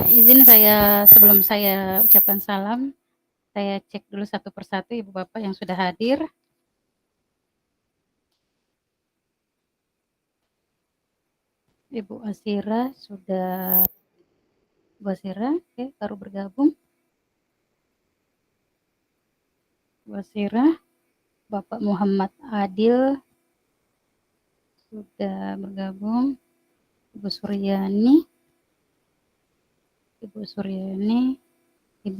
Izin saya sebelum saya ucapkan salam, saya cek dulu satu persatu Ibu Bapak yang sudah hadir. Ibu Asira sudah Bu Asira, oke, baru bergabung. Bu Asira, Bapak Muhammad Adil sudah bergabung. Ibu Suryani, Ibu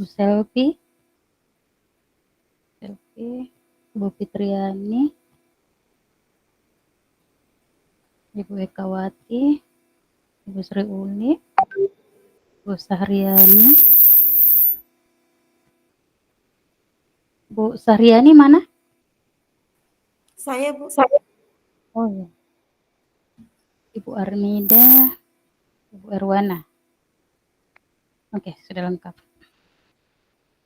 Selvi, Ibu Fitriani, Ibu Ekawati, Ibu Sri Uli, Bu Sahriani. Bu Sahriani mana? Saya, Bu. Oh ya. Ibu Armida, Ibu Erwana. Oke, sudah lengkap.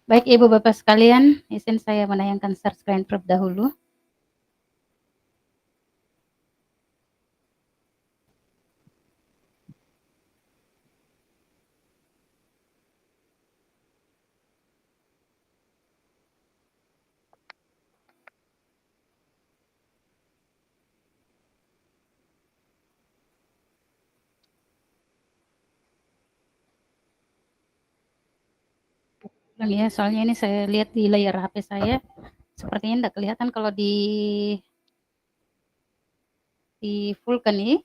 Baik Ibu Bapak sekalian, izin saya menayangkan share screen terlebih dahulu. Ya, soalnya ini saya lihat di layar HP saya, sepertinya tidak kelihatan kalau di full kan nih.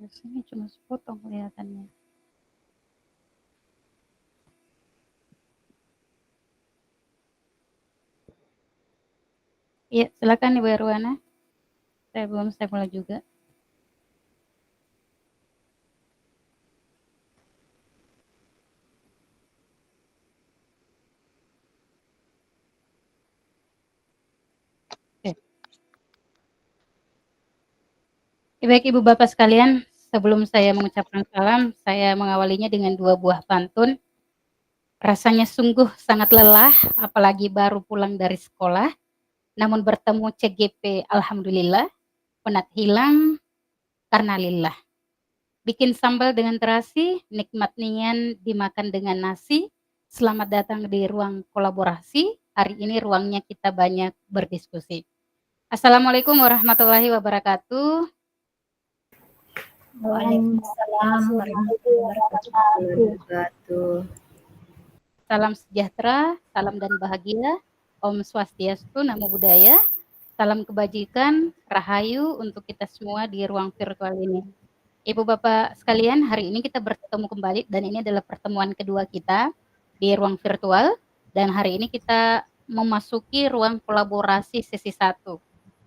Biasanya cuma sepotong kelihatannya. Iya, silakan Ibu Erwana. Saya belum mulai juga. Baik Ibu Bapak sekalian, sebelum saya mengucapkan salam, saya mengawalinya dengan 2 buah pantun. Rasanya sungguh sangat lelah, apalagi baru pulang dari sekolah, namun bertemu CGP alhamdulillah, penat hilang karena lillah. Bikin sambal dengan terasi, nikmat nian dimakan dengan nasi. Selamat datang di ruang kolaborasi. Hari ini ruangnya kita banyak berdiskusi. Assalamualaikum warahmatullahi wabarakatuh. Waalaikumsalam warahmatullahi wabarakatuh. Salam sejahtera, salam dan bahagia. Om Swastiastu, Namo Buddhaya. Salam kebajikan, rahayu untuk kita semua di ruang virtual ini. Ibu Bapak sekalian, hari ini kita bertemu kembali dan ini adalah pertemuan kedua kita di ruang virtual dan hari ini kita memasuki ruang kolaborasi sesi 1.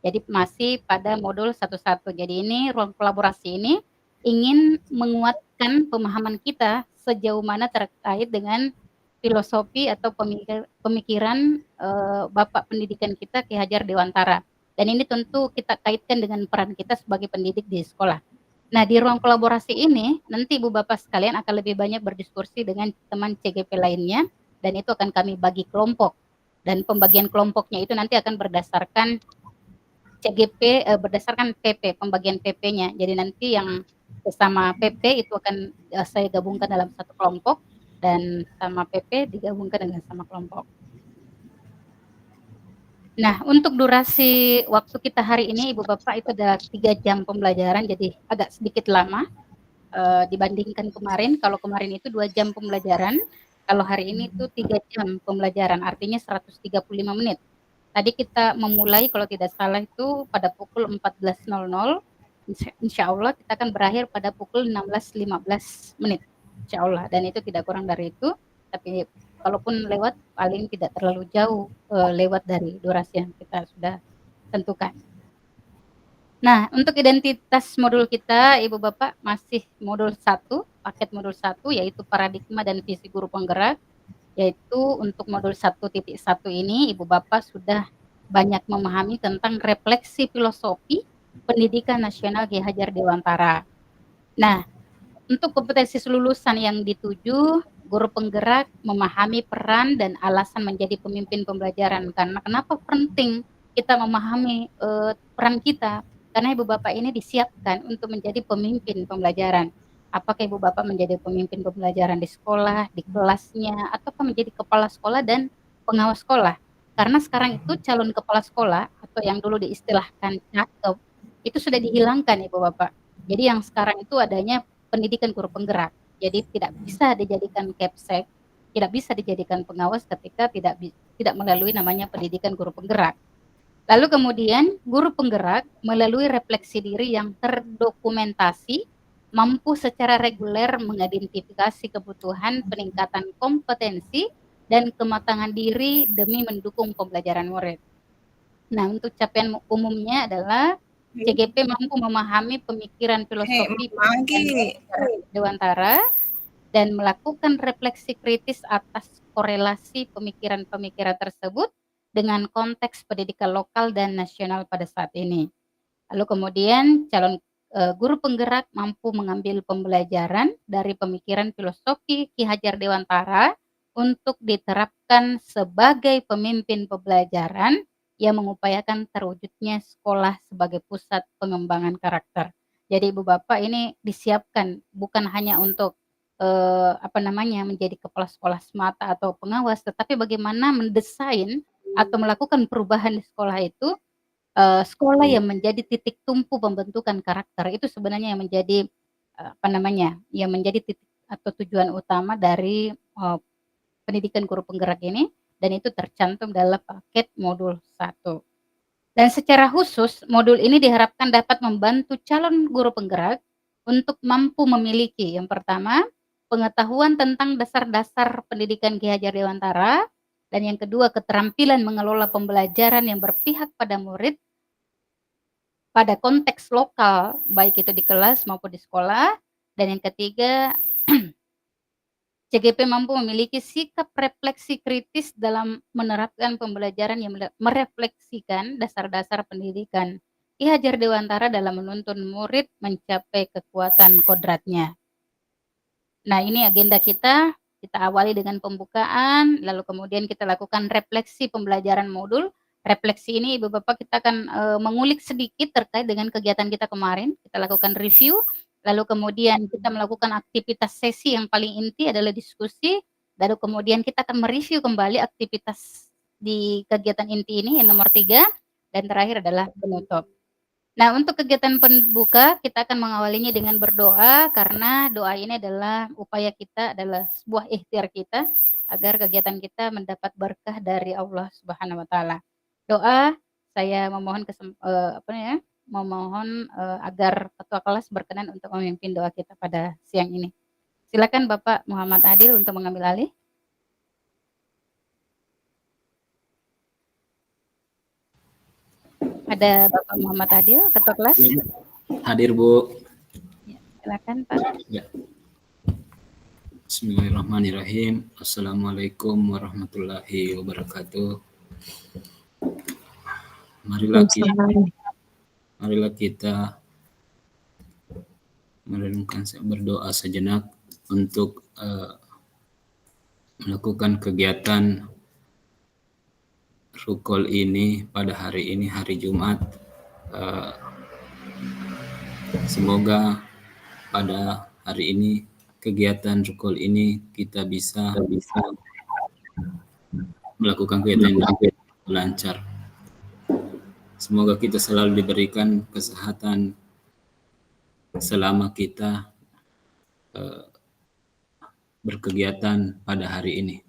Jadi masih pada modul 11. Jadi ini ruang kolaborasi ini ingin menguatkan pemahaman kita sejauh mana terkait dengan filosofi atau pemikiran Bapak pendidikan kita Ki Hajar Dewantara. Dan ini tentu kita kaitkan dengan peran kita sebagai pendidik di sekolah. Nah, di ruang kolaborasi ini, nanti Ibu Bapak sekalian akan lebih banyak berdiskusi dengan teman CGP lainnya, dan itu akan kami bagi kelompok. Dan pembagian kelompoknya itu nanti akan berdasarkan CGP, berdasarkan PP, pembagian PP-nya. Jadi nanti yang bersama PP itu akan saya gabungkan dalam satu kelompok, dan sama PP digabungkan dengan sama kelompok. Nah, untuk durasi waktu kita hari ini, Ibu Bapak, itu adalah 3 jam pembelajaran, jadi agak sedikit lama dibandingkan kemarin. Kalau kemarin itu 2 jam pembelajaran, kalau hari ini itu 3 jam pembelajaran, artinya 135 menit. Tadi kita memulai kalau tidak salah itu pada pukul 14.00, insya Allah kita akan berakhir pada pukul 16.15 menit, insya Allah, dan itu tidak kurang dari itu, tapi kalaupun lewat paling tidak terlalu jauh lewat dari durasi yang kita sudah tentukan. Nah, untuk identitas modul kita, Ibu Bapak, masih modul 1, paket modul 1, yaitu paradigma dan visi guru penggerak, yaitu untuk modul 1.1 ini Ibu Bapak sudah banyak memahami tentang refleksi filosofi pendidikan nasional Ki Hajar Dewantara. Nah, untuk kompetensi lulusan yang dituju, guru penggerak memahami peran dan alasan menjadi pemimpin pembelajaran. Karena kenapa penting kita memahami peran kita? Karena Ibu Bapak ini disiapkan untuk menjadi pemimpin pembelajaran. Apakah Ibu Bapak menjadi pemimpin pembelajaran di sekolah, di kelasnya, ataukah menjadi kepala sekolah dan pengawas sekolah? Karena sekarang itu calon kepala sekolah atau yang dulu diistilahkan cakep itu sudah dihilangkan Ibu Bapak. Jadi yang sekarang itu adanya pendidikan guru penggerak. Jadi tidak bisa dijadikan Kepsek, tidak bisa dijadikan pengawas ketika tidak melalui namanya pendidikan guru penggerak. Lalu kemudian guru penggerak melalui refleksi diri yang terdokumentasi mampu secara reguler mengidentifikasi kebutuhan peningkatan kompetensi dan kematangan diri demi mendukung pembelajaran murid. Nah, untuk capaian umumnya adalah CGP mampu memahami pemikiran filosofi Dewantara dan melakukan refleksi kritis atas korelasi pemikiran-pemikiran tersebut dengan konteks pendidikan lokal dan nasional pada saat ini. Lalu kemudian calon guru penggerak mampu mengambil pembelajaran dari pemikiran filosofi Ki Hajar Dewantara untuk diterapkan sebagai pemimpin pembelajaran yang mengupayakan terwujudnya sekolah sebagai pusat pengembangan karakter. Jadi Ibu Bapak ini disiapkan bukan hanya untuk menjadi kepala sekolah semata atau pengawas, tetapi bagaimana mendesain atau melakukan perubahan di sekolah itu, sekolah yang menjadi titik tumpu pembentukan karakter itu sebenarnya yang menjadi yang menjadi titik atau tujuan utama dari pendidikan guru penggerak ini, dan itu tercantum dalam paket modul 1. Dan secara khusus, modul ini diharapkan dapat membantu calon guru penggerak untuk mampu memiliki yang pertama, pengetahuan tentang dasar-dasar pendidikan Ki Hajar Dewantara, dan yang kedua, keterampilan mengelola pembelajaran yang berpihak pada murid pada konteks lokal, baik itu di kelas maupun di sekolah, dan yang ketiga, CGP mampu memiliki sikap refleksi kritis dalam menerapkan pembelajaran yang merefleksikan dasar-dasar pendidikan Ki Hajar Dewantara dalam menuntun murid mencapai kekuatan kodratnya. Nah, ini agenda kita awali dengan pembukaan, lalu kemudian kita lakukan refleksi pembelajaran modul. Refleksi ini Ibu Bapak kita akan mengulik sedikit terkait dengan kegiatan kita kemarin, kita lakukan review, lalu kemudian kita melakukan aktivitas sesi yang paling inti adalah diskusi, lalu kemudian kita akan mereview kembali aktivitas di kegiatan inti ini yang nomor 3, dan terakhir adalah penutup. Nah, untuk kegiatan pembuka kita akan mengawalinya dengan berdoa karena doa ini adalah upaya kita, adalah sebuah ikhtiar kita agar kegiatan kita mendapat berkah dari Allah Subhanahu wa taala. Doa, saya memohon agar ketua kelas berkenan untuk memimpin doa kita pada siang ini. Silakan Bapak Muhammad Adil untuk mengambil alih. Ada Bapak Muhammad Adil, ketua kelas. Hadir Bu. Ya, silakan Pak. Ya. Bismillahirrahmanirrahim. Assalamualaikum warahmatullahi wabarakatuh. Marilah kita merenungkan, berdoa sejenak untuk melakukan kegiatan rukol ini pada hari ini, hari Jumat. Semoga pada hari ini, kegiatan rukol ini kita bisa melakukan kegiatan yang lancar. Semoga kita selalu diberikan kesehatan selama kita berkegiatan pada hari ini.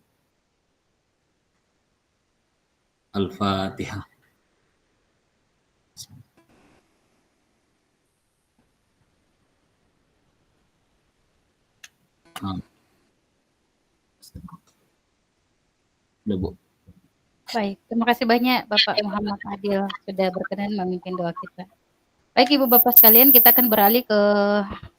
Al-Fatihah. Udah, Bu. Baik, terima kasih banyak Bapak Muhammad Adil sudah berkenan memimpin doa kita. Baik Ibu Bapak sekalian, kita akan beralih ke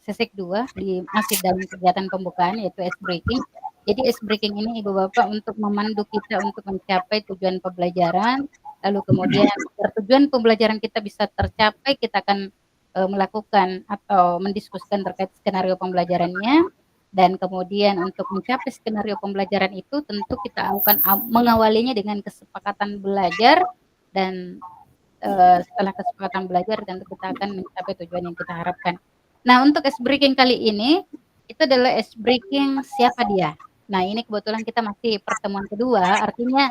sesi kedua masih dalam kegiatan pembukaan yaitu ice breaking. Jadi ice breaking ini Ibu Bapak untuk memandu kita untuk mencapai tujuan pembelajaran, lalu kemudian agar tujuan pembelajaran kita bisa tercapai, kita akan melakukan atau mendiskusikan terkait skenario pembelajarannya. Dan kemudian untuk mencapai skenario pembelajaran itu tentu kita akan mengawalinya dengan kesepakatan belajar dan setelah kesepakatan belajar tentu kita akan mencapai tujuan yang kita harapkan. Nah, untuk ice breaking kali ini itu adalah ice breaking siapa dia. Nah, ini kebetulan kita masih pertemuan kedua, artinya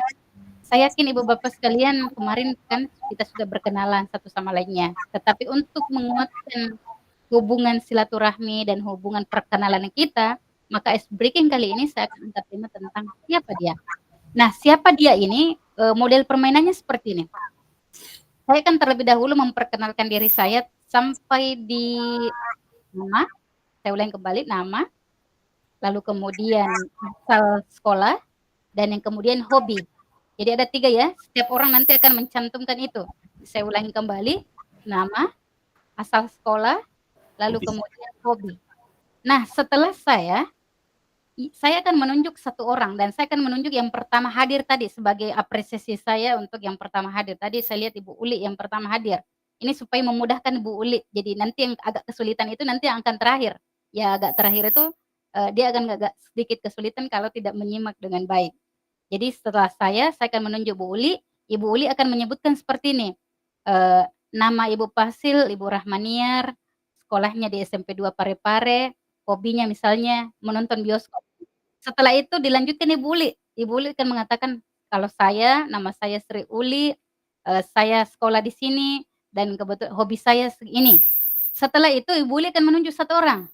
saya yakin Ibu Bapak sekalian kemarin kan kita sudah berkenalan satu sama lainnya. Tetapi untuk menguatkan hubungan silaturahmi dan hubungan perkenalan kita, maka ice breaking kali ini saya akan angkat tema tentang siapa dia. Nah, siapa dia ini model permainannya seperti ini. Saya akan terlebih dahulu memperkenalkan diri saya sampai di nama, saya ulangi kembali nama, lalu kemudian asal sekolah, dan yang kemudian hobi. Jadi ada 3 ya, setiap orang nanti akan mencantumkan itu. Saya ulangi kembali, nama, asal sekolah, lalu kemudian hobi. Nah, setelah saya akan menunjuk satu orang dan saya akan menunjuk yang pertama hadir tadi sebagai apresiasi saya untuk yang pertama hadir. Tadi saya lihat Ibu Uli yang pertama hadir. Ini supaya memudahkan Ibu Uli. Jadi nanti yang agak kesulitan itu nanti yang akan terakhir. Ya agak terakhir itu dia akan agak sedikit kesulitan kalau tidak menyimak dengan baik. Jadi setelah saya akan menunjuk Bu Uli. Ibu Uli akan menyebutkan seperti ini. Nama Ibu Fasil, Ibu Rahmaniar, sekolahnya di SMP 2 Parepare, hobinya misalnya menonton bioskop. Setelah itu dilanjutkan Ibu Uli. Ibu Uli akan mengatakan, kalau saya, nama saya Sri Uli, saya sekolah di sini, dan kebetulan hobi saya ini. Setelah itu Ibu Uli akan menunjuk satu orang.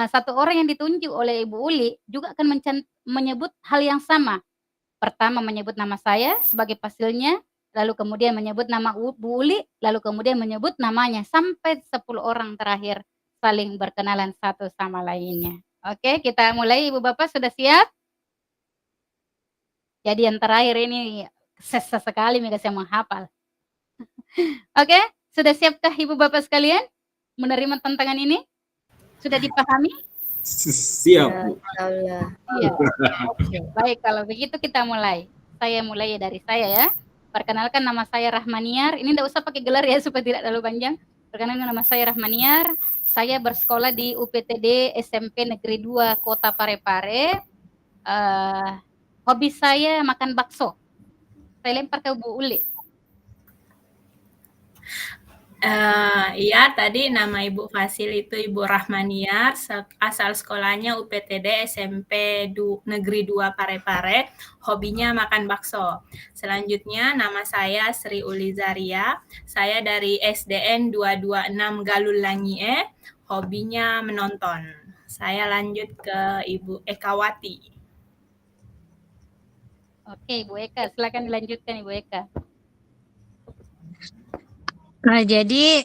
Satu orang yang ditunjuk oleh Ibu Uli juga akan menyebut hal yang sama. Pertama menyebut nama saya sebagai fasilnya, lalu kemudian menyebut nama Bu Uli, lalu kemudian menyebut namanya, sampai 10 orang terakhir saling berkenalan satu sama lainnya. Oke, kita mulai Ibu Bapak sudah siap? Jadi yang terakhir ini sesa sekali mereka saya menghafal. Oke, sudah siapkah Ibu Bapak sekalian menerima tantangan ini? Sudah dipahami? Siap, Bu. Insyaallah. Iya. Oke, baik kalau begitu kita mulai. Saya mulai dari saya ya. Perkenalkan nama saya Rahmaniar. Ini enggak usah pakai gelar ya supaya tidak terlalu panjang. Perkenalkan nama saya Rahmaniar. Saya bersekolah di UPTD SMP Negeri 2 Kota Parepare. Hobi saya makan bakso. Saya lempar ke Bu Uli. Iya, tadi nama Ibu Fasil itu Ibu Rahmaniar, asal sekolahnya UPTD SMP Negeri 2 Parepare, hobinya makan bakso. Selanjutnya nama saya Sri Uli Zaria, saya dari SDN 226 Galul Langie, hobinya menonton. Saya lanjut ke Ibu Ekawati. Oke, Ibu Eka, silakan dilanjutkan Ibu Eka. Nah, jadi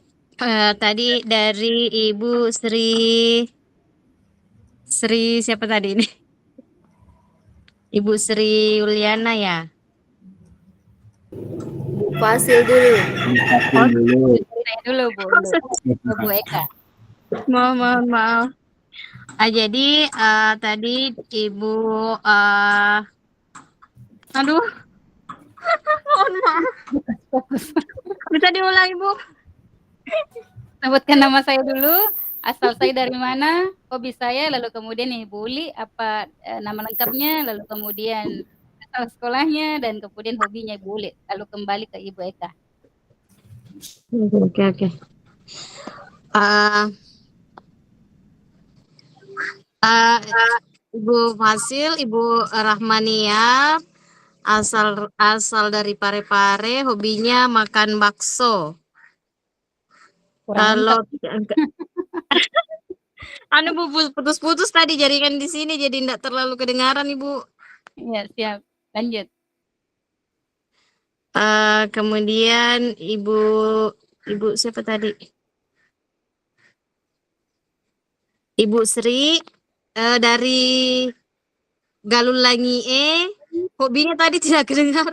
tadi dari Ibu Sri siapa tadi ini? Ibu Sri Uliana ya? Bu Fasil dulu. Saya dulu Bu Eka. Maaf. Jadi tadi Ibu aduh. Mohon maaf. Bisa diulang Ibu? Sebutkan nama saya dulu, asal saya dari mana, hobi saya, lalu kemudian Ibu Uli apa nama lengkapnya, lalu kemudian asal sekolahnya, dan kemudian hobinya Ibu Uli. Lalu kembali ke Ibu Eka. Oke. Ibu Fasil, Ibu Rahmania, asal dari Parepare, hobinya makan bakso. Kalau Bu putus-putus tadi jaringan di sini jadi enggak terlalu kedengaran Ibu. Iya, siap. Lanjut. Kemudian Ibu siapa tadi? Ibu Sri dari Galul Langie, Hobinya tadi tidak kedengar.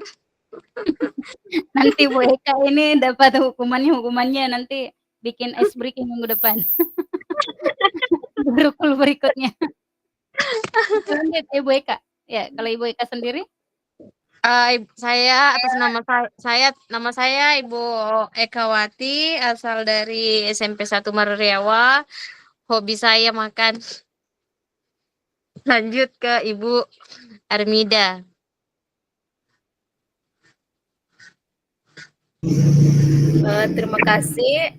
Nanti Bu Eka ini dapat hukumannya nanti bikin ice breaking minggu depan. Rukul berikutnya. Lanjut Ibu Eka. Ya, kalau Ibu Eka sendiri? Saya atas nama saya Ibu Ekawati, asal dari SMP 1 Maruriawa. Hobi saya makan. Lanjut ke Ibu Armida. Terima kasih.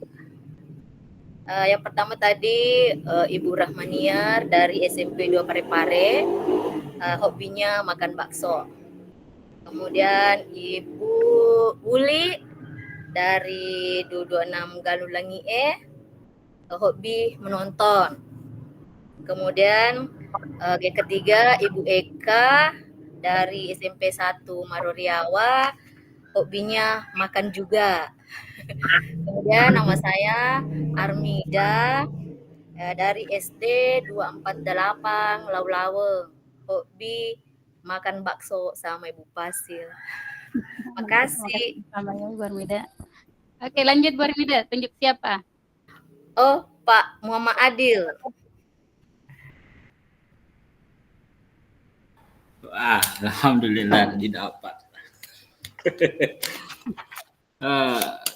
Yang pertama tadi Ibu Rahmaniar dari SMP 2 Parepare, hobinya makan bakso. Kemudian Ibu Uli dari 226 Galulangi hobi menonton. Kemudian yang ketiga Ibu Eka dari SMP 1 Maruriawa, hobinya makan juga. Kemudian nama saya Armida dari SD 248 Laulaweng, hobi makan bakso sama Ibu Fasil. Makasih. Sama ya Bu Armida. Oke, lanjut Bu Armida, tunjuk siapa? Oh, Pak Muhammad Adil. Alhamdulillah didapat.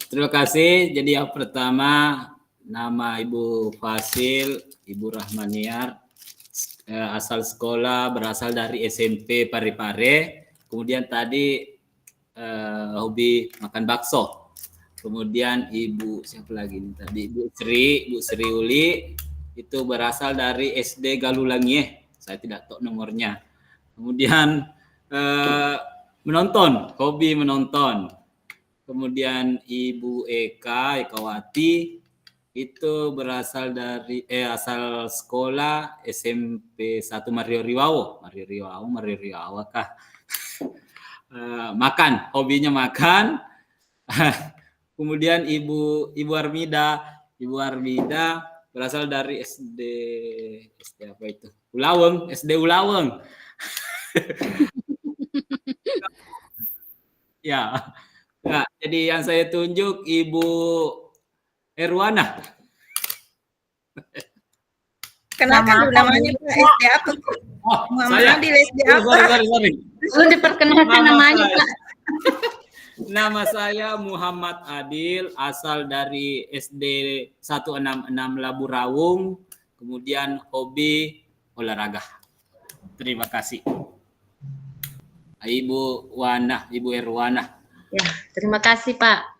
Terima kasih. Jadi yang pertama nama Ibu Fasil, Ibu Rahmaniar, asal sekolah berasal dari SMP Parepare. Kemudian tadi hobi makan bakso. Kemudian Ibu siapa lagi ini tadi? Ibu Sri Uli itu berasal dari SD Galulangi. Saya tidak tahu nomornya. Kemudian menonton, hobi menonton. Kemudian Ibu Ekawati itu berasal dari asal sekolah SMP 1 Maruriawa kah? Makan, hobinya makan. Kemudian Ibu Armida berasal dari SD apa itu? SD Ulaweng. Ya. Nah, jadi yang saya tunjuk Ibu Erwana. Kenalkan dulu namanya SD apa? Oh, Muhammad saya. Adil SD apa? Sorry. Belum diperkenalkan namanya, Pak. Nama saya Muhammad Adil, asal dari SD 166 Labu Rawung, kemudian hobi olahraga. Terima kasih. Ibu Erwana. Ya, terima kasih Pak.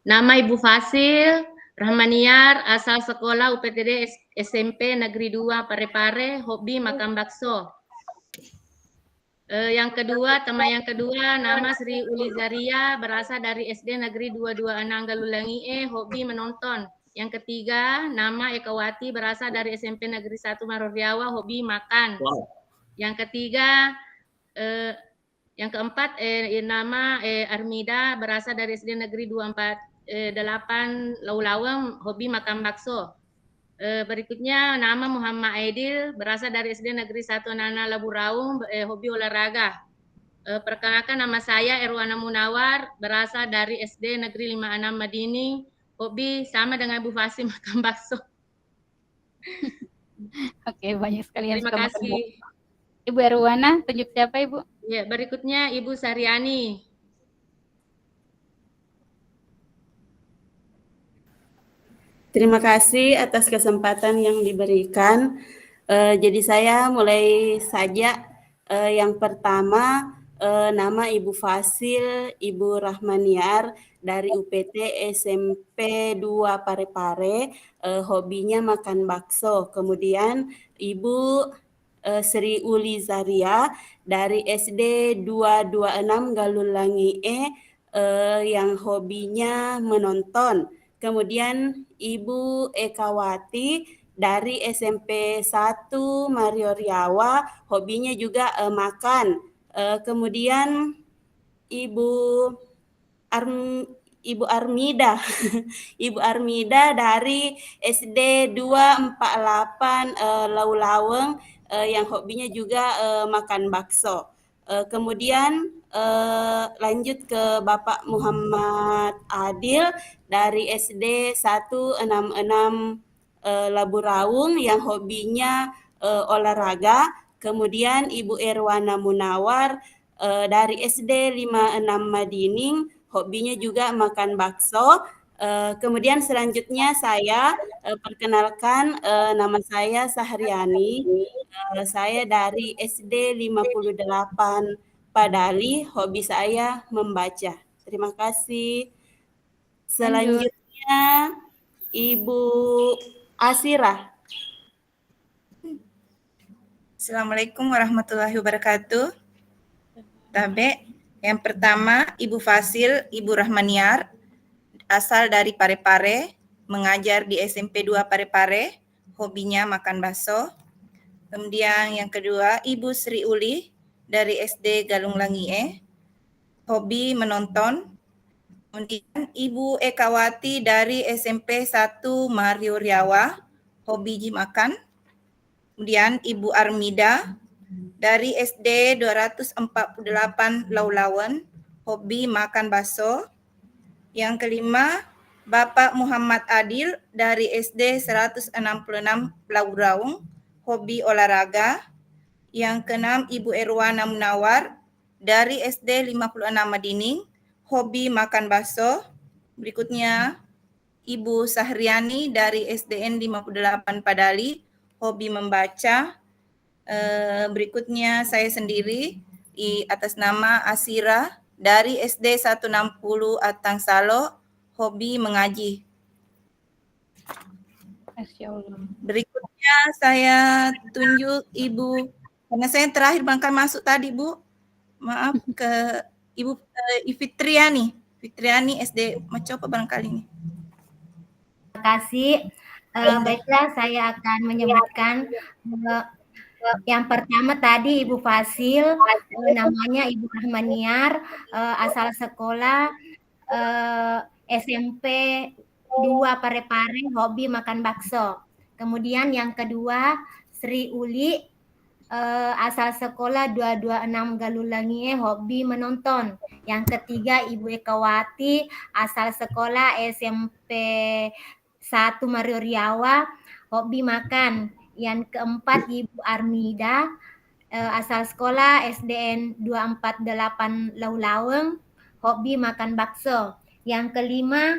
Nama Ibu Fasil Rahmaniar, asal sekolah UPTD SMP Negeri 2 Parepare, hobi makan bakso. Yang kedua, nama Sri Uli Zaria, berasal dari SD Negeri 226 Galulangi hobi menonton. Yang ketiga, nama Ekawati, berasal dari SMP Negeri 1 Maruriawa, hobi makan. Wow. Yang ketiga, yang keempat, nama Armida, berasal dari SD Negeri 248 Laulaweng, hobi makan bakso. Berikutnya nama Muhammad Aidil, berasal dari SD Negeri 1 Nana Labu Raung, hobi olahraga. Perkenalkan, nama saya Erwana Munawar, berasal dari SD Negeri 56 Madini, hobi sama dengan Bu Fasil makan bakso. Oke, banyak sekali yang Terima suka makan kasih. bakso. Ibu Erwana, tunjuk siapa Ibu? Ya, berikutnya Ibu Saryani. Terima kasih atas kesempatan yang diberikan. Jadi saya mulai saja. Yang pertama, nama Ibu Fasil, Ibu Rahmaniar dari UPT SMP 2 Parepare, hobinya makan bakso. Kemudian Ibu Sri Uli Zaria dari SD 226 Galulangi yang hobinya menonton. Kemudian Ibu Ekawati dari SMP 1 Maruriawa, hobinya juga makan. Kemudian Ibu Armida, Ibu Armida dari SD 248 Laulaweng, yang hobinya juga makan bakso. Kemudian lanjut ke Bapak Muhammad Adil dari SD 166 Labu Raung yang hobinya olahraga. Kemudian Ibu Erwana Munawar dari SD 56 Madining, hobinya juga makan bakso. Kemudian selanjutnya saya perkenalkan, nama saya Sahriani. Saya dari SD 58 Padali, hobi saya membaca. Terima kasih. Selanjutnya Ibu Asira. Assalamualaikum warahmatullahi wabarakatuh. Tabe, yang pertama Ibu Fasil, Ibu Rahmaniar, asal dari Parepare, mengajar di SMP 2 Parepare, hobinya makan bakso. Kemudian yang kedua Ibu Sri Uli dari SD Galung Langie, hobi menonton. Kemudian Ibu Ekawati dari SMP 1 Mario Riawa, hobi makan. Kemudian Ibu Armida dari SD 248 Laulawan, hobi makan bakso. Yang kelima, Bapak Muhammad Adil dari SD 166 Lauraung, hobi olahraga. Yang keenam, Ibu Erwana Munawar dari SD 56 Madining, hobi makan bakso. Berikutnya, Ibu Sahriani dari SDN 58 Padali, hobi membaca. Berikutnya saya sendiri atas nama Asira dari SD 160 Atang Salo, hobi mengaji. Berikutnya saya tunjuk Ibu, karena saya terakhir bahkan masuk tadi Bu, maaf, ke Ibu Fitriani SD Macopa barangkali ini. Terima kasih. Baiklah, saya akan menyebutkan yang pertama tadi Ibu Fasil, namanya Ibu Rahmaniar, asal sekolah SMP 2 Parepare, hobi makan bakso. Kemudian yang kedua Sri Uli, asal sekolah 226 Galulangie, hobi menonton. Yang ketiga Ibu Ekawati, asal sekolah SMP 1 Mario Riawa, hobi makan. Yang keempat Ibu Armida, asal sekolah SDN 248 Laulaweng, hobi makan bakso. Yang kelima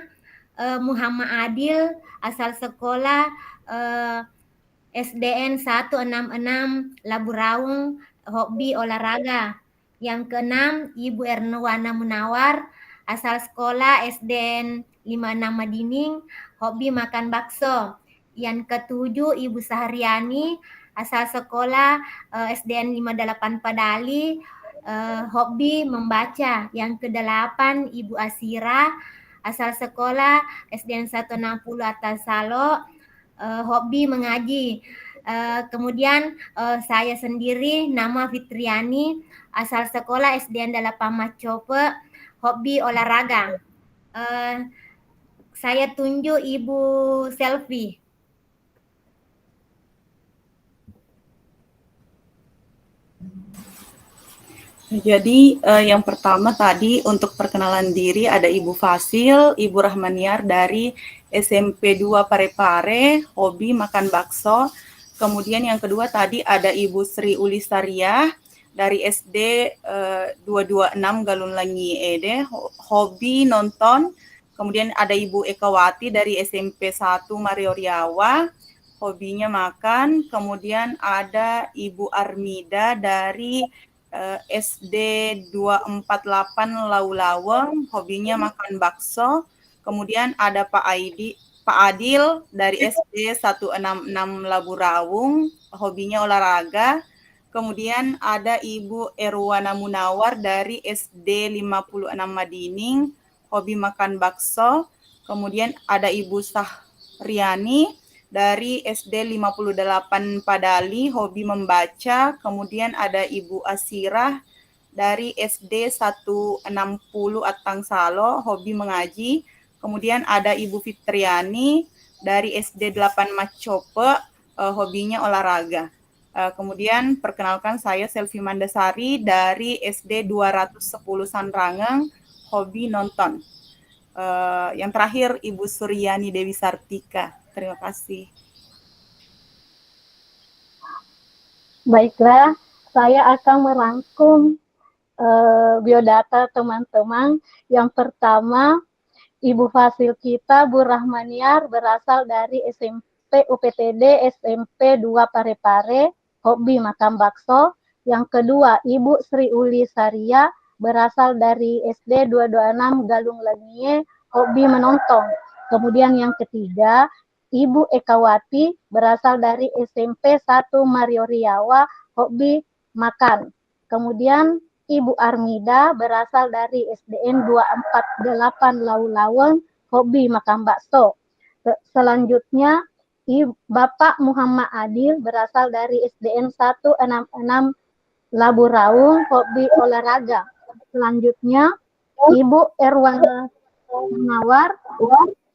Muhammad Adil, asal sekolah SDN 166 Labu Raung, hobi olahraga. Yang keenam Ibu Erwana Munawar, asal sekolah SDN 56 Madining, hobi makan bakso. Yang ketujuh Ibu Sahriani, asal sekolah SDN 58 Padali, hobi membaca. Yang kedelapan Ibu Asira, asal sekolah SDN 160 Atas Salo, hobi mengaji. Kemudian saya sendiri nama Fitriani, asal sekolah SDN 8 Macope, hobi olahraga. Saya tunjuk Ibu Selvi. Jadi yang pertama tadi untuk perkenalan diri ada Ibu Fasil, Ibu Rahmaniar dari SMP 2 Parepare, hobi makan bakso. Kemudian yang kedua tadi ada Ibu Sri Ulisaria dari SD 226 Galun Langi Ede, hobi nonton. Kemudian ada Ibu Ekawati dari SMP 1 Mario Riawa, hobinya makan. Kemudian ada Ibu Armida dari SD 248 Laulaweng, hobinya makan bakso. Kemudian ada Pak Adil dari SD 166 Labu Raung, hobinya olahraga. Kemudian ada Ibu Erwana Munawar dari SD 56 Madining, hobi makan bakso. Kemudian ada Ibu Sahriani dari SD 58 Padali, hobi membaca. Kemudian ada Ibu Asirah dari SD 160 Atang Salo, hobi mengaji. Kemudian ada Ibu Fitriani dari SD 8 Macope, hobinya olahraga. Kemudian perkenalkan saya Selvi Mandasari dari SD 210 Sanrangeng, hobi nonton. Yang terakhir Ibu Suryani Dewi Sartika. Terima kasih. Baiklah, saya akan merangkum biodata teman-teman. Yang pertama, Ibu Fasil kita, Bu Rahmaniar, berasal dari SMP UPTD SMP 2 Parepare, hobi makan bakso. Yang kedua, Ibu Sri Uli Saria, berasal dari SD 226 Galung Lenie, hobi menonton. Kemudian yang ketiga, Ibu Ekawati, berasal dari SMP 1 Mario Riawa, hobi makan. Kemudian Ibu Armida, berasal dari SDN 248 Laulaweng, hobi makan bakso. Selanjutnya, Bapak Muhammad Adil, berasal dari SDN 166 Labu Raung, hobi olahraga. Selanjutnya, Ibu Erwana Nawar,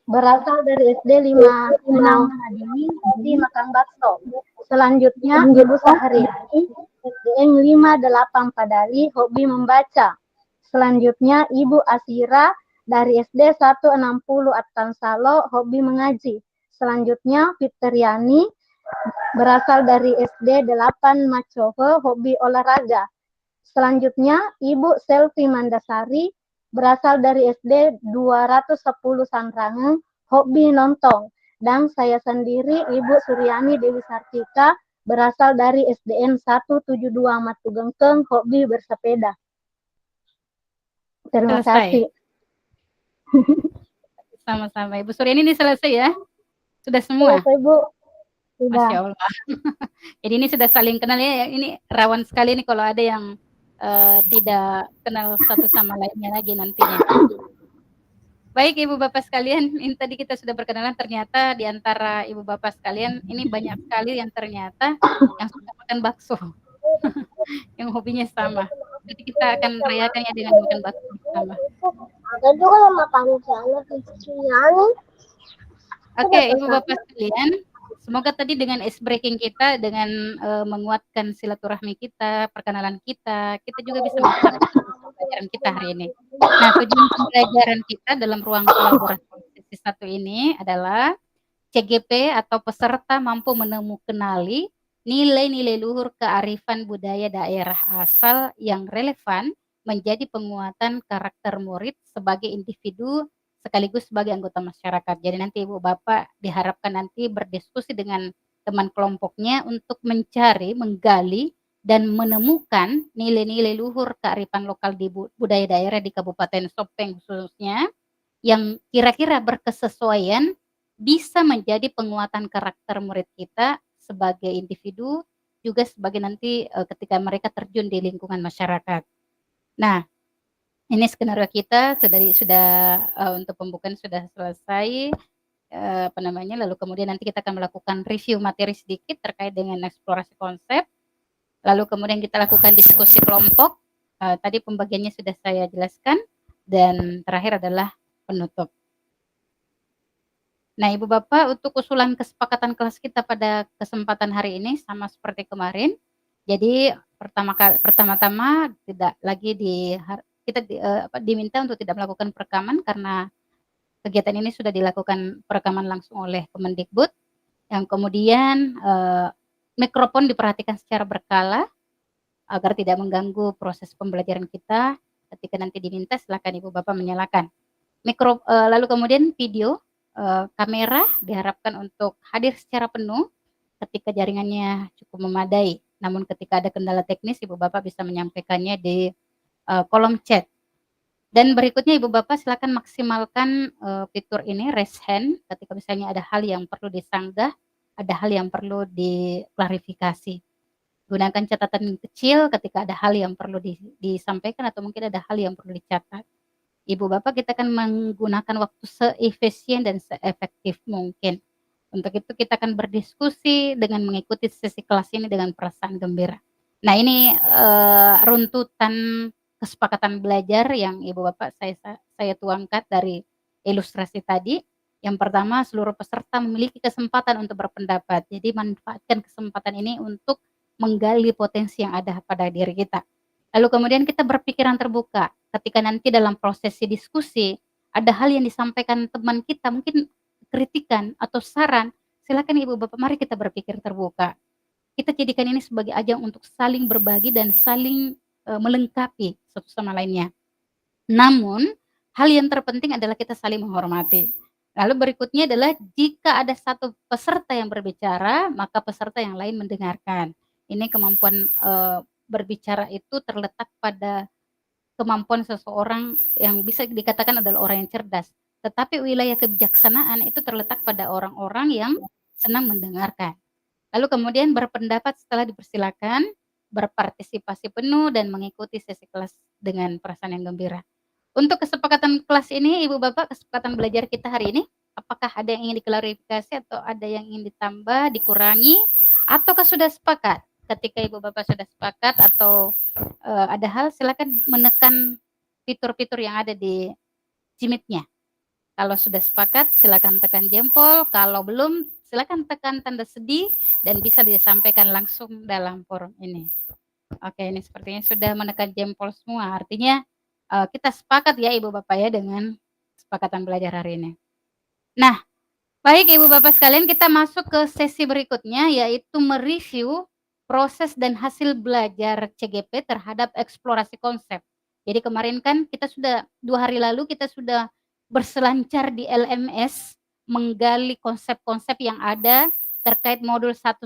berasal dari SD 56 Hadini, hobi makan bakso. Selanjutnya, Ibu Sahriani, SDN 58 Padali, hobi membaca. Selanjutnya, Ibu Asira dari SD 160 Atansalo, hobi mengaji. Selanjutnya, Fitriani berasal dari SD 8 Macoho, hobi olahraga. Selanjutnya, Ibu Selvi Mandasari berasal dari SD 210 Sanrangeng, hobi nonton. Dan saya sendiri, Ibu Suryani Dewi Sartika, berasal dari SDN 172 Matugengkeng, hobi bersepeda. Terima kasih. Sama-sama. Ibu Suryani ini selesai ya? Sudah semua? Selesai, Bu. Sudah. Masya Allah. Jadi ini sudah saling kenal ya. Ini rawan sekali nih kalau ada yang tidak kenal satu sama lainnya lagi nantinya. Baik Ibu Bapak sekalian, ini tadi kita sudah berkenalan, ternyata di antara Ibu Bapak sekalian ini banyak sekali yang ternyata yang suka makan bakso. Yang hobinya sama. Jadi kita akan merayakannya dengan makan bakso bersama. Ada juga yang makan Suryani. Oke, Ibu Bapak sekalian, semoga tadi dengan ice breaking kita, dengan menguatkan silaturahmi kita, perkenalan kita juga bisa melakukan pembelajaran kita hari ini. Nah, tujuan pembelajaran kita dalam ruang kolaborasi sesi 1 ini adalah CGP atau peserta mampu mengenali nilai-nilai luhur kearifan budaya daerah asal yang relevan menjadi penguatan karakter murid sebagai individu sekaligus sebagai anggota masyarakat. Jadi nanti Ibu Bapak diharapkan nanti berdiskusi dengan teman kelompoknya untuk mencari, menggali, dan menemukan nilai-nilai luhur kearifan lokal di budaya daerah di Kabupaten Sopeng khususnya yang kira-kira berkesesuaian bisa menjadi penguatan karakter murid kita sebagai individu, juga sebagai nanti ketika mereka terjun di lingkungan masyarakat. Nah, ini skenario kita sudah untuk pembukaan sudah selesai, lalu kemudian nanti kita akan melakukan review materi sedikit terkait dengan eksplorasi konsep, lalu kemudian kita lakukan diskusi kelompok, tadi pembagiannya sudah saya jelaskan, dan terakhir adalah penutup. Nah, Ibu Bapak, untuk usulan kesepakatan kelas kita pada kesempatan hari ini sama seperti kemarin. Jadi pertama-tama tidak lagi kita diminta untuk tidak melakukan perekaman karena kegiatan ini sudah dilakukan perekaman langsung oleh Kemendikbud. Yang kemudian mikrofon diperhatikan secara berkala agar tidak mengganggu proses pembelajaran kita. Ketika nanti diminta silakan Ibu Bapak menyalakan. Lalu kemudian video, kamera diharapkan untuk hadir secara penuh ketika jaringannya cukup memadai. Namun ketika ada kendala teknis Ibu Bapak bisa menyampaikannya di kolom chat. Dan berikutnya Ibu Bapak silakan maksimalkan fitur ini raise hand ketika misalnya ada hal yang perlu disanggah, ada hal yang perlu diklarifikasi. Gunakan catatan kecil ketika ada hal yang perlu disampaikan atau mungkin ada hal yang perlu dicatat. Ibu Bapak kita akan menggunakan waktu seefisien dan seefektif mungkin. Untuk itu kita akan berdiskusi dengan mengikuti sesi kelas ini dengan perasaan gembira. Nah, ini runtutan kesepakatan belajar yang Ibu Bapak saya tuangkan dari ilustrasi tadi. Yang pertama, seluruh peserta memiliki kesempatan untuk berpendapat. Jadi manfaatkan kesempatan ini untuk menggali potensi yang ada pada diri kita. Lalu kemudian kita berpikiran terbuka. Ketika nanti dalam prosesi diskusi ada hal yang disampaikan teman kita, mungkin kritikan atau saran, silakan Ibu Bapak, mari kita berpikir terbuka. Kita jadikan ini sebagai ajang untuk saling berbagi dan saling melengkapi satu sama lainnya. Namun, hal yang terpenting adalah kita saling menghormati. Lalu berikutnya adalah jika ada satu peserta yang berbicara, maka peserta yang lain mendengarkan. Ini kemampuan berbicara itu terletak pada kemampuan seseorang yang bisa dikatakan adalah orang yang cerdas. Tetapi wilayah kebijaksanaan itu terletak pada orang-orang yang senang mendengarkan. Lalu kemudian berpendapat setelah dipersilakan, berpartisipasi penuh dan mengikuti sesi kelas dengan perasaan yang gembira. Untuk kesepakatan kelas ini, Ibu Bapak, kesepakatan belajar kita hari ini, apakah ada yang ingin diklarifikasi atau ada yang ingin ditambah, dikurangi, ataukah sudah sepakat? Ketika Ibu Bapak sudah sepakat atau ada hal, silakan menekan fitur-fitur yang ada di Jimit-nya. Kalau sudah sepakat, silakan tekan jempol. Kalau belum, silakan tekan tanda sedih dan bisa disampaikan langsung dalam forum ini. Oke, ini sepertinya sudah menekan jempol semua. Artinya kita sepakat ya Ibu Bapak ya dengan kesepakatan belajar hari ini. Nah, baik Ibu Bapak sekalian, kita masuk ke sesi berikutnya yaitu mereview proses dan hasil belajar CGP terhadap eksplorasi konsep. Jadi kemarin kan kita sudah 2 hari lalu kita sudah berselancar di LMS menggali konsep-konsep yang ada terkait modul 11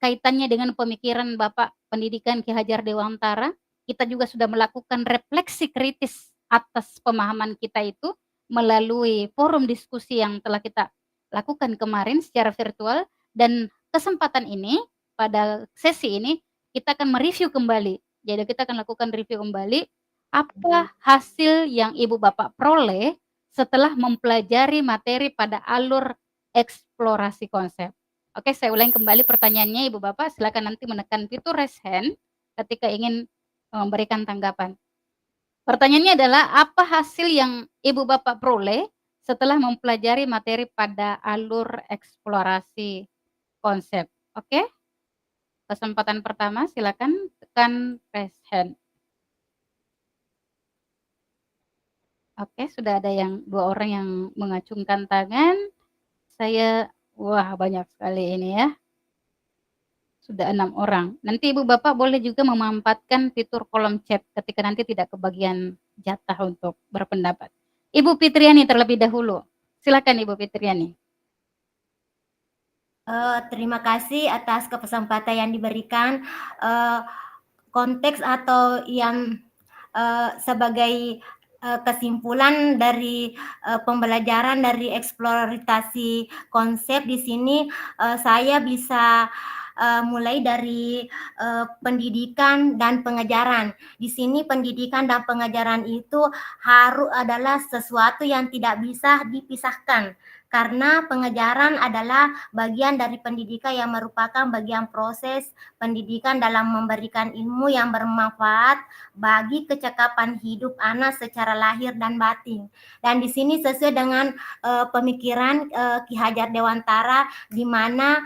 kaitannya dengan pemikiran Bapak Pendidikan Ki Hajar Dewantara. Kita juga sudah melakukan refleksi kritis atas pemahaman kita itu melalui forum diskusi yang telah kita lakukan kemarin secara virtual, dan kesempatan ini pada sesi ini kita akan mereview kembali. Jadi kita akan lakukan review kembali apa hasil yang Ibu Bapak peroleh setelah mempelajari materi pada alur eksplorasi konsep. Oke, saya ulangi kembali pertanyaannya Ibu Bapak, silakan nanti menekan fitur raise hand ketika ingin memberikan tanggapan. Pertanyaannya adalah apa hasil yang Ibu Bapak peroleh setelah mempelajari materi pada alur eksplorasi konsep. Oke? Kesempatan pertama silakan tekan raise hand. Oke, sudah ada 2 orang yang mengacungkan tangan. Wah, banyak sekali ini ya. Sudah 6 orang. Nanti Ibu Bapak boleh juga memanfaatkan fitur kolom chat ketika nanti tidak kebagian jatah untuk berpendapat. Ibu Fitriani terlebih dahulu. Silakan Ibu Fitriani. Terima kasih atas kesempatan yang diberikan. Konteks atau yang sebagai kesimpulan dari pembelajaran dari eksplorasi konsep di sini, saya bisa mulai dari pendidikan dan pengajaran. Di sini pendidikan dan pengajaran itu adalah sesuatu yang tidak bisa dipisahkan. Karena pengajaran adalah bagian dari pendidikan yang merupakan bagian proses pendidikan dalam memberikan ilmu yang bermanfaat bagi kecakapan hidup anak secara lahir dan batin. Dan di sini sesuai dengan pemikiran Ki Hajar Dewantara, di mana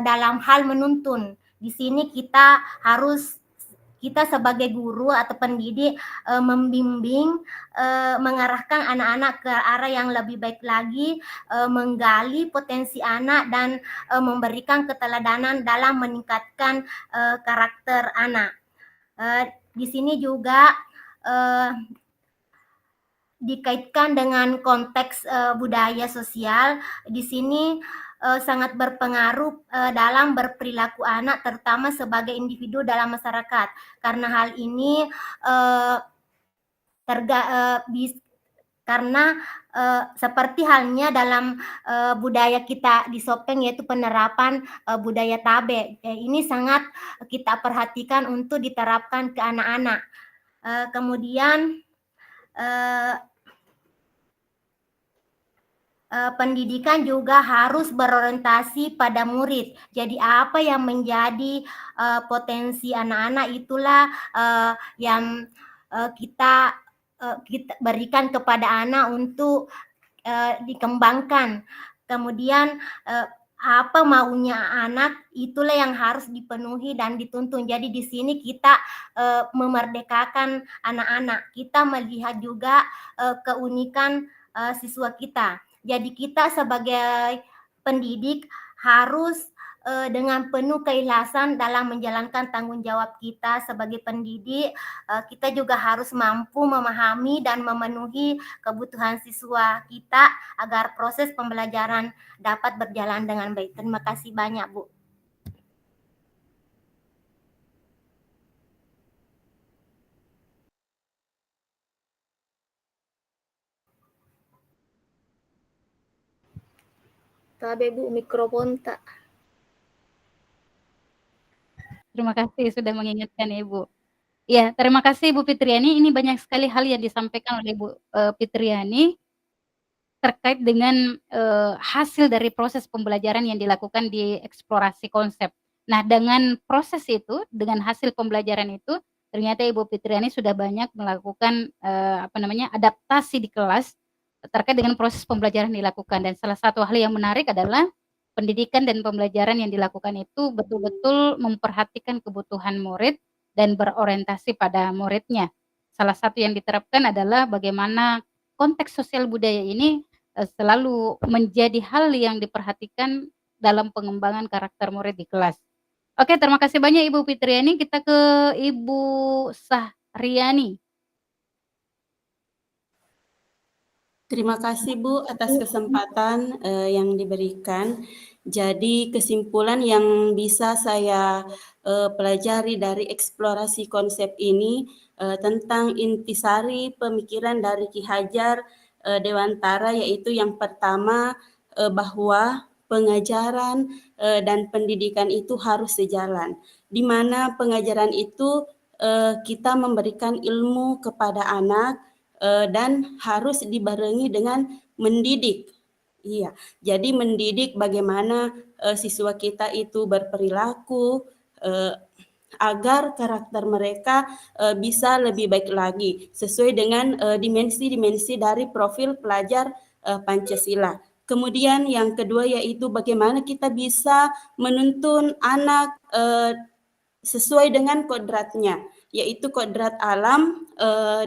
dalam hal menuntun, di sini kita sebagai guru atau pendidik membimbing, mengarahkan anak-anak ke arah yang lebih baik lagi, menggali potensi anak dan memberikan keteladanan dalam meningkatkan karakter anak. Di sini juga dikaitkan dengan konteks budaya sosial. Di sini sangat berpengaruh dalam berperilaku anak, terutama sebagai individu dalam masyarakat. Karena hal ini karena seperti halnya dalam budaya kita di Sopeng, yaitu penerapan budaya tabe. Ini sangat kita perhatikan untuk diterapkan ke anak-anak. Kemudian pendidikan juga harus berorientasi pada murid. Jadi apa yang menjadi potensi anak-anak itulah yang kita berikan kepada anak untuk dikembangkan. Kemudian apa maunya anak itulah yang harus dipenuhi dan dituntun. Jadi di sini kita memerdekakan anak-anak. Kita melihat juga keunikan siswa kita. Jadi kita sebagai pendidik harus dengan penuh keikhlasan dalam menjalankan tanggung jawab kita sebagai pendidik. Kita juga harus mampu memahami dan memenuhi kebutuhan siswa kita agar proses pembelajaran dapat berjalan dengan baik. Terima kasih banyak, Bu. Tabe Bu, mikrofon tak. Terima kasih sudah mengingatkan Ibu. Ya, terima kasih Ibu Fitriani. Ini banyak sekali hal yang disampaikan oleh Ibu Fitriani terkait dengan hasil dari proses pembelajaran yang dilakukan di eksplorasi konsep. Nah, dengan proses itu, dengan hasil pembelajaran itu, ternyata Ibu Fitriani sudah banyak melakukan adaptasi di kelas terkait dengan proses pembelajaran dilakukan. Dan salah satu hal yang menarik adalah pendidikan dan pembelajaran yang dilakukan itu betul-betul memperhatikan kebutuhan murid dan berorientasi pada muridnya. Salah satu yang diterapkan adalah bagaimana konteks sosial budaya ini selalu menjadi hal yang diperhatikan dalam pengembangan karakter murid di kelas. Oke, terima kasih banyak Ibu Fitriani. Kita ke Ibu Sahriani. Terima kasih Bu atas kesempatan yang diberikan. Jadi kesimpulan yang bisa saya pelajari dari eksplorasi konsep ini tentang intisari pemikiran dari Ki Hajar Dewantara, yaitu yang pertama bahwa pengajaran dan pendidikan itu harus sejalan, di mana pengajaran itu kita memberikan ilmu kepada anak dan harus dibarengi dengan mendidik. Iya, jadi mendidik bagaimana siswa kita itu berperilaku agar karakter mereka bisa lebih baik lagi sesuai dengan dimensi-dimensi dari profil pelajar Pancasila. Kemudian yang kedua yaitu bagaimana kita bisa menuntun anak sesuai dengan kodratnya, yaitu kodrat alam,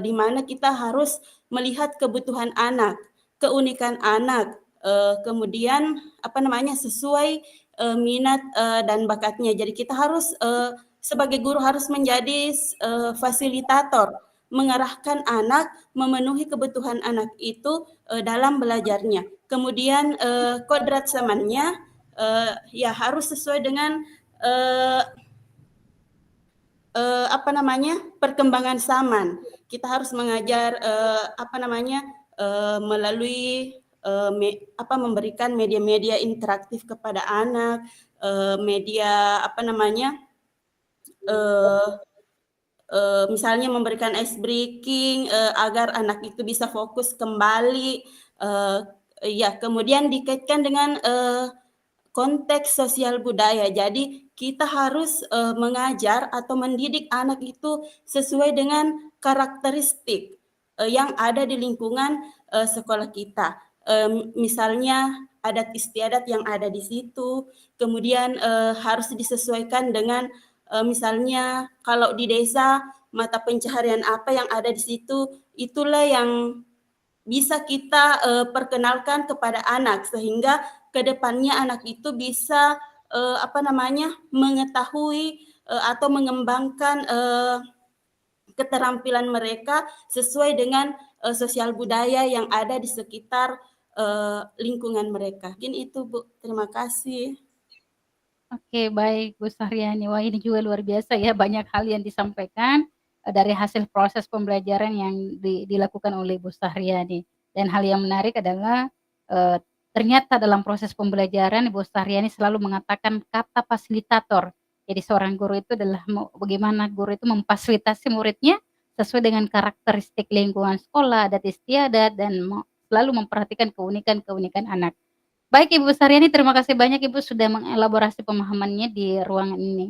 di mana kita harus melihat kebutuhan anak, keunikan anak, kemudian sesuai minat dan bakatnya. Jadi kita harus sebagai guru harus menjadi fasilitator, mengarahkan anak, memenuhi kebutuhan anak itu dalam belajarnya. Kemudian kodrat zamannya ya harus sesuai dengan perkembangan zaman. Kita harus mengajar melalui memberikan media-media interaktif kepada anak, media misalnya memberikan ice breaking agar anak itu bisa fokus kembali. Kemudian dikaitkan dengan konteks sosial budaya. Jadi kita harus mengajar atau mendidik anak itu sesuai dengan karakteristik yang ada di lingkungan sekolah kita. Misalnya adat istiadat yang ada di situ, kemudian harus disesuaikan dengan misalnya kalau di desa mata pencaharian apa yang ada di situ, itulah yang bisa kita perkenalkan kepada anak sehingga kedepannya anak itu bisa mengetahui atau mengembangkan keterampilan mereka sesuai dengan sosial budaya yang ada di sekitar lingkungan mereka. Mungkin itu Bu, terima kasih. Oke, baik Bu Sahriani. Wah, ini juga luar biasa ya, banyak hal yang disampaikan dari hasil proses pembelajaran yang dilakukan oleh Bu Sahriani. Dan hal yang menarik adalah ternyata dalam proses pembelajaran Ibu Sahriani selalu mengatakan kata fasilitator. Jadi seorang guru itu adalah bagaimana guru itu memfasilitasi muridnya sesuai dengan karakteristik lingkungan sekolah, adat istiadat, dan selalu memperhatikan keunikan-keunikan anak. Baik Ibu Sahriani, terima kasih banyak Ibu sudah mengelaborasi pemahamannya di ruangan ini.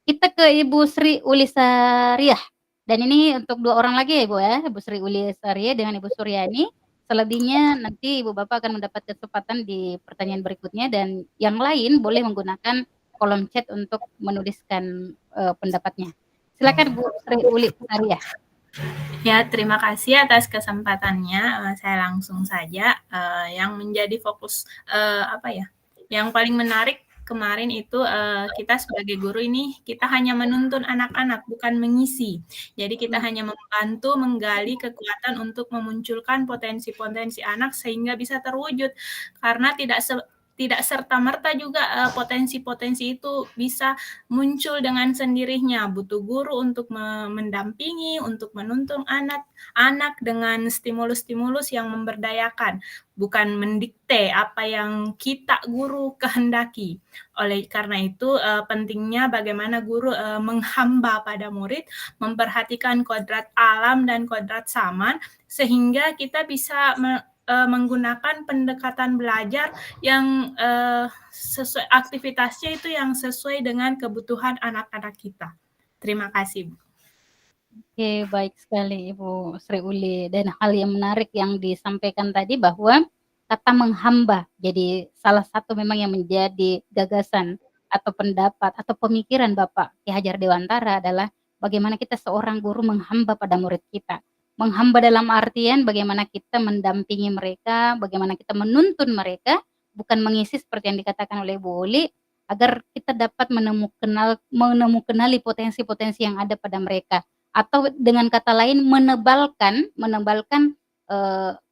Kita ke Ibu Sri Ulisariah. Dan ini untuk 2 orang lagi ya Ibu ya, Ibu Sri Ulisariah dengan Ibu Suryani. Selebihnya nanti Ibu Bapak akan mendapat kesempatan di pertanyaan berikutnya dan yang lain boleh menggunakan kolom chat untuk menuliskan pendapatnya. Silakan Bu Sri Uli Maria. Ya, terima kasih atas kesempatannya. Saya langsung saja yang menjadi fokus yang paling menarik kemarin itu kita sebagai guru ini kita hanya menuntun anak-anak bukan mengisi. Jadi kita hanya membantu menggali kekuatan untuk memunculkan potensi-potensi anak sehingga bisa terwujud. Karena tidak serta-merta juga potensi-potensi itu bisa muncul dengan sendirinya. Butuh guru untuk mendampingi, untuk menuntun anak dengan stimulus-stimulus yang memberdayakan, bukan mendikte apa yang kita guru kehendaki. Oleh karena itu pentingnya bagaimana guru menghamba pada murid, memperhatikan kodrat alam dan kodrat zaman, sehingga kita bisa menggunakan pendekatan belajar yang sesuai aktivitasnya itu yang sesuai dengan kebutuhan anak-anak kita. Terima kasih, Bu. Oke, baik sekali Ibu Sri Uli. Dan hal yang menarik yang disampaikan tadi bahwa kata menghamba jadi salah satu memang yang menjadi gagasan atau pendapat atau pemikiran Bapak Ki Hajar Dewantara adalah bagaimana kita seorang guru menghamba pada murid kita. Menghamba dalam artian bagaimana kita mendampingi mereka, bagaimana kita menuntun mereka, bukan mengisi seperti yang dikatakan oleh Bu Uli, agar kita dapat menemukanali potensi-potensi yang ada pada mereka. Atau dengan kata lain menebalkan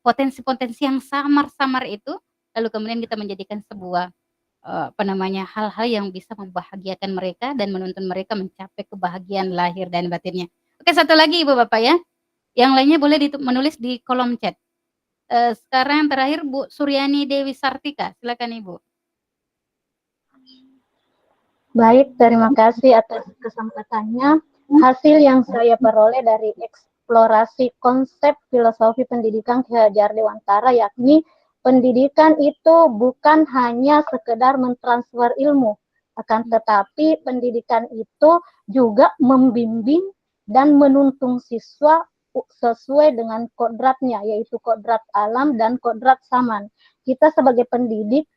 potensi-potensi yang samar-samar itu, lalu kemudian kita menjadikan sebuah hal-hal yang bisa membahagiakan mereka dan menuntun mereka mencapai kebahagiaan lahir dan batinnya. Oke, satu lagi Ibu Bapak ya. Yang lainnya boleh menulis di kolom chat. Sekarang yang terakhir Bu Suryani Dewi Sartika, silakan Ibu. Baik, terima kasih atas kesempatannya. Hasil yang saya peroleh dari eksplorasi konsep filosofi pendidikan Ki Hajar Dewantara, yakni pendidikan itu bukan hanya sekedar mentransfer ilmu, akan tetapi pendidikan itu juga membimbing dan menuntun siswa sesuai dengan kodratnya, yaitu kodrat alam dan kodrat zaman. Kita sebagai pendidik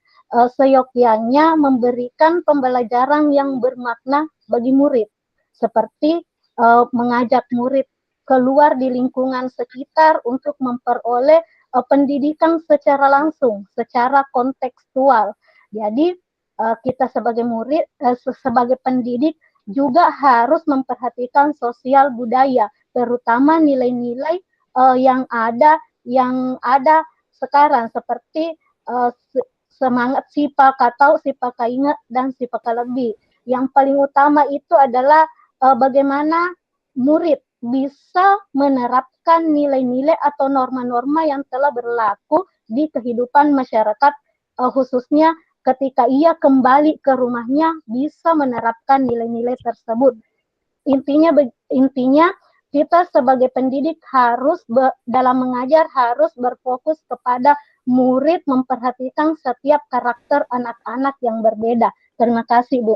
seyogyanya memberikan pembelajaran yang bermakna bagi murid, seperti mengajak murid keluar di lingkungan sekitar untuk memperoleh pendidikan secara langsung, secara kontekstual. Jadi kita sebagai murid, sebagai pendidik juga harus memperhatikan sosial budaya, terutama nilai-nilai yang ada sekarang, seperti semangat sipa katau, sipa kaingat, dan sipa kalebih. Yang paling utama itu adalah bagaimana murid bisa menerapkan nilai-nilai atau norma-norma yang telah berlaku di kehidupan masyarakat, khususnya ketika ia kembali ke rumahnya bisa menerapkan nilai-nilai tersebut. Intinya kita sebagai pendidik harus dalam mengajar harus berfokus kepada murid, memperhatikan setiap karakter anak-anak yang berbeda. Terima kasih, Bu.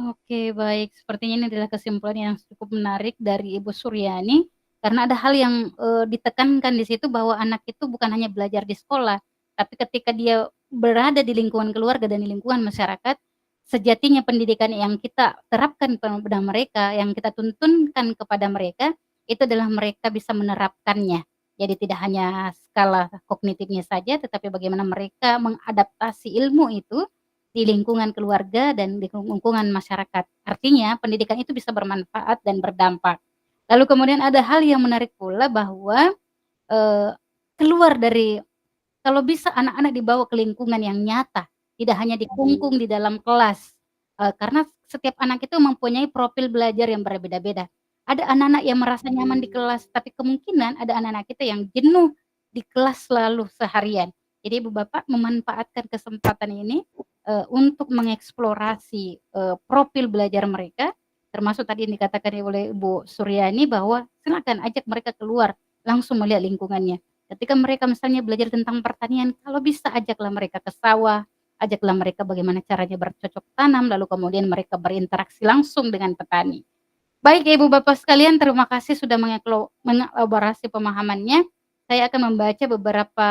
Oke, baik. Sepertinya ini adalah kesimpulan yang cukup menarik dari Ibu Suryani, karena ada hal yang ditekankan di situ bahwa anak itu bukan hanya belajar di sekolah, tapi ketika dia berada di lingkungan keluarga dan di lingkungan masyarakat, sejatinya pendidikan yang kita terapkan kepada mereka, yang kita tuntunkan kepada mereka, itu adalah mereka bisa menerapkannya. Jadi tidak hanya skala kognitifnya saja, tetapi bagaimana mereka mengadaptasi ilmu itu di lingkungan keluarga dan di lingkungan masyarakat. Artinya pendidikan itu bisa bermanfaat dan berdampak. Lalu kemudian ada hal yang menarik pula bahwa keluar dari, kalau bisa anak-anak dibawa ke lingkungan yang nyata, tidak hanya dikungkung di dalam kelas, karena setiap anak itu mempunyai profil belajar yang berbeda-beda. Ada anak-anak yang merasa nyaman di kelas, tapi kemungkinan ada anak-anak kita yang jenuh di kelas selalu seharian. Jadi Ibu Bapak memanfaatkan kesempatan ini untuk mengeksplorasi profil belajar mereka, termasuk tadi yang dikatakan oleh Ibu Suryani bahwa silakan ajak mereka keluar, langsung melihat lingkungannya. Ketika mereka misalnya belajar tentang pertanian, kalau bisa ajaklah mereka ke sawah, ajaklah mereka bagaimana caranya bercocok tanam, lalu kemudian mereka berinteraksi langsung dengan petani. Baik Ibu Bapak sekalian, terima kasih sudah mengelaborasi pemahamannya. saya akan membaca beberapa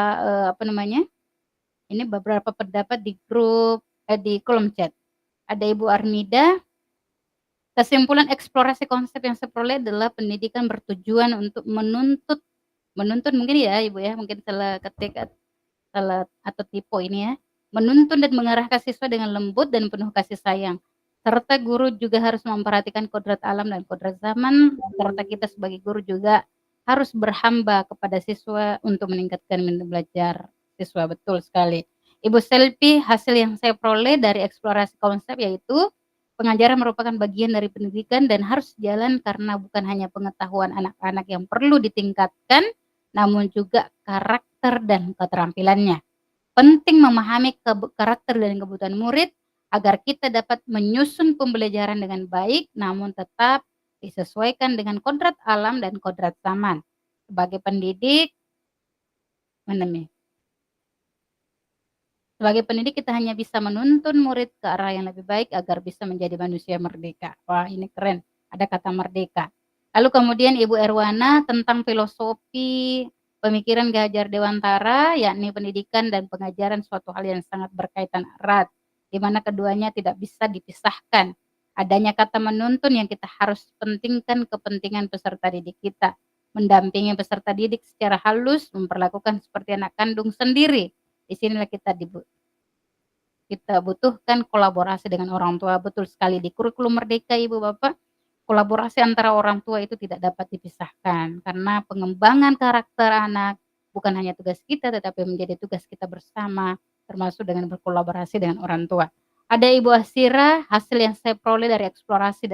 ini beberapa pendapat di grup di kolom chat. Ada Ibu Armida, kesimpulan eksplorasi konsep yang saya peroleh adalah pendidikan bertujuan untuk menuntut mungkin ya Ibu ya, mungkin salah ketik salah atau tipe ini ya. Menuntun dan mengarahkan siswa dengan lembut dan penuh kasih sayang. Serta guru juga harus memperhatikan kodrat alam dan kodrat zaman, serta kita sebagai guru juga harus berhamba kepada siswa untuk meningkatkan minat belajar siswa. Betul sekali. Ibu Selvi, hasil yang saya peroleh dari eksplorasi konsep yaitu pengajaran merupakan bagian dari pendidikan dan harus jalan karena bukan hanya pengetahuan anak-anak yang perlu ditingkatkan, namun juga karakter dan keterampilannya. Penting memahami karakter dan kebutuhan murid agar kita dapat menyusun pembelajaran dengan baik, namun tetap disesuaikan dengan kodrat alam dan kodrat zaman. Sebagai pendidik, sebagai pendidik kita hanya bisa menuntun murid ke arah yang lebih baik agar bisa menjadi manusia merdeka. Wah, ini keren. Ada kata merdeka. Lalu kemudian Ibu Erwana tentang filosofi pemikiran Ki Hajar Dewantara, yakni pendidikan dan pengajaran suatu hal yang sangat berkaitan erat, di mana keduanya tidak bisa dipisahkan. Adanya kata menuntun yang kita harus pentingkan kepentingan peserta didik kita. Mendampingi peserta didik secara halus, memperlakukan seperti anak kandung sendiri. Di sinilah kita butuhkan kolaborasi dengan orang tua. Betul sekali, di kurikulum Merdeka Ibu Bapak, kolaborasi antara orang tua itu tidak dapat dipisahkan karena pengembangan karakter anak bukan hanya tugas kita tetapi menjadi tugas kita bersama, termasuk dengan berkolaborasi dengan orang tua. Ada Ibu Asira, hasil yang saya peroleh dari eksplorasi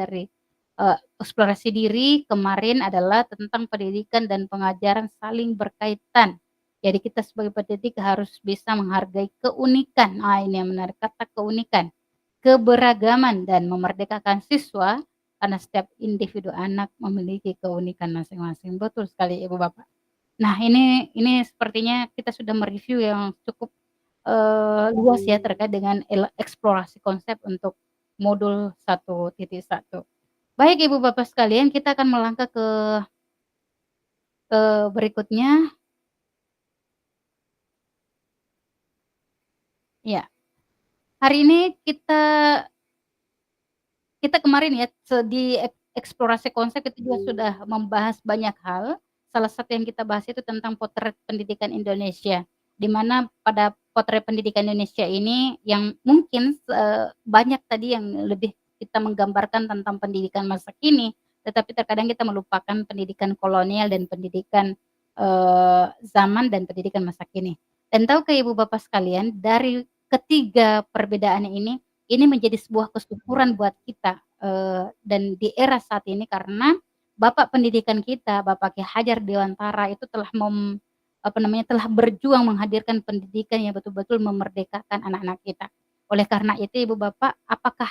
diri kemarin adalah tentang pendidikan dan pengajaran saling berkaitan. Jadi kita sebagai pendidik harus bisa menghargai keunikan. Ini yang menarik, kata keunikan, keberagaman dan memerdekakan siswa karena setiap individu anak memiliki keunikan masing-masing. Betul sekali Ibu Bapak. Nah, ini sepertinya kita sudah mereview yang cukup luas ya terkait dengan eksplorasi konsep untuk modul 1.1. Baik Ibu Bapak sekalian, kita akan melangkah ke berikutnya. Ya. Hari ini kita kemarin ya di eksplorasi konsep itu juga sudah membahas banyak hal. Salah satu yang kita bahas itu tentang potret pendidikan Indonesia, di mana pada potret pendidikan Indonesia ini yang mungkin banyak tadi yang lebih kita menggambarkan tentang pendidikan masa kini, tetapi terkadang kita melupakan pendidikan kolonial dan pendidikan zaman dan pendidikan masa kini. Dan tahukah Ibu Bapak sekalian, dari ketiga perbedaan ini menjadi sebuah kesyukuran buat kita dan di era saat ini karena Bapak pendidikan kita, Bapak Ki Hajar Dewantara itu telah telah berjuang menghadirkan pendidikan yang betul-betul memerdekakan anak-anak kita. Oleh karena itu Ibu Bapak, apakah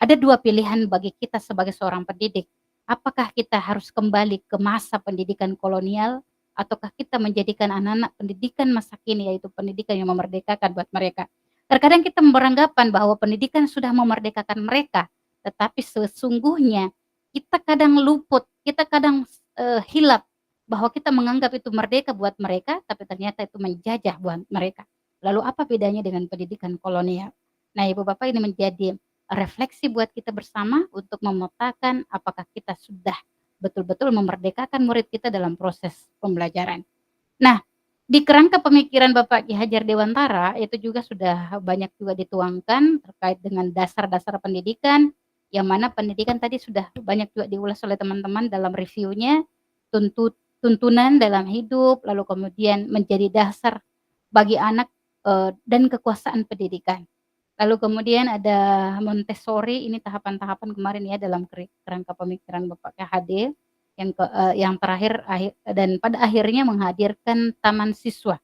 ada dua pilihan bagi kita sebagai seorang pendidik? Apakah kita harus kembali ke masa pendidikan kolonial ataukah kita menjadikan anak-anak pendidikan masa kini, yaitu pendidikan yang memerdekakan buat mereka? Terkadang kita beranggapan bahwa pendidikan sudah memerdekakan mereka, tetapi sesungguhnya kita kadang luput, kita kadang hilap bahwa kita menganggap itu merdeka buat mereka, tapi ternyata itu menjajah buat mereka. Lalu apa bedanya dengan pendidikan kolonial? Nah, Ibu Bapak, ini menjadi refleksi buat kita bersama untuk memetakan apakah kita sudah betul-betul memerdekakan murid kita dalam proses pembelajaran. Nah, di kerangka pemikiran Bapak Ki Hajar Dewantara itu juga sudah banyak juga dituangkan terkait dengan dasar-dasar pendidikan, yang mana pendidikan tadi sudah banyak juga diulas oleh teman-teman dalam reviewnya, tuntunan dalam hidup, lalu kemudian menjadi dasar bagi anak dan kekuasaan pendidikan. Lalu kemudian ada Montessori, ini tahapan-tahapan kemarin ya dalam kerangka pemikiran Bapak KHD, yang terakhir dan pada akhirnya menghadirkan taman siswa.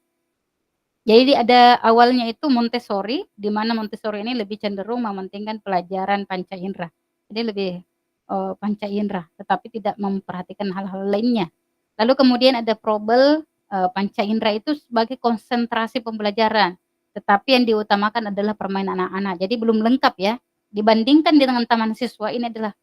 Jadi ada awalnya itu Montessori, di mana Montessori ini lebih cenderung mementingkan pelajaran panca indera. Jadi lebih panca indera, tetapi tidak memperhatikan hal-hal lainnya. Lalu kemudian ada Froebel, panca indera itu sebagai konsentrasi pembelajaran, tetapi yang diutamakan adalah permainan anak-anak. Jadi belum lengkap ya. Dibandingkan dengan taman siswa, ini adalah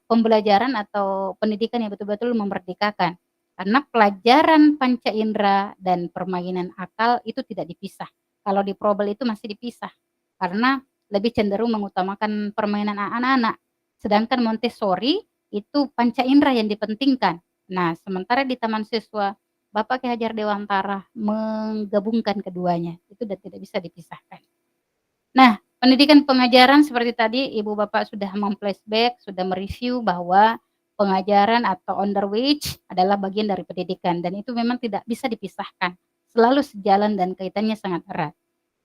pembelajaran atau pendidikan yang betul-betul memerdekakan. Karena pelajaran panca indera dan permainan akal itu tidak dipisah. Kalau di Probel itu masih dipisah, karena lebih cenderung mengutamakan permainan anak-anak. Sedangkan Montessori itu panca indera yang dipentingkan. Nah, sementara di Taman Siswa Bapak Ki Hajar Dewantara menggabungkan keduanya, itu sudah tidak bisa dipisahkan. Nah, pendidikan pengajaran seperti tadi Ibu Bapak sudah memflashback, sudah mereview bahwa pengajaran atau underwage adalah bagian dari pendidikan dan itu memang tidak bisa dipisahkan, selalu sejalan dan kaitannya sangat erat.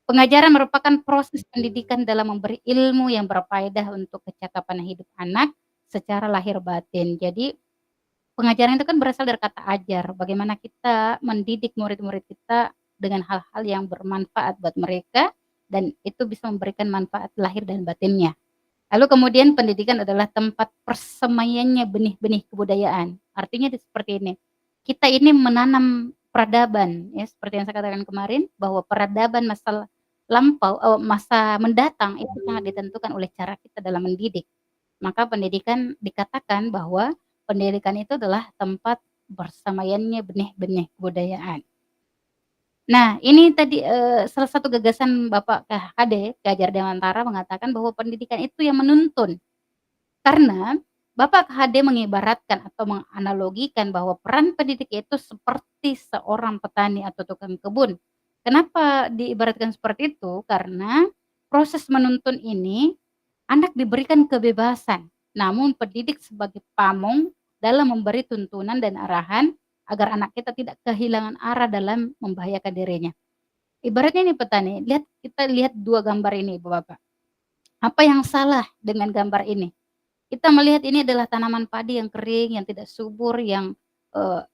Pengajaran merupakan proses pendidikan dalam memberi ilmu yang berfaedah untuk kecakapan hidup anak secara lahir batin. Jadi pengajaran itu kan berasal dari kata ajar, bagaimana kita mendidik murid-murid kita dengan hal-hal yang bermanfaat buat mereka dan itu bisa memberikan manfaat lahir dan batinnya. Lalu kemudian pendidikan adalah tempat persemaiannya benih-benih kebudayaan. Artinya seperti ini, kita ini menanam peradaban, ya seperti yang saya katakan kemarin, bahwa peradaban masa lampau, masa mendatang itu sangat ditentukan oleh cara kita dalam mendidik. Maka pendidikan dikatakan bahwa pendidikan itu adalah tempat bersamaiannya benih-benih kebudayaan. Nah, ini tadi salah satu gagasan Bapak KHD, Ki Hajar Dewantara mengatakan bahwa pendidikan itu yang menuntun. Karena Bapak KHD mengibaratkan atau menganalogikan bahwa peran pendidik itu seperti seorang petani atau tukang kebun. Kenapa diibaratkan seperti itu? Karena proses menuntun ini anak diberikan kebebasan, namun pendidik sebagai pamong dalam memberi tuntunan dan arahan agar anak kita tidak kehilangan arah dalam membahayakan dirinya. Ibaratnya ini petani, kita lihat dua gambar ini Ibu Bapak. Apa yang salah dengan gambar ini? Kita melihat ini adalah tanaman padi yang kering, yang tidak subur, yang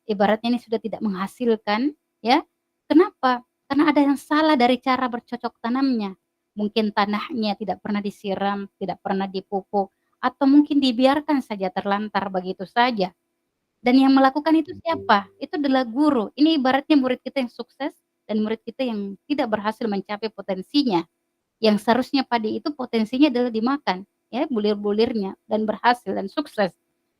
ibaratnya ini sudah tidak menghasilkan, ya. Kenapa? Karena ada yang salah dari cara bercocok tanamnya. Mungkin tanahnya tidak pernah disiram, tidak pernah dipupuk, atau mungkin dibiarkan saja terlantar begitu saja. Dan yang melakukan itu siapa? Itu adalah guru. Ini ibaratnya murid kita yang sukses dan murid kita yang tidak berhasil mencapai potensinya. Yang seharusnya padi itu potensinya adalah dimakan, ya, bulir-bulirnya dan berhasil dan sukses.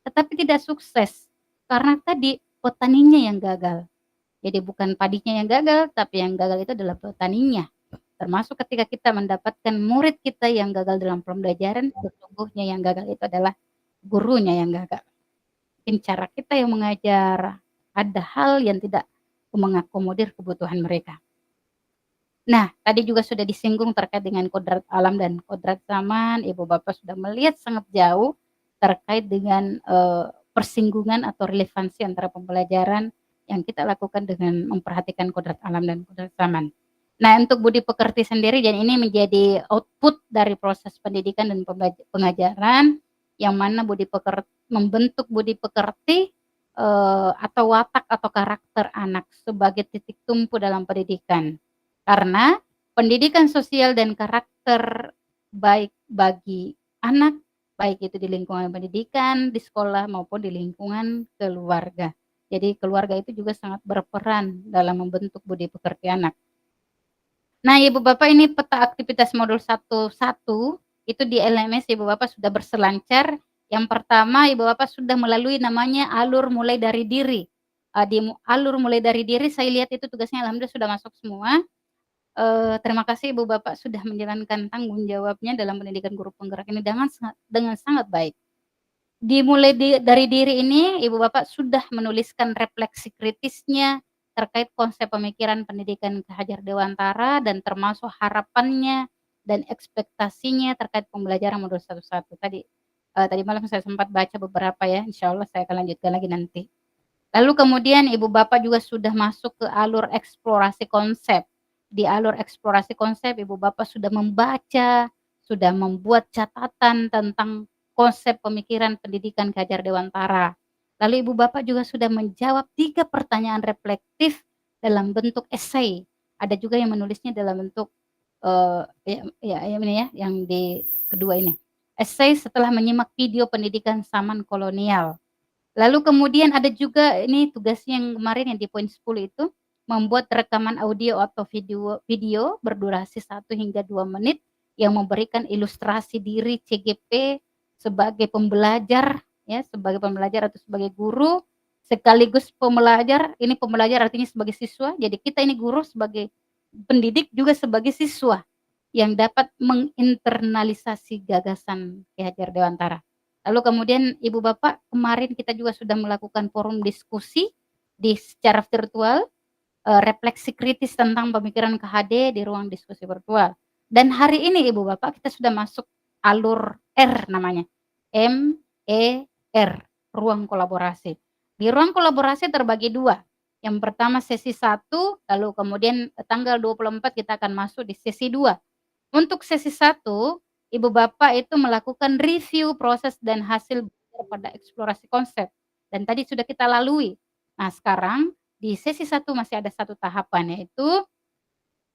Tetapi tidak sukses karena tadi petaninya yang gagal. Jadi bukan padinya yang gagal, tapi yang gagal itu adalah petaninya. Termasuk ketika kita mendapatkan murid kita yang gagal dalam pembelajaran, sesungguhnya yang gagal itu adalah gurunya yang gagal. Mungkin cara kita yang mengajar, ada hal yang tidak mengakomodir kebutuhan mereka. Nah, tadi juga sudah disinggung terkait dengan kodrat alam dan kodrat zaman, Ibu Bapak sudah melihat sangat jauh terkait dengan persinggungan atau relevansi antara pembelajaran yang kita lakukan dengan memperhatikan kodrat alam dan kodrat zaman. Nah, untuk budi pekerti sendiri, dan ini menjadi output dari proses pendidikan dan pengajaran, yang mana membentuk budi pekerti atau watak atau karakter anak sebagai titik tumpu dalam pendidikan. Karena pendidikan sosial dan karakter baik bagi anak, baik itu di lingkungan pendidikan, di sekolah maupun di lingkungan keluarga. Jadi keluarga itu juga sangat berperan dalam membentuk budi pekerti anak. Nah, Ibu Bapak, ini peta aktivitas modul 1.1 itu di LMS Ibu Bapak sudah berselancar. Yang pertama, Ibu Bapak sudah melalui namanya alur mulai dari diri. Di alur mulai dari diri saya lihat itu tugasnya alhamdulillah sudah masuk semua. Terima kasih Ibu Bapak sudah menjalankan tanggung jawabnya dalam pendidikan guru penggerak ini dengan sangat baik. Dimulai dari diri ini Ibu Bapak sudah menuliskan refleksi kritisnya terkait konsep pemikiran pendidikan Ki Hajar Dewantara dan termasuk harapannya dan ekspektasinya terkait pembelajaran modul 1.1. Tadi malam saya sempat baca beberapa ya, insya Allah saya akan lanjutkan lagi nanti. Lalu kemudian Ibu Bapak juga sudah masuk ke alur eksplorasi konsep. Di alur eksplorasi konsep Ibu Bapak sudah membaca, sudah membuat catatan tentang konsep pemikiran pendidikan Ki Hajar Dewantara. Lalu Ibu Bapak juga sudah menjawab 3 pertanyaan reflektif dalam bentuk esai. Ada juga yang menulisnya dalam bentuk ini ya, yang di kedua ini. Esai setelah menyimak video pendidikan zaman kolonial. Lalu kemudian ada juga ini tugasnya yang kemarin yang di poin 10 itu, membuat rekaman audio atau video berdurasi 1 hingga 2 menit yang memberikan ilustrasi diri CGP sebagai pembelajar ya, sebagai pembelajar atau sebagai guru sekaligus pembelajar, ini pembelajar artinya sebagai siswa, jadi kita ini guru sebagai pendidik juga sebagai siswa yang dapat menginternalisasi gagasan Ki Hajar Dewantara. Lalu kemudian Ibu Bapak, kemarin kita juga sudah melakukan forum diskusi secara virtual, refleksi kritis tentang pemikiran KHD di ruang diskusi virtual. Dan hari ini Ibu Bapak kita sudah masuk alur R namanya, MER, ruang kolaborasi. Di ruang kolaborasi terbagi 2. Yang pertama sesi 1, lalu kemudian tanggal 24 kita akan masuk di sesi 2. Untuk sesi 1, Ibu Bapak itu melakukan review proses dan hasil pada eksplorasi konsep. Dan tadi sudah kita lalui. Nah, sekarang di sesi 1 masih ada 1 tahapan, yaitu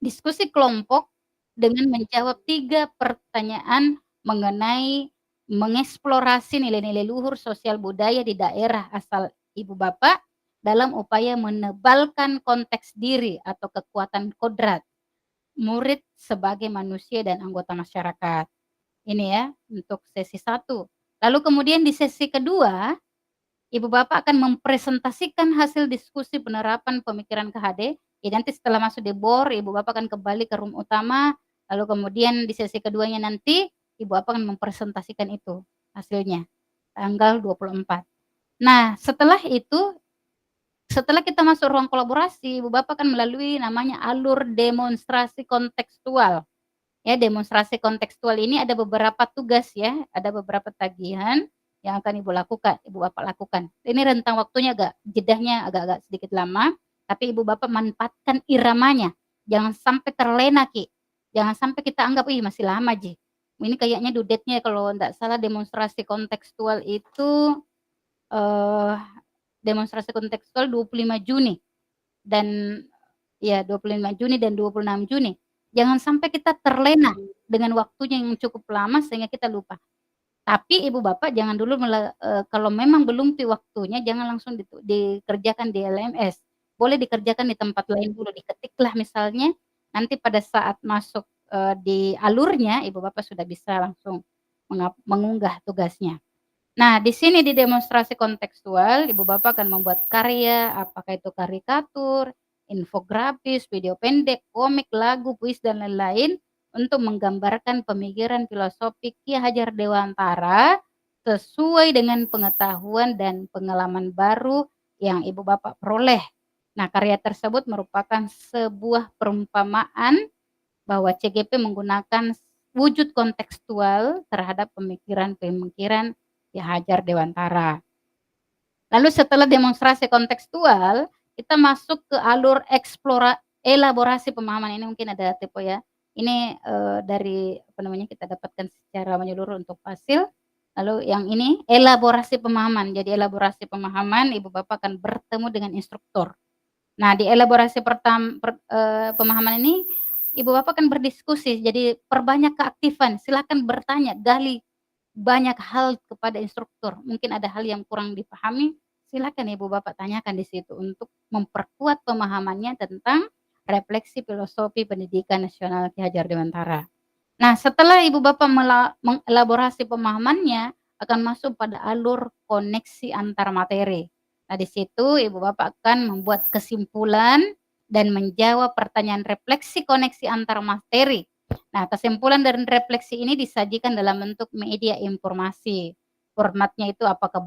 diskusi kelompok dengan menjawab 3 pertanyaan mengenai mengeksplorasi nilai-nilai luhur sosial budaya di daerah asal Ibu Bapak dalam upaya menebalkan konteks diri atau kekuatan kodrat murid sebagai manusia dan anggota masyarakat. Ini ya untuk sesi 1. Lalu kemudian di sesi kedua, Ibu Bapak akan mempresentasikan hasil diskusi penerapan pemikiran KHD. Ya, nanti setelah masuk di BOR, Ibu Bapak akan kembali ke room utama, lalu kemudian di sesi keduanya nanti Ibu Bapak akan mempresentasikan itu hasilnya tanggal 24. Nah, setelah itu, setelah kita masuk ruang kolaborasi, Ibu Bapak akan melalui namanya alur demonstrasi kontekstual. Ya, demonstrasi kontekstual ini ada beberapa tugas ya, ada beberapa tagihan yang akan Ibu Bapak lakukan. Ini rentang waktunya jedahnya agak sedikit lama, tapi Ibu Bapak manfaatkan iramanya. Jangan sampai terlena, Ki. Jangan sampai kita anggap, masih lama, Ji. Ini kayaknya dudetnya kalau enggak salah demonstrasi kontekstual itu demonstrasi kontekstual 25 Juni. Dan ya 25 Juni dan 26 Juni. Jangan sampai kita terlena dengan waktunya yang cukup lama sehingga kita lupa. Tapi Ibu Bapak jangan dulu kalau memang belum waktunya jangan langsung dikerjakan di LMS. Boleh dikerjakan di tempat lain dulu, diketiklah misalnya, nanti pada saat masuk di alurnya Ibu Bapak sudah bisa langsung mengunggah tugasnya. Nah, di sini di demonstrasi kontekstual Ibu Bapak akan membuat karya, apakah itu karikatur, infografis, video pendek, komik, lagu, puisi dan lain-lain untuk menggambarkan pemikiran filosofi Ki Hajar Dewantara sesuai dengan pengetahuan dan pengalaman baru yang Ibu Bapak peroleh. Nah, karya tersebut merupakan sebuah perumpamaan bahwa CGP menggunakan wujud kontekstual terhadap pemikiran-pemikiran Ki Hajar Dewantara. Lalu setelah demonstrasi kontekstual, kita masuk ke alur elaborasi pemahaman. Ini mungkin ada tipe ya. Ini dari kita dapatkan secara menyeluruh untuk hasil. Lalu yang ini elaborasi pemahaman. Jadi elaborasi pemahaman Ibu Bapak akan bertemu dengan instruktur. Nah, di elaborasi pemahaman ini Ibu Bapak akan berdiskusi. Jadi perbanyak keaktifan. Silakan bertanya, gali banyak hal kepada instruktur. Mungkin ada hal yang kurang dipahami, silakan Ibu Bapak tanyakan di situ untuk memperkuat pemahamannya tentang refleksi filosofi pendidikan nasional Ki Hajar Dewantara. Nah, setelah Ibu Bapak mengelaborasi pemahamannya, akan masuk pada alur koneksi antar materi. Nah, di situ Ibu Bapak akan membuat kesimpulan dan menjawab pertanyaan refleksi koneksi antar materi. Nah, kesimpulan dan refleksi ini disajikan dalam bentuk media informasi. Formatnya itu apakah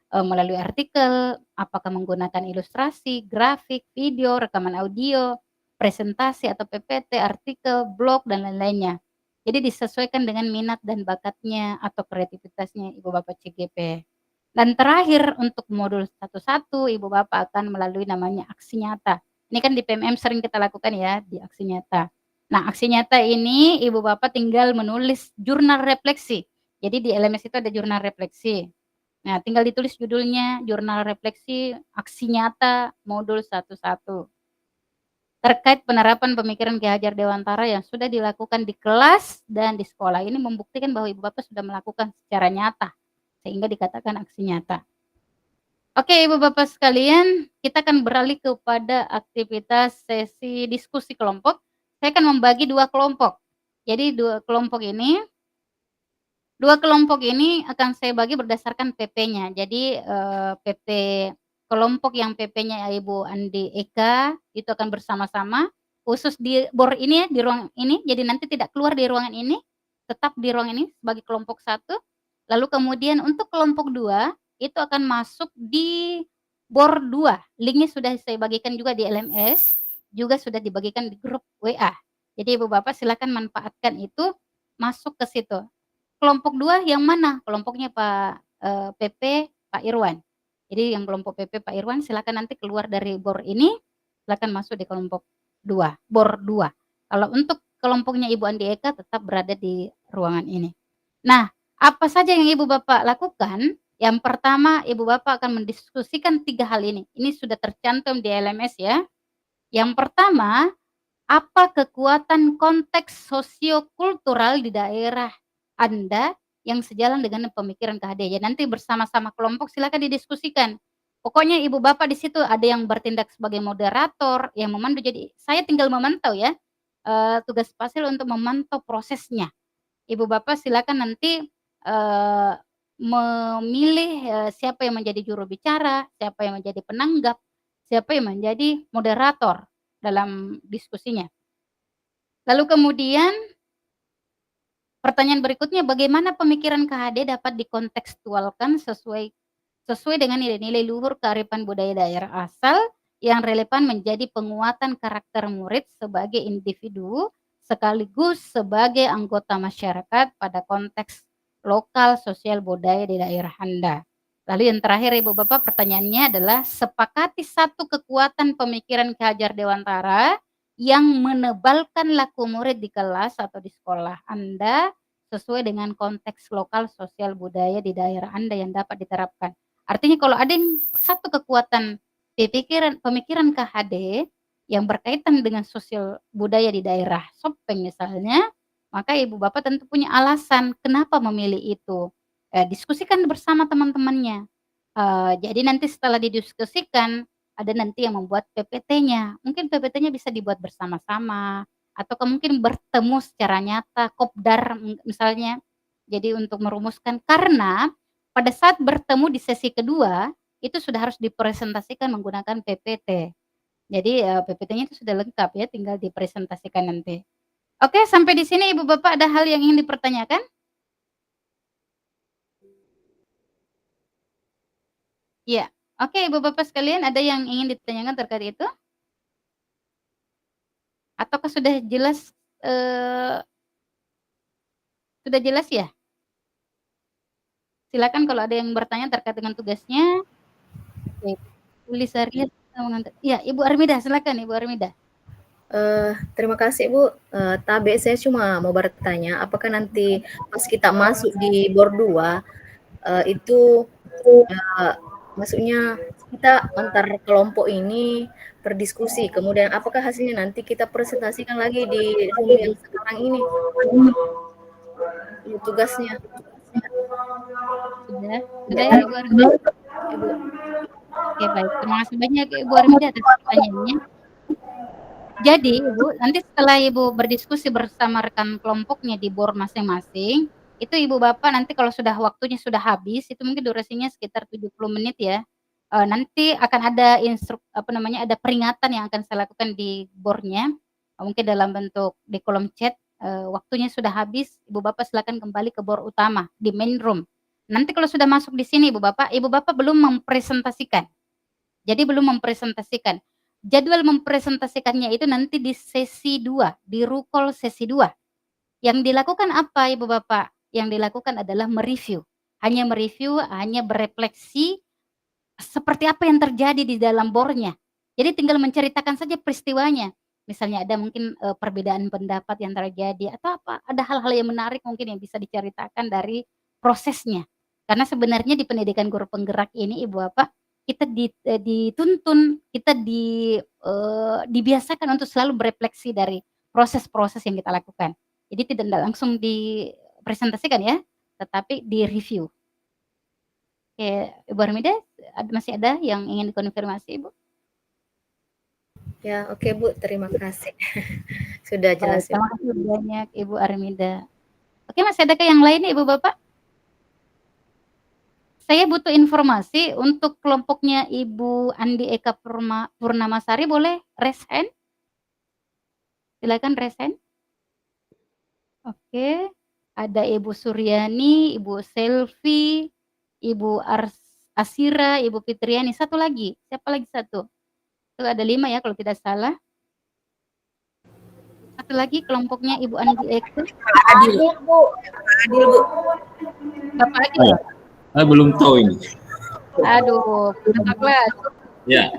melalui artikel, apakah menggunakan ilustrasi, grafik, video, rekaman audio, presentasi atau PPT, artikel, blog, dan lain-lainnya. Jadi disesuaikan dengan minat dan bakatnya atau kreativitasnya Ibu Bapak CGP. Dan terakhir untuk modul 1.1 Ibu Bapak akan melalui namanya aksi nyata. Ini kan di PMM sering kita lakukan ya di aksi nyata. Nah, aksi nyata ini Ibu Bapak tinggal menulis jurnal refleksi. Jadi di LMS itu ada jurnal refleksi. Nah, tinggal ditulis judulnya jurnal refleksi aksi nyata modul 1.1. Terkait penerapan pemikiran Ki Hajar Dewantara yang sudah dilakukan di kelas dan di sekolah. Ini membuktikan bahwa Ibu Bapak sudah melakukan secara nyata sehingga dikatakan aksi nyata. Oke, Ibu Bapak sekalian, kita akan beralih kepada aktivitas sesi diskusi kelompok. Saya akan membagi 2 kelompok. Jadi 2 kelompok ini 2 kelompok ini akan saya bagi berdasarkan PP-nya. Jadi, PP kelompok yang PP-nya Ibu Andi Eka itu akan bersama-sama, khusus di BOR ini ya, di ruang ini, jadi nanti tidak keluar di ruangan ini, tetap di ruang ini sebagai kelompok 1. Lalu kemudian untuk kelompok 2, itu akan masuk di BOR 2. Linknya sudah saya bagikan juga di LMS, juga sudah dibagikan di grup WA. Jadi Ibu Bapak silakan manfaatkan itu, masuk ke situ. Kelompok 2 yang mana? Kelompoknya PP Pak Irwan. Jadi yang kelompok PP Pak Irwan silakan nanti keluar dari BOR ini, silakan masuk di kelompok 2, BOR 2. Kalau untuk kelompoknya Ibu Andi Eka tetap berada di ruangan ini. Nah, apa saja yang Ibu Bapak lakukan? Yang pertama, Ibu Bapak akan mendiskusikan 3 hal ini. Ini sudah tercantum di LMS ya. Yang pertama, apa kekuatan konteks sosiokultural di daerah Anda yang sejalan dengan pemikiran KHD. Ya nanti bersama-sama kelompok silakan didiskusikan. Pokoknya Ibu Bapak di situ ada yang bertindak sebagai moderator, yang memandu. Jadi saya tinggal memantau ya. Tugas Fasil untuk memantau prosesnya. Ibu Bapak silakan nanti memilih siapa yang menjadi juru bicara, siapa yang menjadi penanggap, siapa yang menjadi moderator dalam diskusinya. Lalu kemudian pertanyaan berikutnya, bagaimana pemikiran KHD dapat dikontekstualkan sesuai dengan nilai-nilai luhur kearifan budaya daerah asal yang relevan menjadi penguatan karakter murid sebagai individu sekaligus sebagai anggota masyarakat pada konteks lokal sosial budaya di daerah Anda. Lalu yang terakhir Ibu Bapak pertanyaannya adalah sepakati satu kekuatan pemikiran Ki Hajar Dewantara yang menebalkan laku murid di kelas atau di sekolah Anda sesuai dengan konteks lokal sosial budaya di daerah Anda yang dapat diterapkan. Artinya kalau ada yang satu kekuatan pemikiran KHD yang berkaitan dengan sosial budaya di daerah Sopeng misalnya, maka Ibu Bapak tentu punya alasan kenapa memilih itu. Diskusikan bersama teman-temannya. Jadi nanti setelah didiskusikan, ada nanti yang membuat PPT-nya. Mungkin PPT-nya bisa dibuat bersama-sama atau mungkin bertemu secara nyata, kopdar misalnya. Jadi untuk merumuskan karena pada saat bertemu di sesi kedua itu sudah harus dipresentasikan menggunakan PPT. Jadi PPT-nya itu sudah lengkap ya, tinggal dipresentasikan nanti. Oke, sampai di sini Ibu Bapak ada hal yang ingin dipertanyakan? Iya. Oke, Ibu Bapak sekalian, ada yang ingin ditanyakan terkait itu? Ataukah sudah jelas ya? Silakan kalau ada yang bertanya terkait dengan tugasnya. Oke, tulis harian ya, Ibu Armida, silakan Ibu Armida. Terima kasih Bu. Tabe saya cuma mau bertanya, apakah nanti pas kita masuk di BOR 2 itu maksudnya kita antar kelompok ini berdiskusi, kemudian apakah hasilnya nanti kita presentasikan lagi di Zoom yang sekarang ini? Tugasnya. Sudah ya Ibu Armida? Ibu. Oke baik, terima kasih banyak Ibu Armida atas pertanyaannya. Jadi Ibu, nanti setelah Ibu berdiskusi bersama rekan kelompoknya di BOR masing-masing, itu Ibu Bapak nanti kalau sudah waktunya sudah habis, itu mungkin durasinya sekitar 70 menit ya. Nanti akan ada ada peringatan yang akan saya lakukan di BOR-nya, mungkin dalam bentuk di kolom chat, waktunya sudah habis, Ibu Bapak silakan kembali ke BOR utama di main room. Nanti kalau sudah masuk di sini Ibu Bapak belum mempresentasikan. Jadi belum mempresentasikan. Jadwal mempresentasikannya itu nanti di sesi 2, di rukol sesi 2. Yang dilakukan apa Ibu Bapak? Yang dilakukan adalah mereview. Hanya mereview, hanya berefleksi seperti apa yang terjadi di dalam BOR-nya. Jadi tinggal menceritakan saja peristiwanya. Misalnya ada mungkin perbedaan pendapat yang terjadi atau apa, ada hal-hal yang menarik mungkin yang bisa diceritakan dari prosesnya. Karena sebenarnya di pendidikan guru penggerak ini Ibu Bapak, kita dituntun, kita dibiasakan untuk selalu berefleksi dari proses-proses yang kita lakukan. Jadi tidak langsung dipresentasikan ya, tetapi di-review. Oke, Ibu Armida, masih ada yang ingin dikonfirmasi, Ibu? Ya, oke Bu, terima kasih. Sudah jelas. Terima kasih banyak Ibu Armida. Oke, masih adakah yang lain Ibu Bapak? saya butuh informasi untuk kelompoknya Ibu Andi Eka Purnamasari, boleh raise hand? Silakan raise hand. Oke, ada Ibu Suryani, Ibu Selvi, Ibu Asira, Ibu Fitriani, satu lagi, siapa lagi satu? Itu ada 5 ya kalau tidak salah. Satu lagi kelompoknya Ibu Andi Eka. Adil, Bu. Adil, Bu. Bapak Adil. Belum tahu ini. Aduh, Bapak kelas. Ya.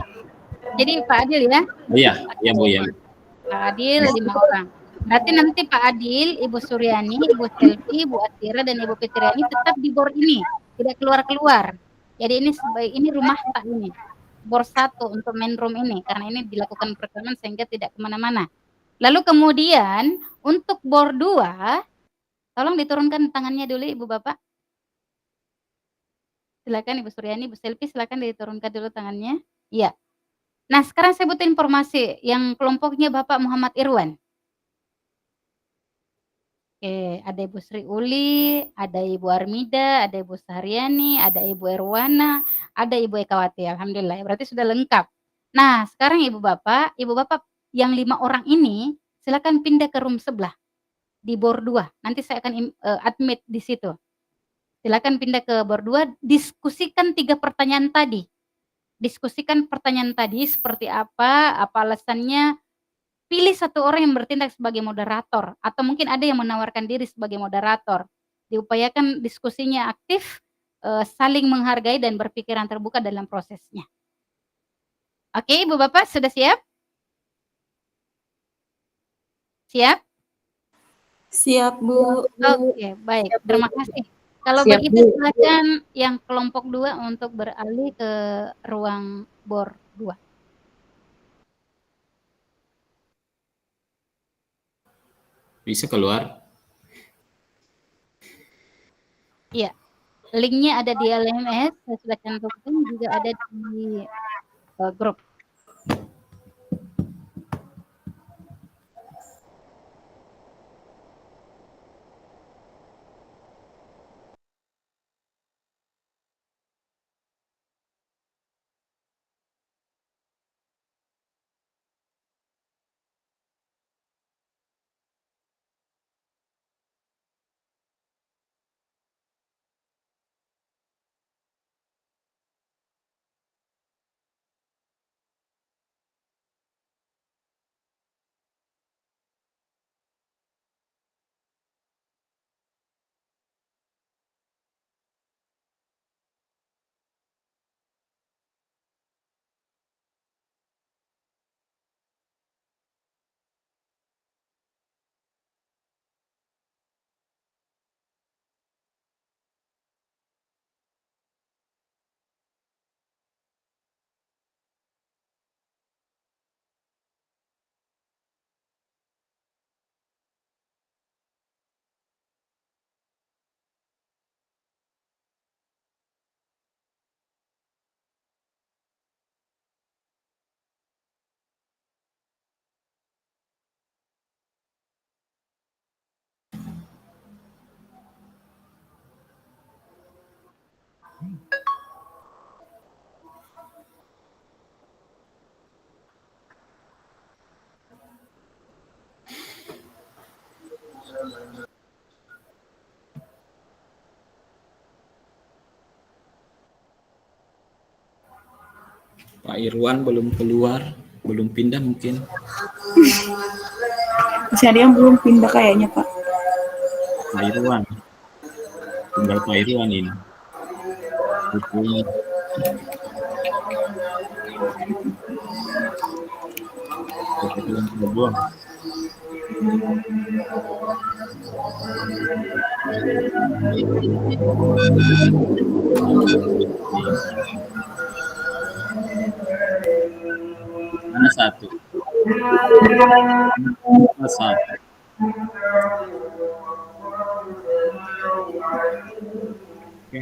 Jadi Pak Adil ya? Iya, Bu ya. Pak Adil 5 orang. Berarti nanti Pak Adil, Ibu Suryani, Ibu Selvi, Ibu Asira, dan Ibu Fitriani tetap di board ini, tidak keluar-keluar. Jadi ini rumah tak ini. Board 1 untuk main room ini, karena ini dilakukan perekaman sehingga tidak kemana-mana. Lalu kemudian untuk board 2, tolong diturunkan tangannya dulu Ibu Bapak. Silakan Ibu Suryani, Ibu Selvi, silakan diturunkan dulu tangannya. Iya. Nah, sekarang saya butuh informasi yang kelompoknya Bapak Muhammad Irwan. Oke, ada Ibu Sri Uli, ada Ibu Armida, ada Ibu Sahriani, ada Ibu Erwana, ada Ibu Ekawati. Alhamdulillah, berarti sudah lengkap. Nah, sekarang Ibu Bapak yang 5 orang ini silakan pindah ke room sebelah di board 2. Nanti saya akan admit di situ. Silakan pindah ke board 2, diskusikan 3 pertanyaan tadi. Diskusikan pertanyaan tadi seperti apa alasannya, pilih satu orang yang bertindak sebagai moderator, atau mungkin ada yang menawarkan diri sebagai moderator. Diupayakan diskusinya aktif, saling menghargai dan berpikiran terbuka dalam prosesnya. Oke, Ibu Bapak sudah siap? Siap? Siap, Bu. Oke, baik. Terima kasih. Kalau Siap, begitu Bu. silakan yang kelompok 2 untuk beralih ke ruang board 2. Bisa keluar? Iya. Linknya ada di LMS, saya sudah cantumkan, juga ada di grup. Pak Irwan belum keluar, belum pindah mungkin. Masih ada yang belum pindah kayaknya, Pak. Pak Irwan. Tinggal Pak Irwan ini. Bukunya. Mana satu? Satu. Oke.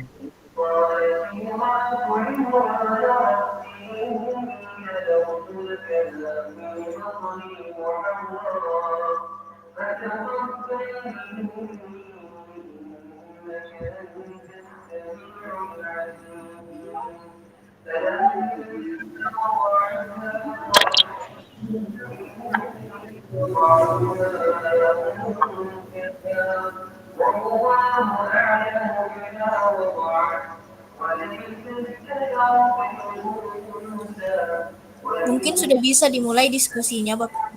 Mungkin sudah bisa dimulai diskusinya, Bapak.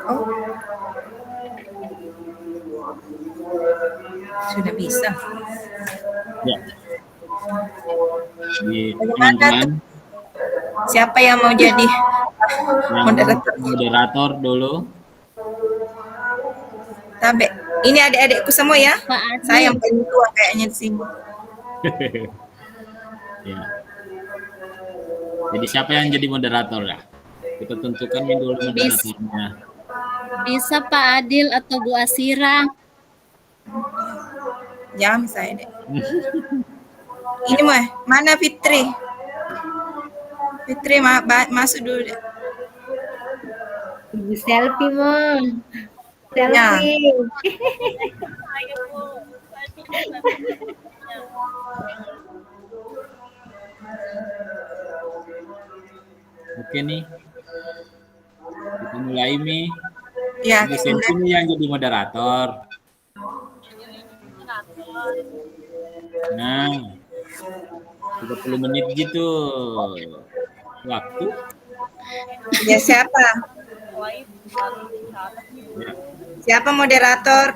Oh, sudah bisa. Ya. Di Bagaimana teman-teman Siapa yang mau jadi yang moderator dulu. Tabe. Ini adik-adikku semua ya. Saya yang paling tua kayaknya di sini. Ya. Jadi siapa yang jadi moderator ya? Kita tentukan dulu moderatornya. Bisa Pak Adil atau Bu Asira. Jam saya deh. Ini mah mana Fitri? Fitri masuk dulu deh. Ibu selfie Mon. Selfie. Oke nih. Kita mulai nih. Ya, Ibu Selvi yang jadi moderator. Nah, 30 menit gitu waktu. Ya siapa? Siapa moderator?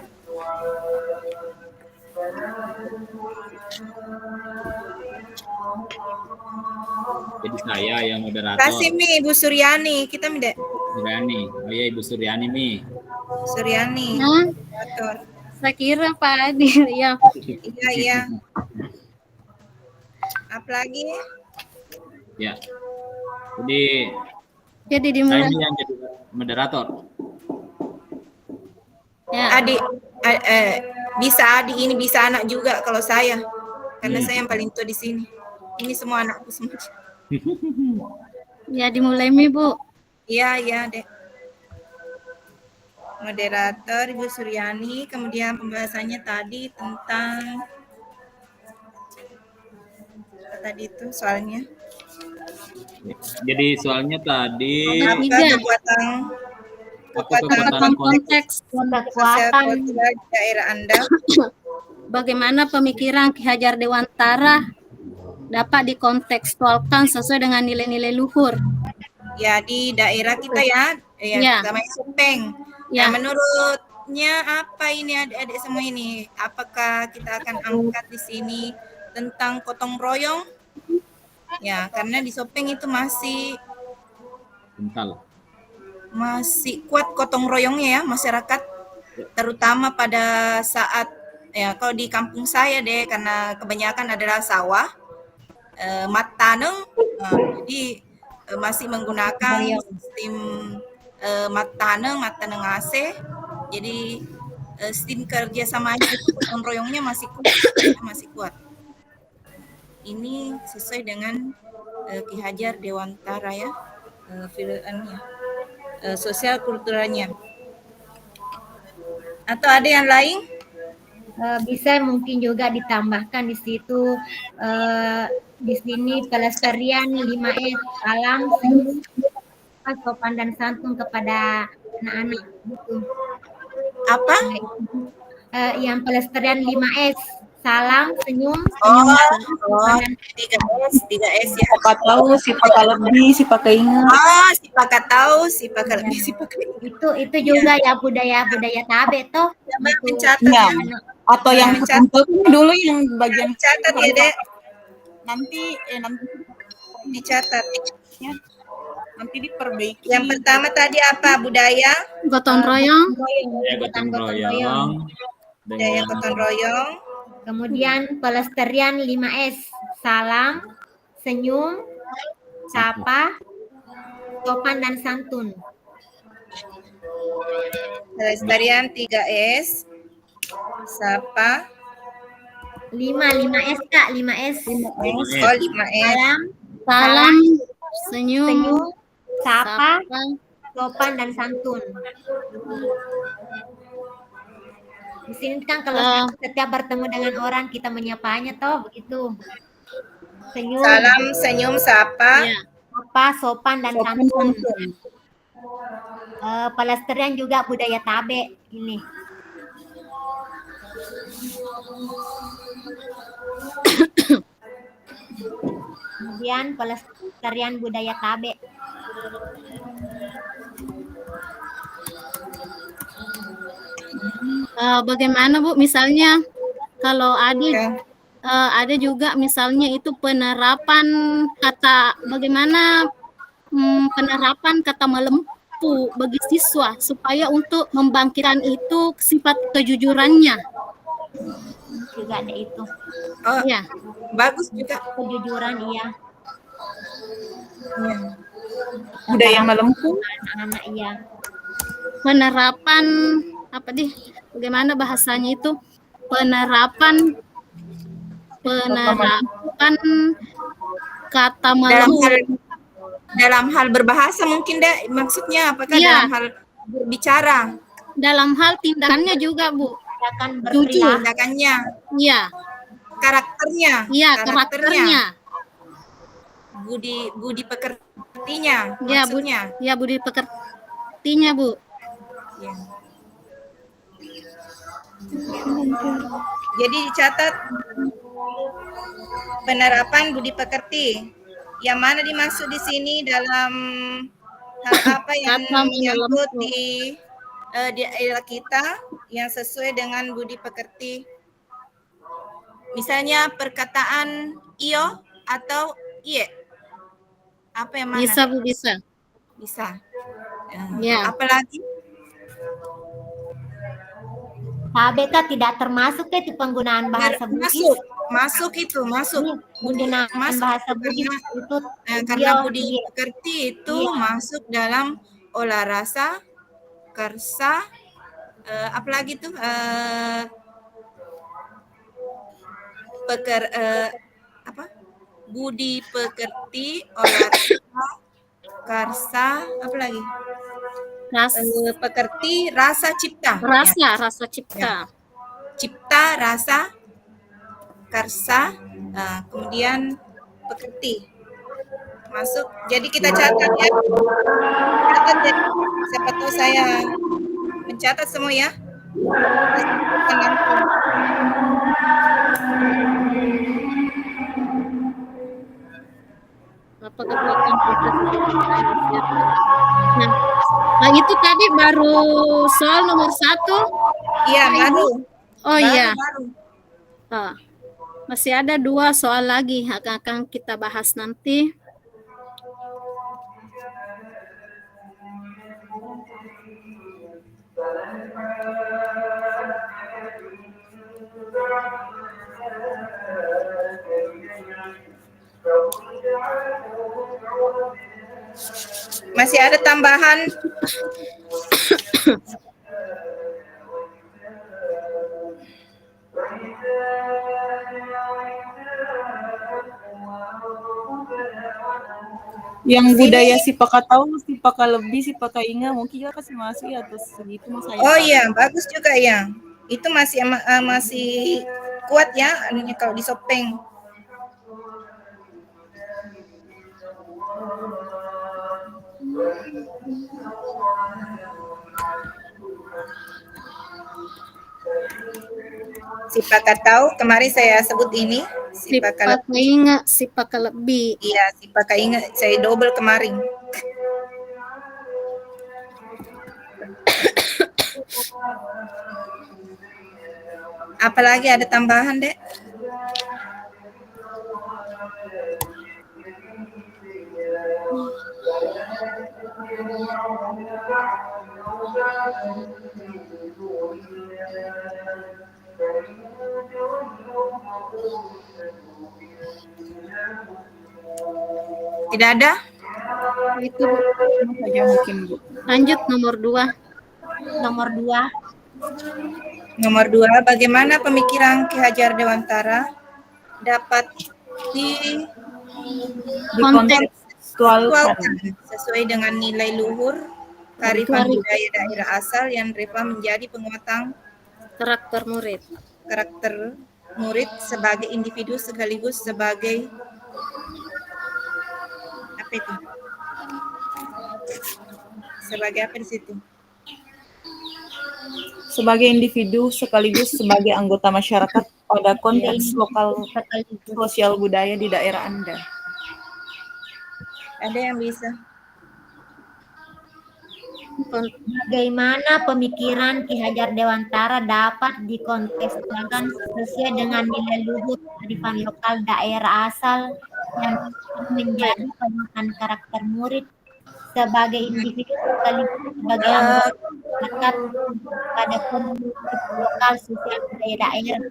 Jadi saya yang moderator. Kasih Mi, Ibu Suryani. Kita Mi deh. Suryani. Oh iya Ibu Suryani Mi. Suryani. Nah, Moderator. saya kira Pak Adil ya. Iya, iya. Apa lagi? Ya. Jadi dimulai. saya yang jadi moderator. Ya. Adik, bisa adik ini bisa anak juga kalau saya, karena saya yang paling tua di sini. Ini semua anakku semua. Ya dimulai Mi Bu. Iya, iya dek. Moderator Ibu Suryani, kemudian pembahasannya tadi tentang apa tadi itu soalnya. Jadi soalnya tadi kekuatan konteks kekuatan di daerah Anda. Bagaimana pemikiran Ki Hajar Dewantara dapat dikontekstualkan sesuai dengan nilai-nilai luhur. Ya di daerah kita ya, namanya Supeng. Ya. Nah, menurutnya apa ini adik-adik semua ini? Apakah kita akan angkat di sini tentang gotong royong? Ya, karena di Sopeng itu masih kuat gotong royongnya ya masyarakat, terutama pada saat ya kalau di kampung saya deh, karena kebanyakan adalah sawah, mataneng, jadi masih menggunakan sistem mataneng AC, jadi sistem kerjasamanya gotong royongnya masih kuat. Ini sesuai dengan Ki Hajar Dewantara ya, sosial kulturalnya. Atau ada yang lain? Bisa mungkin juga ditambahkan di situ di sini pelestarian 5S, salam, senyum, sopan dan santun kepada anak-anak. Gitu. Apa? Yang pelestarian 5S, salam, senyum, 3S ya. Siapa tahu, siapa lebih, siapa keinget. Siapa tahu, siapa lebih, siapa keinget. Itu juga ya budaya Tabe toh. Mencatat ya. Atau yang tertentu dulu yang bagian catat ya dek. Nanti dicatat. Ya. Nanti diperbaiki. Yang pertama tadi apa? Budaya gotong royong. Gotong royong. Budaya gotong royong. Kemudian pelestarian 5S, salam, senyum, sapa, sopan dan santun. Pelestarian 3S, sapa. 5S Kak, 5S. Oh 5S. Salam, senyum, sapa, sopan dan santun. Di sini kan kalau setiap bertemu dengan orang kita menyapanya toh begitu. Senyum. Salam, senyum, sapa. Ya. Apa sopan dan Sopan santun. santun. Pelestarian juga budaya Tabe ini. Kemudian pelestarian budaya Tabe. Bagaimana Bu, misalnya kalau ada juga misalnya itu penerapan kata, bagaimana penerapan kata melempu bagi siswa supaya untuk membangkitkan itu sifat kejujurannya. Juga ada itu. Oh, ya. Bagus juga. Kejujuran, iya. Budaya melempu. Anak-anak, iya. Penerapan apa deh? Bagaimana bahasanya itu? Penerapan kata melempu. Dalam hal berbahasa mungkin deh, maksudnya apakah dalam hal berbicara? Dalam hal tindakannya juga, Bu. Tindakan jujur. Tindakannya. Iya. Karakternya. Iya, karakternya. Budi pekertinya, Ya, maksudnya. Ya, budi pekertinya, Bu. Ya. Jadi dicatat penerapan budi pekerti. Yang mana dimaksud di sini dalam hal apa yang menyangkut di daerah kita yang sesuai dengan budi pekerti. Misalnya perkataan iyo atau iye. Apa yang mana? Bisa, Bu, bisa. Bisa. Ya. Apalagi? Tabeta tidak termasuk itu penggunaan bahasa Bugis. Masuk. Penggunaan bahasa Bugis itu karena budi pekerti itu masuk dalam olah rasa, karsa, apalagi tuh budi pekerti, olah rasa, karsa, apalagi? Pekerti, rasa, cipta. Rasa cipta. Ya. Cipta, rasa, karsa, kemudian pekerti. Masuk. Jadi kita catat ya. Catat ya. Siapa tahu saya mencatat semua ya. Nah, itu tadi baru soal nomor 1. Iya, baru. Oh iya. Baru. Masih ada 2 soal lagi akan kita bahas nanti. Masih ada tambahan? Yang budaya Sipaka tahu, Sipaka lebih, Sipaka ingat mungkin juga kasih masuk ya atau segitu mas saya. Oh iya, bagus juga ya. Itu masih kuat ya anunya kalau di Sopeng. Sipaka tahu, kemarin saya sebut ini. Sipaka ingat, Sipaka lebih. Iya, Sipaka ingat, saya double kemarin. Apalagi ada tambahan, Dek? Tidak ada? Itu saja mungkin, Bu. Lanjut nomor 2. Nomor 2. Nomor 2, bagaimana pemikiran Ki Hajar Dewantara dapat dikontekstualkan sesuai dengan nilai luhur kearifan budaya daerah asal yang relevan menjadi penguatan Karakter murid. Karakter murid sebagai individu sekaligus sebagai apa itu? Sebagai apa di situ? Sebagai individu sekaligus sebagai anggota masyarakat pada konteks lokal sosial budaya di daerah Anda. Ada yang bisa? Bagaimana pemikiran Ki Hajar Dewantara dapat dikontekstualkan sesuai dengan nilai luhur kearifan lokal daerah asal yang menjadi penuhan karakter murid sebagai individu sekaligus sebagai anggota masyarakat pada konteks lokal sosial budaya daerah.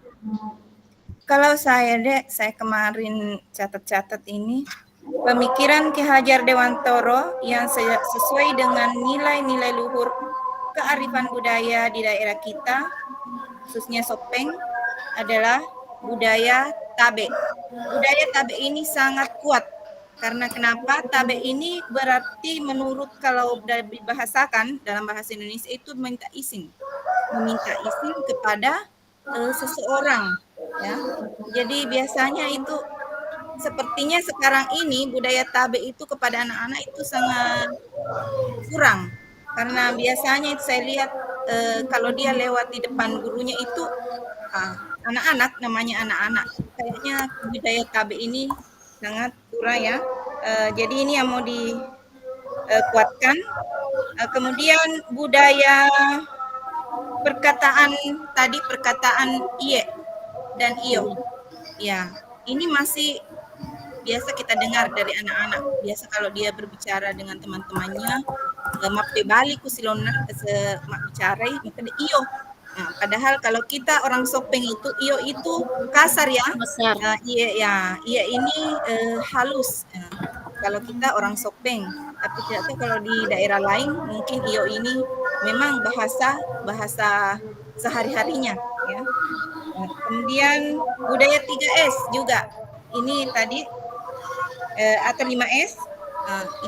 Kalau saya kemarin catat-catat ini, pemikiran Ki Hajar Dewantara yang sesuai dengan nilai-nilai luhur kearifan budaya di daerah kita, khususnya Sopeng, adalah budaya Tabe. Budaya Tabe ini sangat kuat. Karena kenapa? Tabe ini berarti menurut kalau dibahasakan dalam bahasa Indonesia itu meminta izin kepada seseorang, ya. Jadi biasanya itu sepertinya sekarang ini budaya Tabe itu kepada anak-anak itu sangat kurang, karena biasanya itu saya lihat kalau dia lewat di depan gurunya itu anak-anak, namanya anak-anak, kayaknya budaya Tabe ini sangat kurang, ya. Jadi ini yang mau dikuatkan. Kemudian budaya perkataan tadi, perkataan iye dan iyo, ya, ini masih biasa kita dengar dari anak-anak. Biasa kalau dia berbicara dengan teman-temannya, mapde balik kusilona mak bicara maka iyo. Nah, padahal kalau kita orang Sopeng itu iyo itu kasar, ya. Iya ini halus. Kalau kita orang Sopeng, tapi tidak tahu kalau di daerah lain mungkin iyo ini memang bahasa sehari-harinya, ya. Nah, kemudian budaya 3S juga. Ini tadi atau 5S.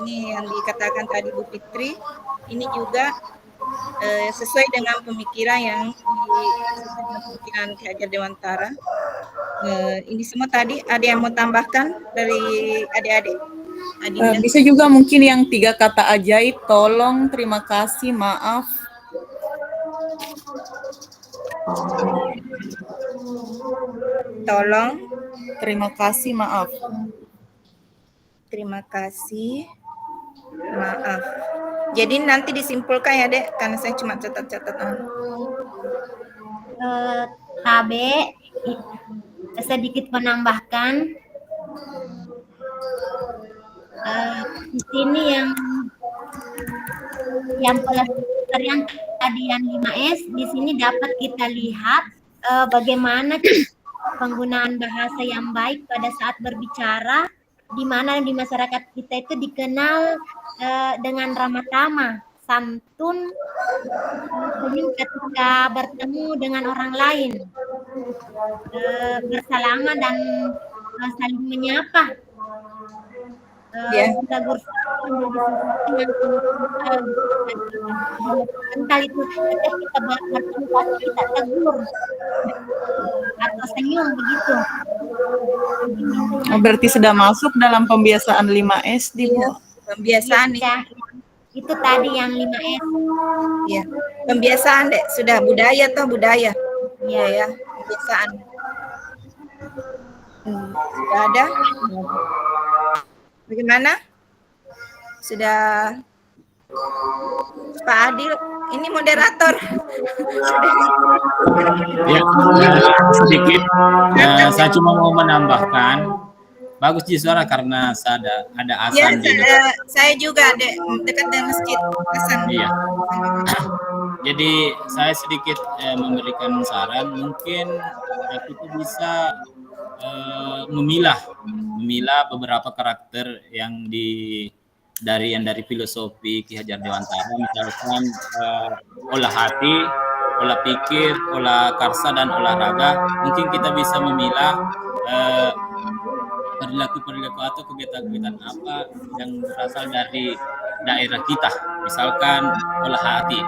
Ini yang dikatakan tadi Bu Fitri. Ini juga sesuai dengan pemikiran yang pemikiran Ki Hajar Dewantara. Ini semua tadi ada yang mau tambahkan dari adik-adik? Bisa juga mungkin yang 3 kata ajaib, tolong, terima kasih, maaf. Tolong, terima kasih, maaf. Terima kasih, maaf. Jadi nanti disimpulkan, ya, Dek, karena saya cuma catat-catatan. Tabe sedikit menambahkan di sini yang pelestarian tadi yang 5S, di sini dapat kita lihat bagaimana penggunaan bahasa yang baik pada saat berbicara, di mana di masyarakat kita itu dikenal dengan ramah tamah, santun, senyum ketika bertemu dengan orang lain, bersalaman dan saling menyapa. Tegur kental itu ketika kita bertemu pasti kita tegur atau senyum begitu. Berarti sudah masuk dalam pembiasaan 5S di pembiasaan ya, itu tadi yang 5S. Ya, pembiasaan, Dek, sudah budaya toh budaya. Iya, ya, pembiasaan. Sudah ada? Bagaimana? Sudah Pak Adil, ini moderator. Ya, sedikit. Saya cuma mau menambahkan, bagus di suara karena ada azan. Ya, saya juga dekat dengan masjid Hasan. Iya. Jadi saya sedikit memberikan saran, mungkin kita bisa memilah beberapa karakter yang dari filosofi Ki Hajar Dewantara, misalkan olah hati, olah pikir, olah karsa, dan olahraga. Mungkin kita bisa memilah perilaku-perilaku atau kegiatan-kegiatan apa yang berasal dari daerah kita, misalkan olah hati.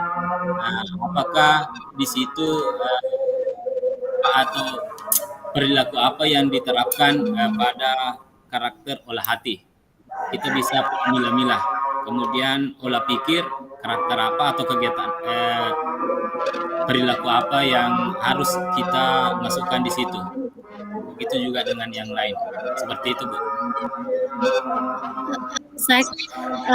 Nah, apakah di situ atau perilaku apa yang diterapkan pada karakter olah hati. Kita bisa milah-milah. Kemudian olah pikir, karakter apa atau kegiatan perilaku apa yang harus kita masukkan di situ. Begitu juga dengan yang lain. Seperti itu, Bu. Saya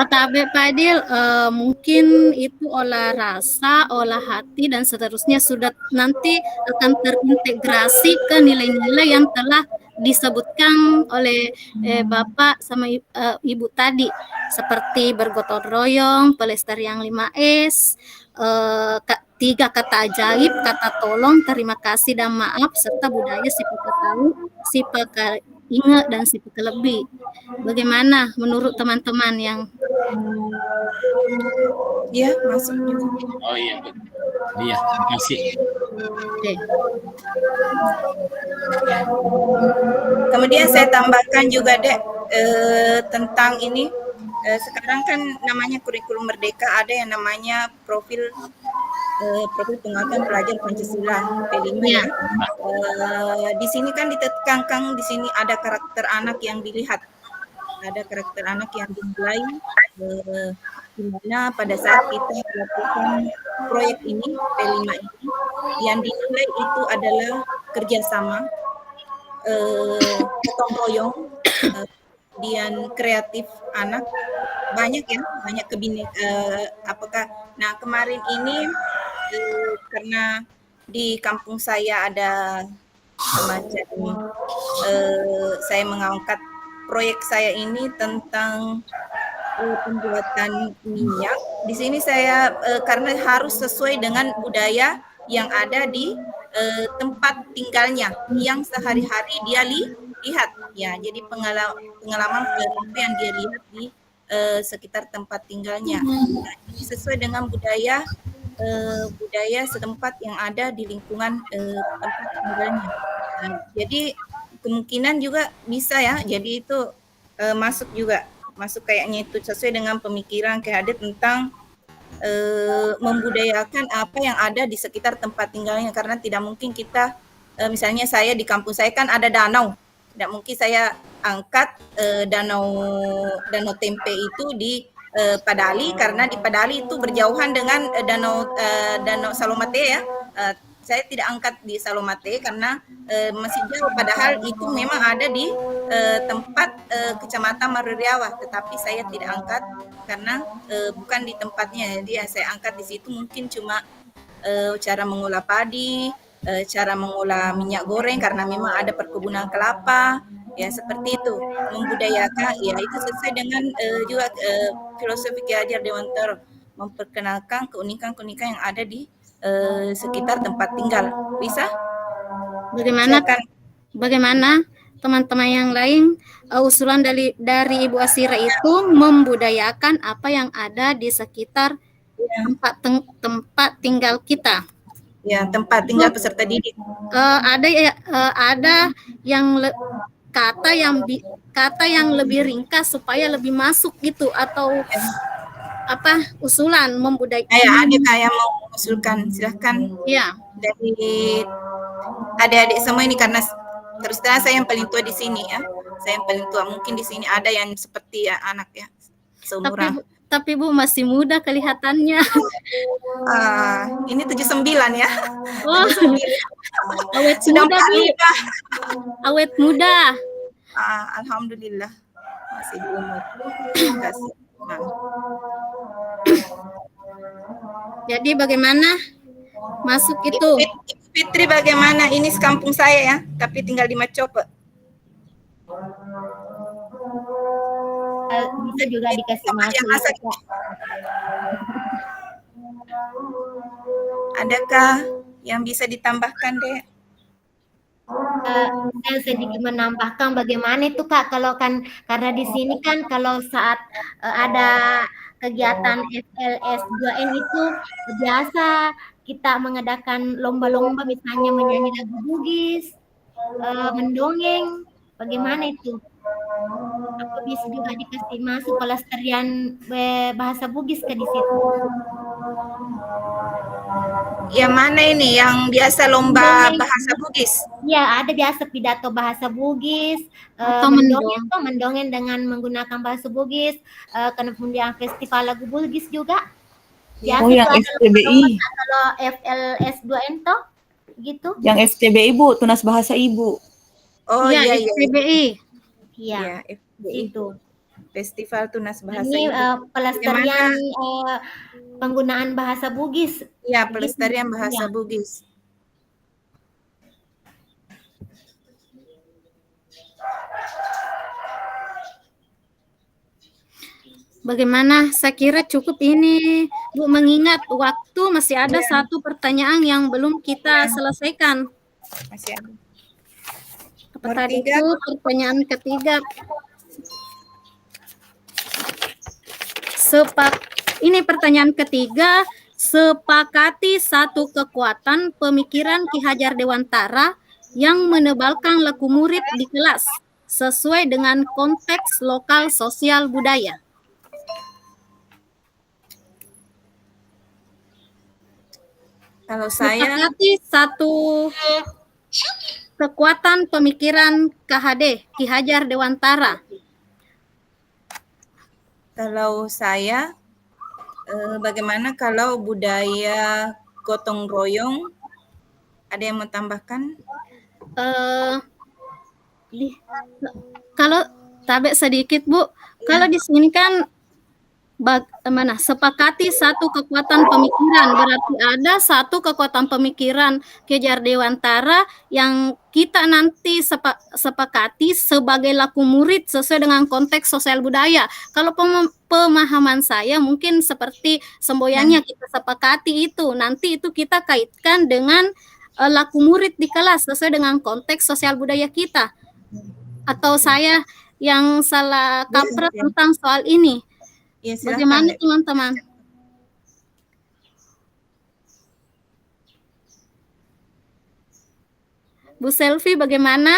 Tabe Padil, mungkin itu olah rasa, olah hati dan seterusnya sudah nanti akan terintegrasi ke nilai-nilai yang telah disebutkan oleh Bapak sama Ibu tadi, seperti bergotong royong, pelestarian 5S, 3 kata ajaib, kata tolong, terima kasih dan maaf, serta budaya sifat tahu, sifat ingat dan sifat lebih. Bagaimana menurut teman-teman yang masuk juga. Oh iya, Bu. Iya, terima kasih. Oke. Kemudian saya tambahkan juga Dek tentang ini. Sekarang kan namanya kurikulum merdeka, ada yang namanya profil penguatan pelajar Pancasila P5 ya. Di sini kan ditekankan, di sini ada karakter anak yang dilihat, ada karakter anak yang dinilai, di mana pada saat kita melakukan proyek ini P5 ini, yang dinilai itu adalah kerjasama, gotong royong, kemudian kreatif anak, banyak ya, banyak nah kemarin ini karena di kampung saya ada semacam saya mengangkat proyek saya ini tentang pembuatan minyak. Di sini saya karena harus sesuai dengan budaya yang ada di tempat tinggalnya yang sehari-hari dia lihat ya, jadi pengalaman apa yang dia lihat di sekitar tempat tinggalnya. Nah, sesuai dengan budaya setempat yang ada di lingkungan tempat tinggalnya. Nah, jadi kemungkinan juga bisa ya, jadi itu masuk kayaknya itu sesuai dengan pemikiran KHD tentang membudayakan apa yang ada di sekitar tempat tinggalnya, karena tidak mungkin kita misalnya saya di kampung saya kan ada danau, tidak mungkin saya angkat danau Tempe itu di Padali, karena di Padali itu berjauhan dengan danau Salomate ya. Saya tidak angkat di Salomate karena masih jauh, padahal itu memang ada di tempat Kecamatan Maruriawa, tetapi saya tidak angkat karena bukan di tempatnya. Jadi saya angkat di situ mungkin cuma cara mengolah padi, cara mengolah minyak goreng karena memang ada perkebunan kelapa, ya seperti itu. Membudayakan, ya itu sesuai dengan juga filosofi Ki Hajar Dewantara, memperkenalkan keunikan-keunikan yang ada di sekitar tempat tinggal. Bisa? Bagaimana teman-teman yang lain usulan dari Ibu Asira itu membudayakan apa yang ada di sekitar tempat tinggal kita? Ya, tempat tinggal peserta didik. Ada yang kata yang lebih ringkas supaya lebih masuk gitu, atau apa usulan membudayakan? Ada yang mau mengusulkan, silahkan. Ya. Dari adik-adik semua ini, karena terus terang saya yang paling tua di sini ya. Saya yang paling tua. Mungkin di sini ada yang seperti anak ya, seumuran. Tapi Bu masih muda kelihatannya. Ini 79 ya. Oh, awet muda Bu. Awet muda. Alhamdulillah masih di umur. Terima kasih. Jadi bagaimana masuk itu? Fitri bagaimana? Ini sekampung saya ya, tapi tinggal di Macope. Bisa juga dikasih masuk. Adakah yang bisa ditambahkan, Dek? Saya sedikit menambahkan bagaimana itu Kak, kalau kan karena di sini kan kalau saat ada kegiatan FLS 2N itu biasa kita mengadakan lomba-lomba, misalnya menyanyi lagu Bugis, mendongeng, bagaimana itu? Apa bisa juga dikasih masuk pelestarian bahasa Bugis ke di situ? Yang mana ini? Yang biasa lomba bahasa Bugis? Ya, ada biasa pidato bahasa Bugis, Atau mendongeng dengan menggunakan bahasa Bugis, kemudian festival lagu Bugis juga. Biasa Oh, yang itu ada FTBI. lomba kalau FLS 2N toh, gitu. Yang FTBI, Bu, Tunas Bahasa Ibu. Oh Iya, iya, iya. FTBI. Iya, Iya, FTBI. itu. Festival Tunas Bahasa Ini Ibu. pelestarian penggunaan bahasa Bugis. Iya, Begitu. pelestarian bahasa Iya. Bugis. Bagaimana? Saya kira cukup ini, Bu, mengingat waktu masih ada satu pertanyaan yang belum kita selesaikan. Masih ada. Apa tadi itu pertanyaan ketiga? Ini pertanyaan ketiga, sepakati satu kekuatan pemikiran Ki Hajar Dewantara yang menebalkan laku murid di kelas sesuai dengan konteks lokal sosial budaya. Kalau saya Sepakati satu kekuatan pemikiran KHD, Ki Hajar Dewantara. Kalau saya bagaimana kalau budaya gotong royong? Ada yang mau tambahkan? Kalau tabe sedikit, Bu. Kalau di sini kan sepakati satu kekuatan pemikiran, berarti ada satu kekuatan pemikiran Ki Hajar Dewantara yang kita nanti sepakati sebagai laku murid sesuai dengan konteks sosial budaya. Kalau pemahaman saya mungkin seperti semboyannya kita sepakati itu, nanti itu kita kaitkan dengan laku murid di kelas sesuai dengan konteks sosial budaya kita. Atau saya yang salah kaprah tentang soal ini. Ya, bagaimana teman-teman? Bu Selvi, bagaimana?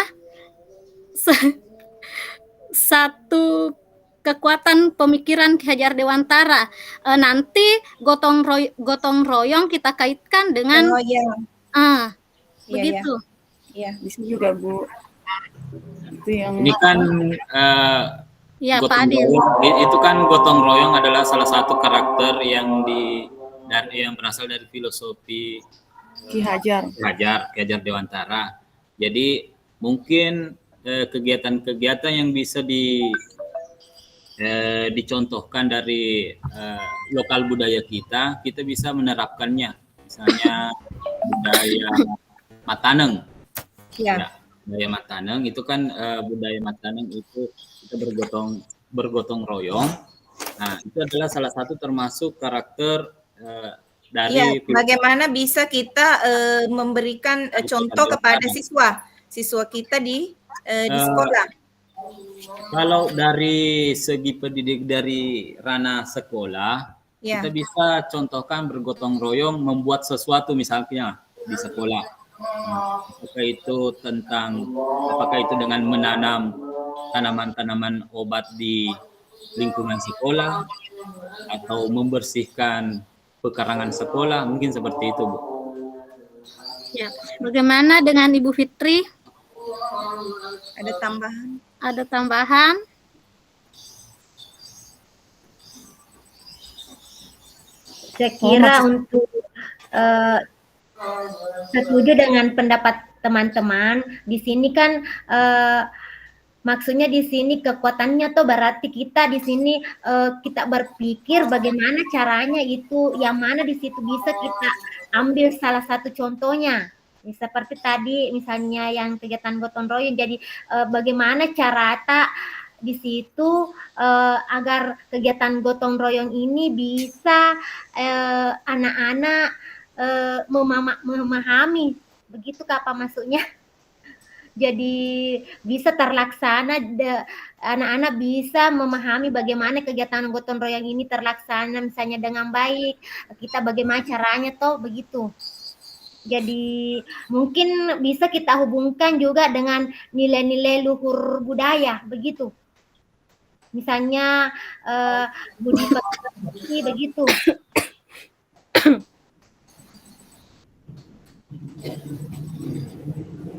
Satu kekuatan pemikiran Ki Hajar Dewantara. Nanti gotong royong kita kaitkan dengan begitu. Iya, bisa juga, Bu. Itu yang ini kan ya, Pak Adil. Itu kan gotong royong adalah salah satu karakter yang berasal dari filosofi Ki Hajar Dewantara. Jadi mungkin kegiatan-kegiatan yang bisa dicontohkan dari lokal budaya kita bisa menerapkannya. Misalnya budaya Mataneng. Ya, budaya Mataneng itu kan budaya Mataneng itu kita bergotong royong. Nah, itu adalah salah satu termasuk karakter dari bagaimana bisa kita memberikan contoh kepada siswa kita di sekolah. Kalau dari segi pendidik dari ranah sekolah, kita bisa contohkan bergotong royong membuat sesuatu misalnya di sekolah. Apakah itu dengan menanam tanaman-tanaman obat di lingkungan sekolah atau membersihkan pekarangan sekolah, mungkin seperti itu, Bu. Ya, bagaimana dengan Ibu Fitri? Ada tambahan? Ada tambahan? Saya kira untuk setuju dengan pendapat teman-teman. Di sini kan maksudnya di sini kekuatannya tuh berarti kita di sini kita berpikir bagaimana caranya itu, yang mana di situ bisa kita ambil salah satu contohnya. Seperti tadi misalnya yang kegiatan gotong royong, jadi bagaimana cara di situ agar kegiatan gotong royong ini bisa anak-anak memahami, begitu apa maksudnya? Jadi bisa terlaksana, anak-anak bisa memahami bagaimana kegiatan gotong royong ini terlaksana misalnya dengan baik, kita bagaimana caranya toh begitu. Jadi mungkin bisa kita hubungkan juga dengan nilai-nilai luhur budaya begitu. Misalnya budi pekerti begitu.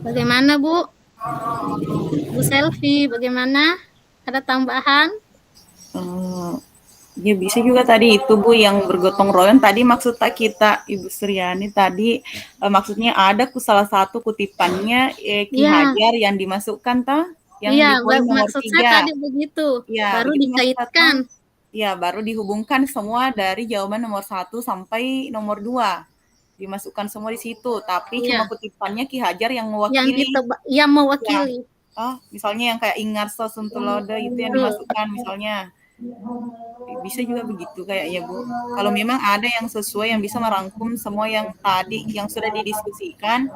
Bagaimana Bu? Bu Selvi, bagaimana? Ada tambahan? Ya bisa juga tadi itu Bu yang bergotong royong tadi maksudnya kita Ibu Suryani tadi maksudnya ada salah satu kutipannya Ki Iya. Hajar yang dimasukkan yang di Iya, poin nomor maksud 3. saya tadi begitu. Ya, Baru begitu dikaitkan. Ya, baru dihubungkan semua dari jawaban nomor 1 sampai nomor 2. Dimasukkan semua di situ, tapi cuma kutipannya Ki Hajar yang mewakili. Yang mewakili. Ya. Misalnya yang kayak Ingarso Suntulodo itu yang dimasukkan misalnya. Bisa juga begitu kayaknya Bu. Kalau memang ada yang sesuai yang bisa merangkum semua yang tadi yang sudah didiskusikan,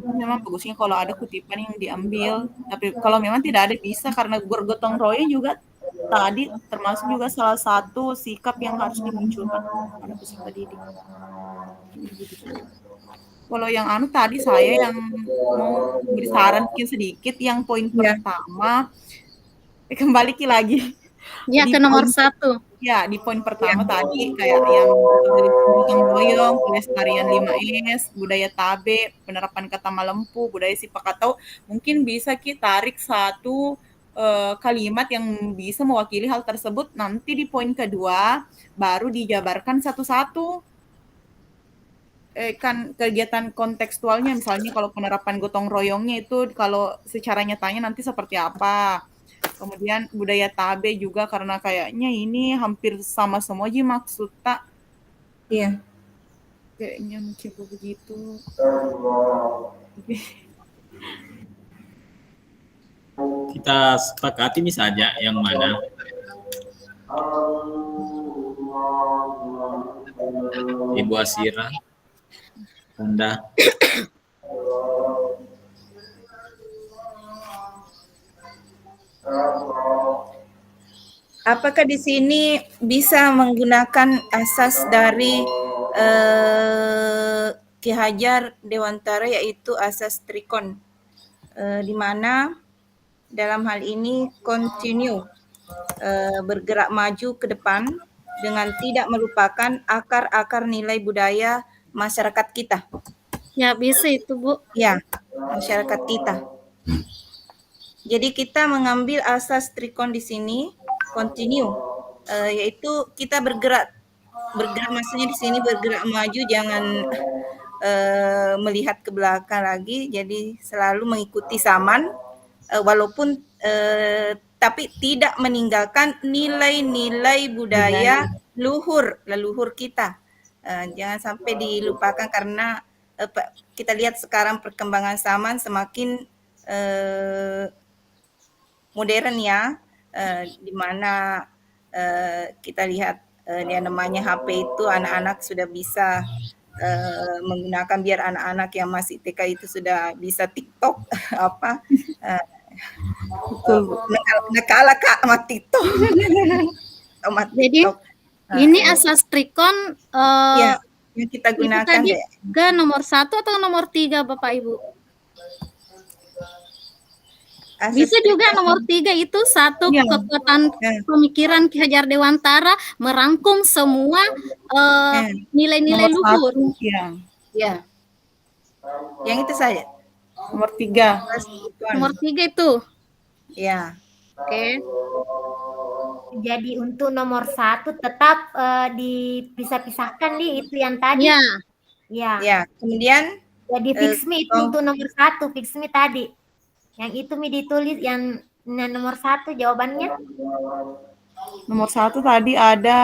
memang bagusnya kalau ada kutipan yang diambil. Tapi kalau memang tidak ada bisa karena bergotong royong juga tadi termasuk juga salah satu sikap yang harus dimunculkan pada peserta didik. Kalau yang tadi saya yang mau beri saran mungkin sedikit yang poin pertama kembali lagi. Ya, ke nomor 1. Ya, di poin pertama tadi kayak yang gotong royong, pelestarian 5S, budaya tabe, penerapan kata Malempu, budaya Sipakatau, mungkin bisa kita tarik satu kalimat yang bisa mewakili hal tersebut. Nanti di poin kedua baru dijabarkan satu-satu. Kan kegiatan kontekstualnya misalnya kalau penerapan gotong royongnya itu kalau secara nyatanya nanti seperti apa. Kemudian budaya tabe juga karena kayaknya ini hampir sama semua aja maksudnya. Iya. Kayaknya mencoba begitu. Kita sepakati misalnya yang mana? Ibu Asira, Anda. Apakah di sini bisa menggunakan asas dari Ki Hajar Dewantara yaitu asas trikon, di mana dalam hal ini continue, bergerak maju ke depan dengan tidak melupakan akar-akar nilai budaya masyarakat kita. Ya, bisa itu Bu. Ya, masyarakat kita. Jadi kita mengambil asas trikon di sini continue, yaitu kita bergerak maksudnya di sini bergerak maju, jangan melihat ke belakang lagi, jadi selalu mengikuti zaman walaupun tapi tidak meninggalkan nilai-nilai budaya leluhur kita. Jangan sampai dilupakan karena kita lihat sekarang perkembangan zaman semakin modern ya, di mana kita lihat yang namanya HP itu anak-anak sudah bisa menggunakan, biar anak-anak yang masih TK itu sudah bisa TikTok apa nakala Kak sama TikTok. Jadi ini asas trikon ya, yang kita gunakan tadi ke nomor 1 atau nomor 3 Bapak Ibu? Bisa juga nomor 3 itu satu kekuatan pemikiran Ki Hajar Dewantara merangkum semua nilai-nilai luhur. Ya. Yang itu saja. Nomor 3. Nomor 3 itu. Ya. Oke. Jadi untuk nomor 1 tetap dipisah-pisahkan itu yang tadi. Ya. Ya. Ya. Kemudian jadi fix me itu untuk nomor 1, fix me tadi. Yang itu ditulis yang nomor 1 jawabannya. Nomor 1 tadi ada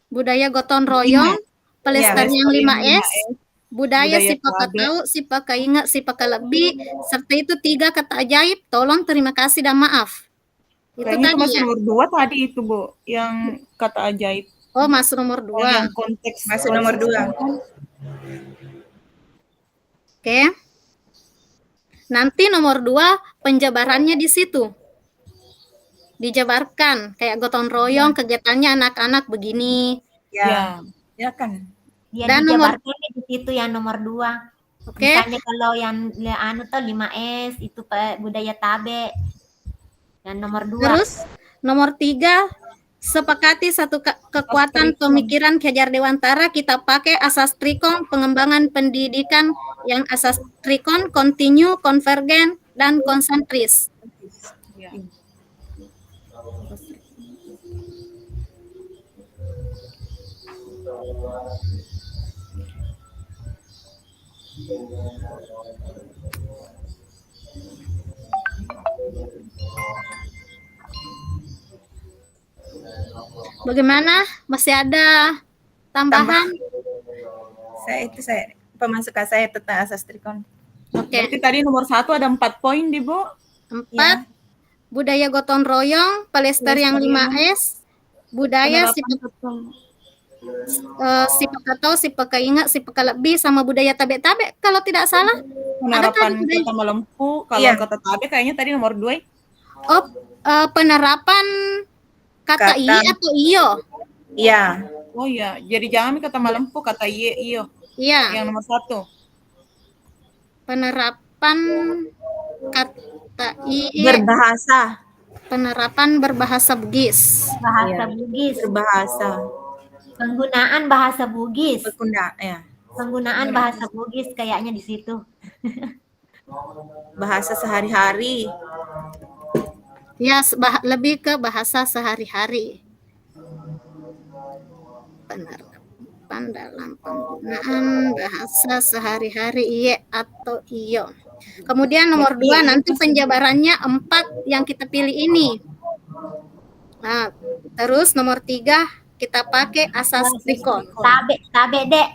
budaya gotong royong, pelestarian 5S, budaya Sipakatau, Sipakaingat, Sipakalebi, serta itu 3 kata ajaib, tolong, terima kasih, dan maaf. Itu kayaknya tadi masuk ya. nomor 2 tadi itu Bu, yang kata ajaib. Oh, masuk nomor 2. Yang konteks masuk nomor 2. Oke. Nanti nomor 2 penjabarannya di situ. Dijabarkan kayak gotong royong, kegiatannya anak-anak begini. Ya. Ya kan. Ya, dan nomor di situ yang nomor 2. Oke. Misalnya kalau yang 5S itu budaya tabe. Dan nomor 2. Terus nomor 3 sepakati satu kekuatan pemikiran Ki Hajar Dewantara, kita pakai asas trikon pengembangan pendidikan yang asas trikon kontinu, konvergen, dan konsentris. Ya. Bagaimana? Masih ada tambahan? Saya pemasukan saya tentang asas trikon. Oke. Berarti tadi nomor 1 ada 4 poin di Bu. 4, budaya gotong royong, pelestarian 5S, budaya si pakatau, si pakaingat, si pakalebih, sama budaya tabe-tabe kalau tidak salah. Penerapan kata melempu, kalau kata tabe kayaknya tadi nomor 2. Oh, penerapan kata iya atau iyo? Iya. Oh iya, jadi jangan kata melempu, kata iye, iyo. Iya. Yang nomor 1. Penerapan kata iye. Berbahasa. Penerapan berbahasa Bugis. Bahasa Bugis. Berbahasa. Penggunaan bahasa Bugis. Penggunaan Iya. bahasa Bugis kayaknya di situ. Bahasa sehari-hari. Ya, lebih ke bahasa sehari-hari. Penerapan dalam penggunaan bahasa sehari-hari iye atau iyo. Kemudian nomor 2 nanti penjabarannya 4 yang kita pilih ini. Nah, terus nomor 3 kita pakai asas trikon. Tabe dek.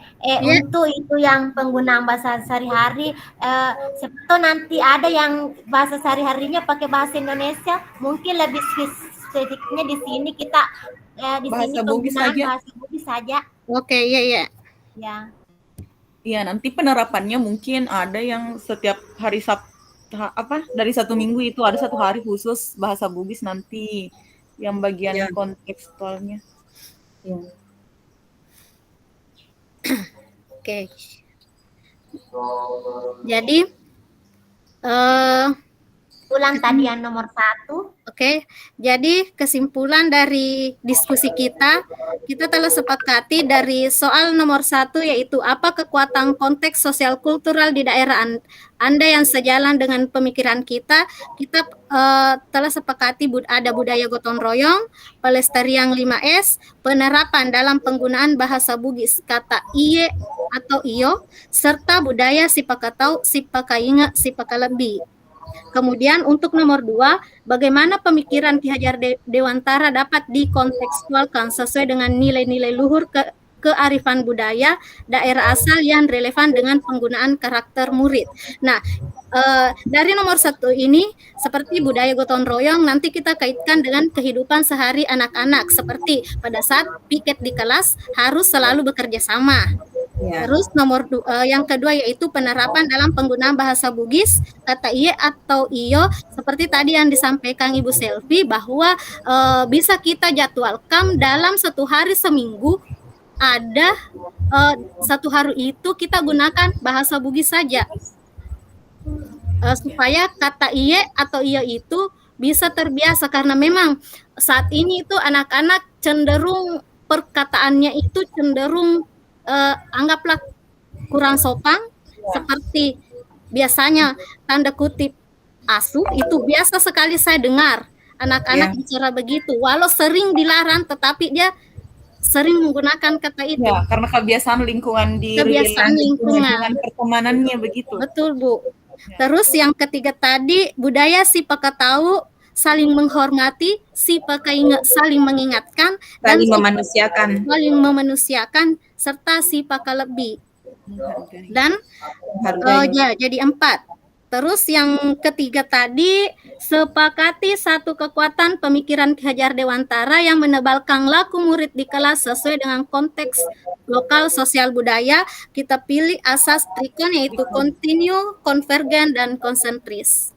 Untuk itu yang penggunaan bahasa sehari-hari, siapa tahu nanti ada yang bahasa sehari-harinya pakai bahasa Indonesia, mungkin lebih spesifiknya di sini kita di Bahasa sini Bugis penggunaan saja. bahasa Bugis saja. Oke, iya. Ya. Iya, nanti penerapannya mungkin ada yang setiap hari dari 1 minggu itu ada 1 hari khusus bahasa Bugis nanti yang bagian kontekstualnya. Ya. Oke. Jadi ulang tadi yang nomor 1. Oke, jadi kesimpulan dari diskusi kita telah sepakati dari soal nomor 1 yaitu apa kekuatan konteks sosial kultural di daerah Anda yang sejalan dengan pemikiran kita telah sepakati ada budaya gotong royong, pelestarian 5S, penerapan dalam penggunaan bahasa Bugis kata iye atau iyo, serta budaya si pakatau, si pakaingat, si pakalebih. Kemudian untuk nomor 2, bagaimana pemikiran Ki Hajar Dewantara dapat dikontekstualkan sesuai dengan nilai-nilai luhur kearifan budaya daerah asal yang relevan dengan penggunaan karakter murid. Nah, dari nomor 1 ini, seperti budaya gotong royong, nanti kita kaitkan dengan kehidupan sehari anak-anak, seperti pada saat piket di kelas harus selalu bekerja sama. Terus yang kedua yaitu penerapan dalam penggunaan bahasa Bugis kata iye atau iyo, seperti tadi yang disampaikan Ibu Selvi bahwa bisa kita jadwalkan dalam 1 hari seminggu ada 1 hari itu kita gunakan bahasa Bugis saja, supaya kata iye atau iyo itu bisa terbiasa, karena memang saat ini itu anak-anak cenderung perkataannya itu cenderung anggaplah kurang sopan, seperti biasanya tanda kutip asuh itu biasa sekali saya dengar anak-anak bicara begitu, walau sering dilarang tetapi dia sering menggunakan kata itu. Ya, karena kebiasaan lingkungan lingkungan pertemanannya begitu. Betul, Bu. Terus yang ketiga tadi budaya si pakatau saling menghormati, si pakaingat saling mengingatkan, saling memanusiakan, serta si pakalebih. Dan jadi 4. Terus yang ketiga tadi sepakati satu kekuatan pemikiran Ki Hajar Dewantara yang menebalkan laku murid di kelas sesuai dengan konteks lokal sosial budaya. Kita pilih asas trikon yaitu kontinu, konvergen, dan konsentris.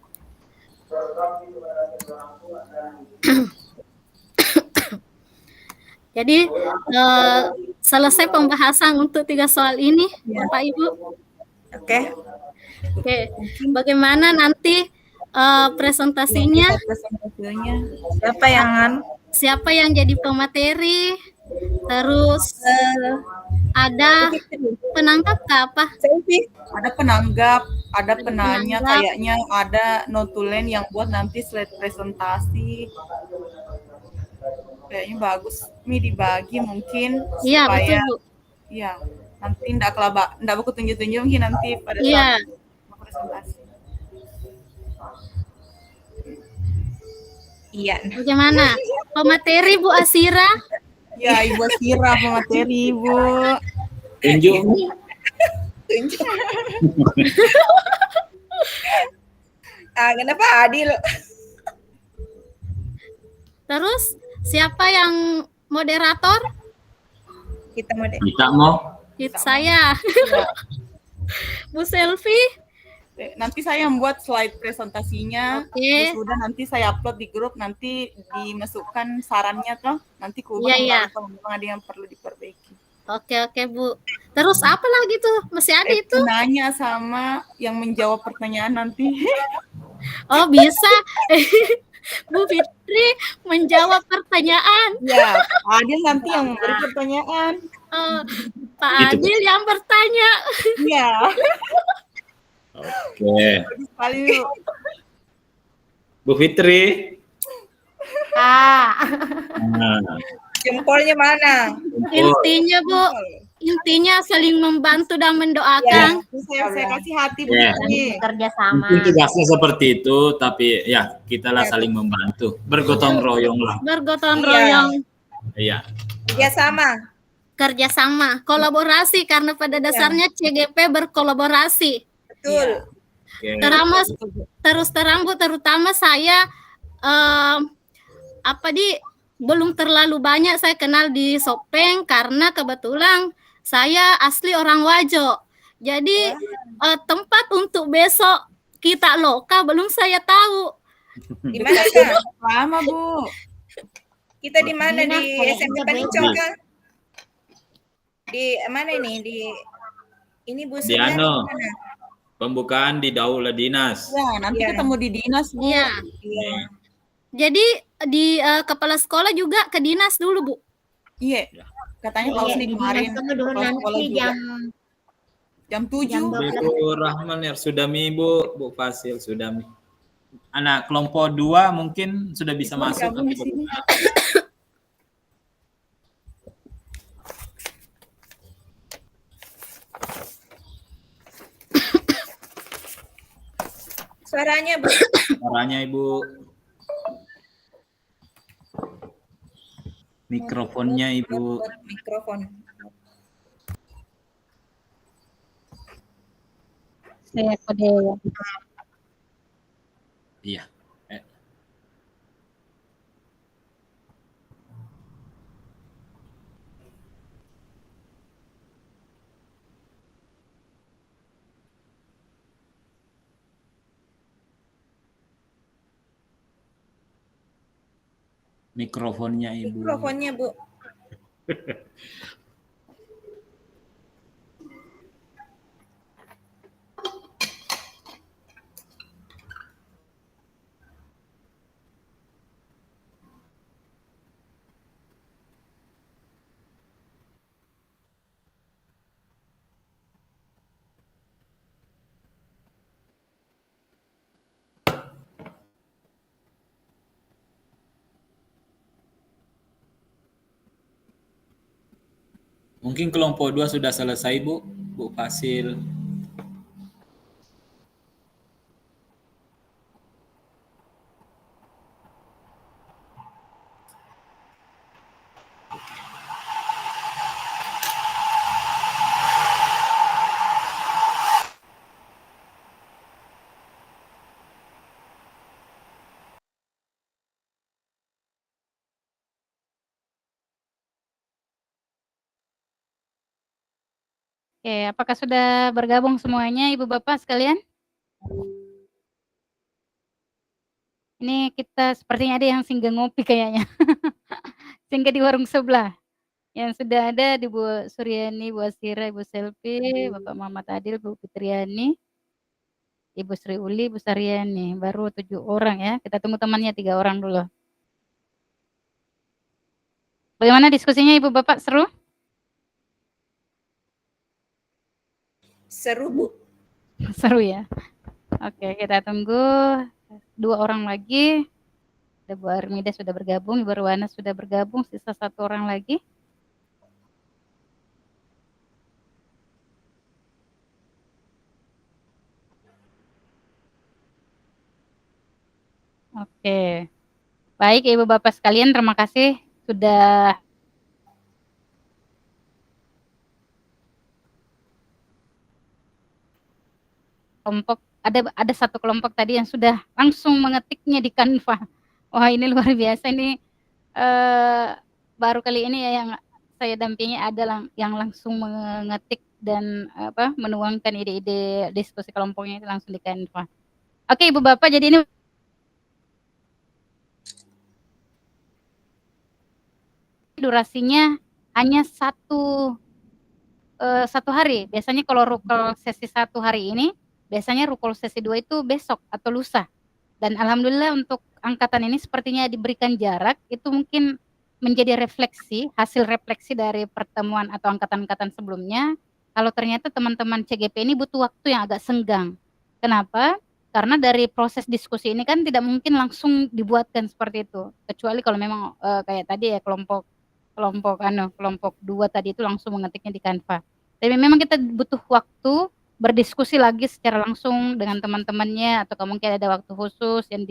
Jadi selesai pembahasan untuk 3 soal ini, Bapak Ibu. Oke. Bagaimana nanti presentasinya? Siapa yang siapa yang jadi pemateri? Terus ada penangkap kah apa? Ada penanggap, ada penanya, penanggap. kayaknya ada notulen yang buat nanti slide presentasi. Kayaknya bagus nih dibagi mungkin Iya, supaya betul, Bu. ya nanti ndak buku tunjuk-tunjuk mungkin nanti pada Iya. saat presentasi. Iya. Bagaimana? Pemateri Bu Asira? Ya, Ibu Asira pemateri, Ibu. Tunjuk. Kenapa Adil? Terus siapa yang moderator? Kita Kita mau. Saya. Bu Selfie? Nanti saya membuat slide presentasinya. Oke. Sudah nanti saya upload di grup, nanti dimasukkan sarannya toh. Nanti kuubah Iya. kalau memang ada yang perlu diperbaiki. Oke, Bu. Terus apa lagi tuh? Masih ada itu? Nanya sama yang menjawab pertanyaan nanti. Oh, bisa. Bu Fitri menjawab pertanyaan. Ya, Adil nanti yang memberi pertanyaan. Pak Gitu, Bu. Adil yang bertanya. Iya. Oke. Sekali yuk. Bu Fitri. Ah. Nah, Jempolnya mana? Intinya, Bu, intinya saling membantu dan mendoakan. Saya kasih hati Bu Ya. Fitri. Kerja sama. mungkin tugasnya seperti itu, tapi ya kita lah saling membantu, bergotong royong lah. Bergotong Iya. royong. Iya. Kerja sama. Kolaborasi karena pada dasarnya CGP berkolaborasi. Betul. Oke. Terus terang Bu, terutama saya belum terlalu banyak saya kenal di Sopeng karena kebetulan saya asli orang Wajo. Jadi tempat untuk besok kita loka belum saya tahu. Di mana Kak? Lama Bu. Kita di mana? Di Dinas, SMP Panicong Kak? Di mana ini? Ini Bu Di Suryani ano? di mana? Pembukaan di Daula Dinas. Ya, nanti Iya. ketemu di dinas Bu. Iya. Iya. Jadi di kepala sekolah juga ke dinas dulu, Bu. Iya. Katanya Pak Iya, Usni di kemarin. dinas tunggu dulu kepala sekolah nanti juga. Jam 7. Bu Rahman ya Sudami, Bu Fasil Sudami. Anak kelompok 2 mungkin sudah bisa masuk. Gabung di sini. Suaranya Bu. Suaranya Ibu. Mikrofonnya Ibu. Mikrofon. Saya kode ya. Iya. Mikrofonnya Ibu. Mikrofonnya Bu. Mungkin kelompok 2 sudah selesai Bu Fasil. Oke, apakah sudah bergabung semuanya Ibu Bapak sekalian? Ini kita sepertinya ada yang singgah ngopi kayaknya. Singgah di warung sebelah. Yang sudah ada di Bu Suryani, Bu Asira, Ibu Selvi, Bapak Muhammad Adil, Bu Fitriani, Ibu Sri Uli, Bu Saryani. Baru 7 orang ya. Kita tunggu temannya 3 orang dulu. Bagaimana diskusinya Ibu Bapak, seru? Seru, Bu. Seru ya? Oke, kita tunggu 2 orang lagi. Ada Bu Armida sudah bergabung, Ibu Ruwana sudah bergabung, sisa 1 orang lagi. Oke. Baik Ibu Bapak sekalian, terima kasih sudah kelompok, ada 1 kelompok tadi yang sudah langsung mengetiknya di Canva. Wah, ini luar biasa ini, baru kali ini ya yang saya dampingi ada yang langsung mengetik dan menuangkan ide-ide diskusi kelompoknya itu langsung di Canva. Oke Ibu Bapak, jadi ini durasinya hanya 1 hari. Biasanya kalau rukol sesi 1 hari ini, biasanya rukol sesi 2 itu besok atau lusa. Dan alhamdulillah untuk angkatan ini sepertinya diberikan jarak, itu mungkin menjadi refleksi, hasil refleksi dari pertemuan atau angkatan-angkatan sebelumnya, kalau ternyata teman-teman CGP ini butuh waktu yang agak senggang. Kenapa? Karena dari proses diskusi ini kan tidak mungkin langsung dibuatkan seperti itu. Kecuali kalau memang kayak tadi ya kelompok 2 tadi itu langsung mengetiknya di Canva. Tapi memang kita butuh waktu berdiskusi lagi secara langsung dengan teman-temannya atau mungkin ada waktu khusus yang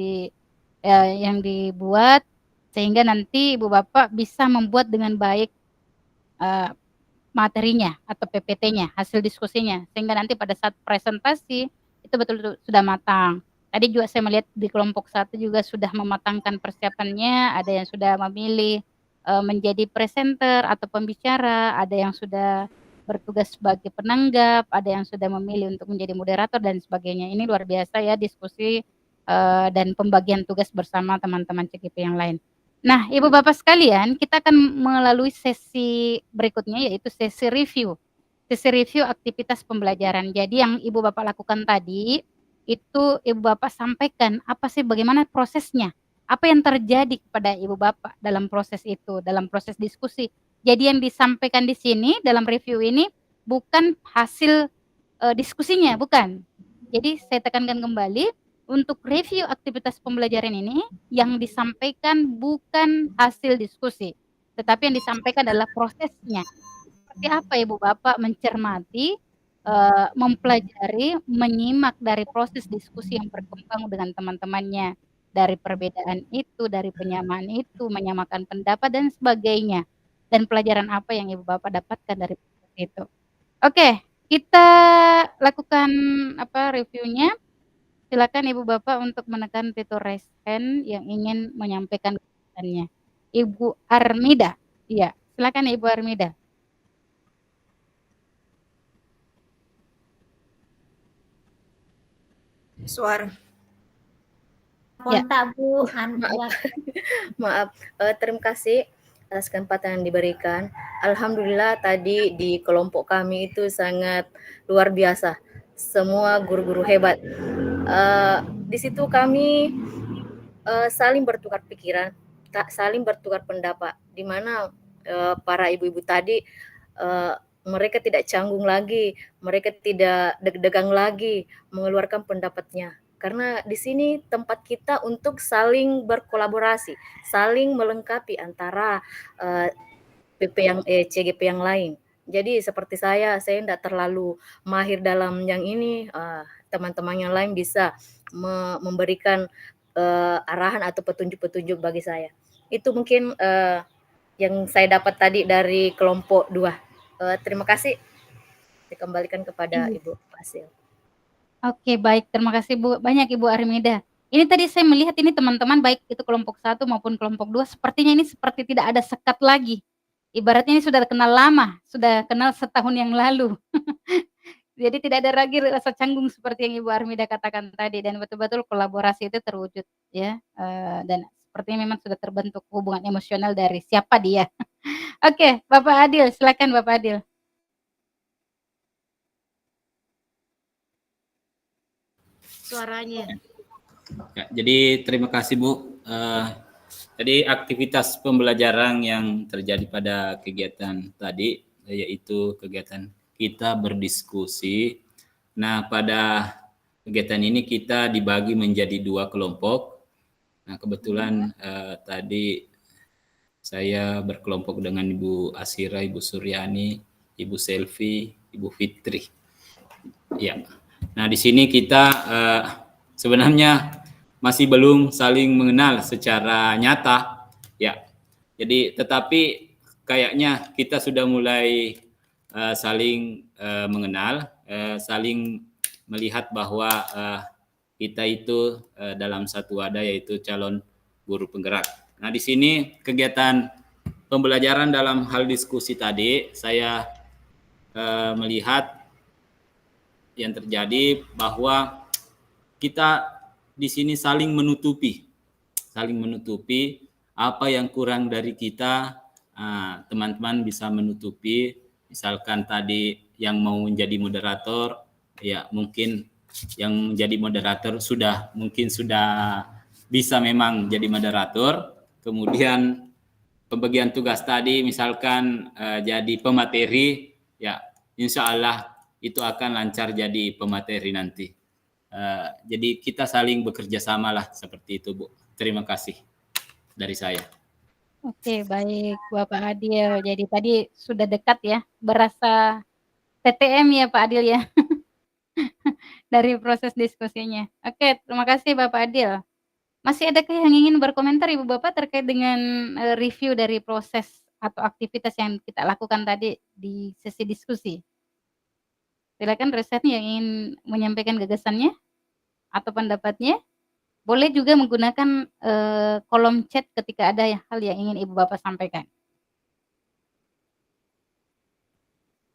dibuat sehingga nanti Ibu Bapak bisa membuat dengan baik materinya atau PPT-nya, hasil diskusinya, sehingga nanti pada saat presentasi itu betul-betul sudah matang. Tadi juga saya melihat di kelompok 1 juga sudah mematangkan persiapannya, ada yang sudah memilih menjadi presenter atau pembicara, ada yang sudah bertugas sebagai penanggap, ada yang sudah memilih untuk menjadi moderator dan sebagainya. Ini luar biasa ya diskusi dan pembagian tugas bersama teman-teman CGP yang lain. Nah, Ibu Bapak sekalian, kita akan melalui sesi berikutnya yaitu sesi review. Sesi review aktivitas pembelajaran. Jadi yang Ibu Bapak lakukan tadi, itu Ibu Bapak sampaikan apa sih bagaimana prosesnya? Apa yang terjadi kepada Ibu Bapak dalam proses itu, dalam proses diskusi. Jadi yang disampaikan di sini dalam review ini bukan hasil diskusinya, bukan. Jadi saya tekankan kembali, untuk review aktivitas pembelajaran ini yang disampaikan bukan hasil diskusi, tetapi yang disampaikan adalah prosesnya. Seperti apa Ibu Bapak mencermati, mempelajari, menyimak dari proses diskusi yang berkembang dengan teman-temannya, dari perbedaan itu, dari penyamaan itu, menyamakan pendapat dan sebagainya. Dan pelajaran apa yang Ibu Bapak dapatkan dari proses itu. Oke, kita lakukan reviewnya. Silakan Ibu Bapak untuk menekan fitur raise hand yang ingin menyampaikan kesulitannya. Ibu Armida. Iya, silakan Ibu Armida. Suara. Kontak Bu. Maaf, terima kasih atas kesempatan yang diberikan. Alhamdulillah tadi di kelompok kami itu sangat luar biasa. Semua guru-guru hebat. Di situ kami saling bertukar pikiran, saling bertukar pendapat, di mana para ibu-ibu tadi mereka tidak canggung lagi, mereka tidak deg-degan lagi mengeluarkan pendapatnya. Karena di sini tempat kita untuk saling berkolaborasi, saling melengkapi antara CGP yang lain. Jadi seperti saya tidak terlalu mahir dalam yang ini, teman-teman yang lain bisa memberikan arahan atau petunjuk-petunjuk bagi saya. Itu mungkin yang saya dapat tadi dari kelompok 2. Terima kasih. Dikembalikan kepada Ibu Fasil. Oke, baik. Terima kasih Bu. Banyak Ibu Armida. Ini tadi saya melihat ini teman-teman baik itu kelompok 1 maupun kelompok 2 sepertinya ini seperti tidak ada sekat lagi. Ibaratnya ini sudah kenal lama, sudah kenal setahun yang lalu. Jadi tidak ada lagi rasa canggung seperti yang Ibu Armida katakan tadi dan betul-betul kolaborasi itu terwujud ya. Dan sepertinya memang sudah terbentuk hubungan emosional dari siapa dia. Oke, Bapak Adil, silakan Bapak Adil. Suaranya. Ya, jadi terima kasih Bu. Jadi aktivitas pembelajaran yang terjadi pada kegiatan tadi yaitu kegiatan kita berdiskusi. Nah, pada kegiatan ini kita dibagi menjadi 2 kelompok. Nah, kebetulan tadi saya berkelompok dengan Ibu Asira, Ibu Suryani, Ibu Selvi, Ibu Fitri. Ya. Nah, di sini kita sebenarnya masih belum saling mengenal secara nyata, ya. Jadi, tetapi kayaknya kita sudah mulai saling mengenal, saling melihat bahwa kita itu dalam satu wadah yaitu calon guru penggerak. Nah, di sini kegiatan pembelajaran dalam hal diskusi tadi saya melihat yang terjadi bahwa kita di sini saling menutupi apa yang kurang dari kita. Teman-teman bisa menutupi, misalkan tadi yang mau menjadi moderator, ya mungkin yang menjadi moderator mungkin sudah bisa memang jadi moderator. Kemudian pembagian tugas tadi misalkan jadi pemateri, ya insya Allah itu akan lancar jadi pemateri nanti. Jadi kita saling bekerja sama lah seperti itu, Bu. Terima kasih dari saya. Oke, baik Bapak Adil. Jadi tadi sudah dekat ya, berasa TTM ya Pak Adil ya. Dari proses diskusinya. Oke, terima kasih Bapak Adil. Masih adakah yang ingin berkomentar Ibu Bapak terkait dengan review dari proses atau aktivitas yang kita lakukan tadi di sesi diskusi? Silakan Resatni yang ingin menyampaikan gagasannya atau pendapatnya. Boleh juga menggunakan kolom chat ketika ada hal yang ingin Ibu Bapak sampaikan.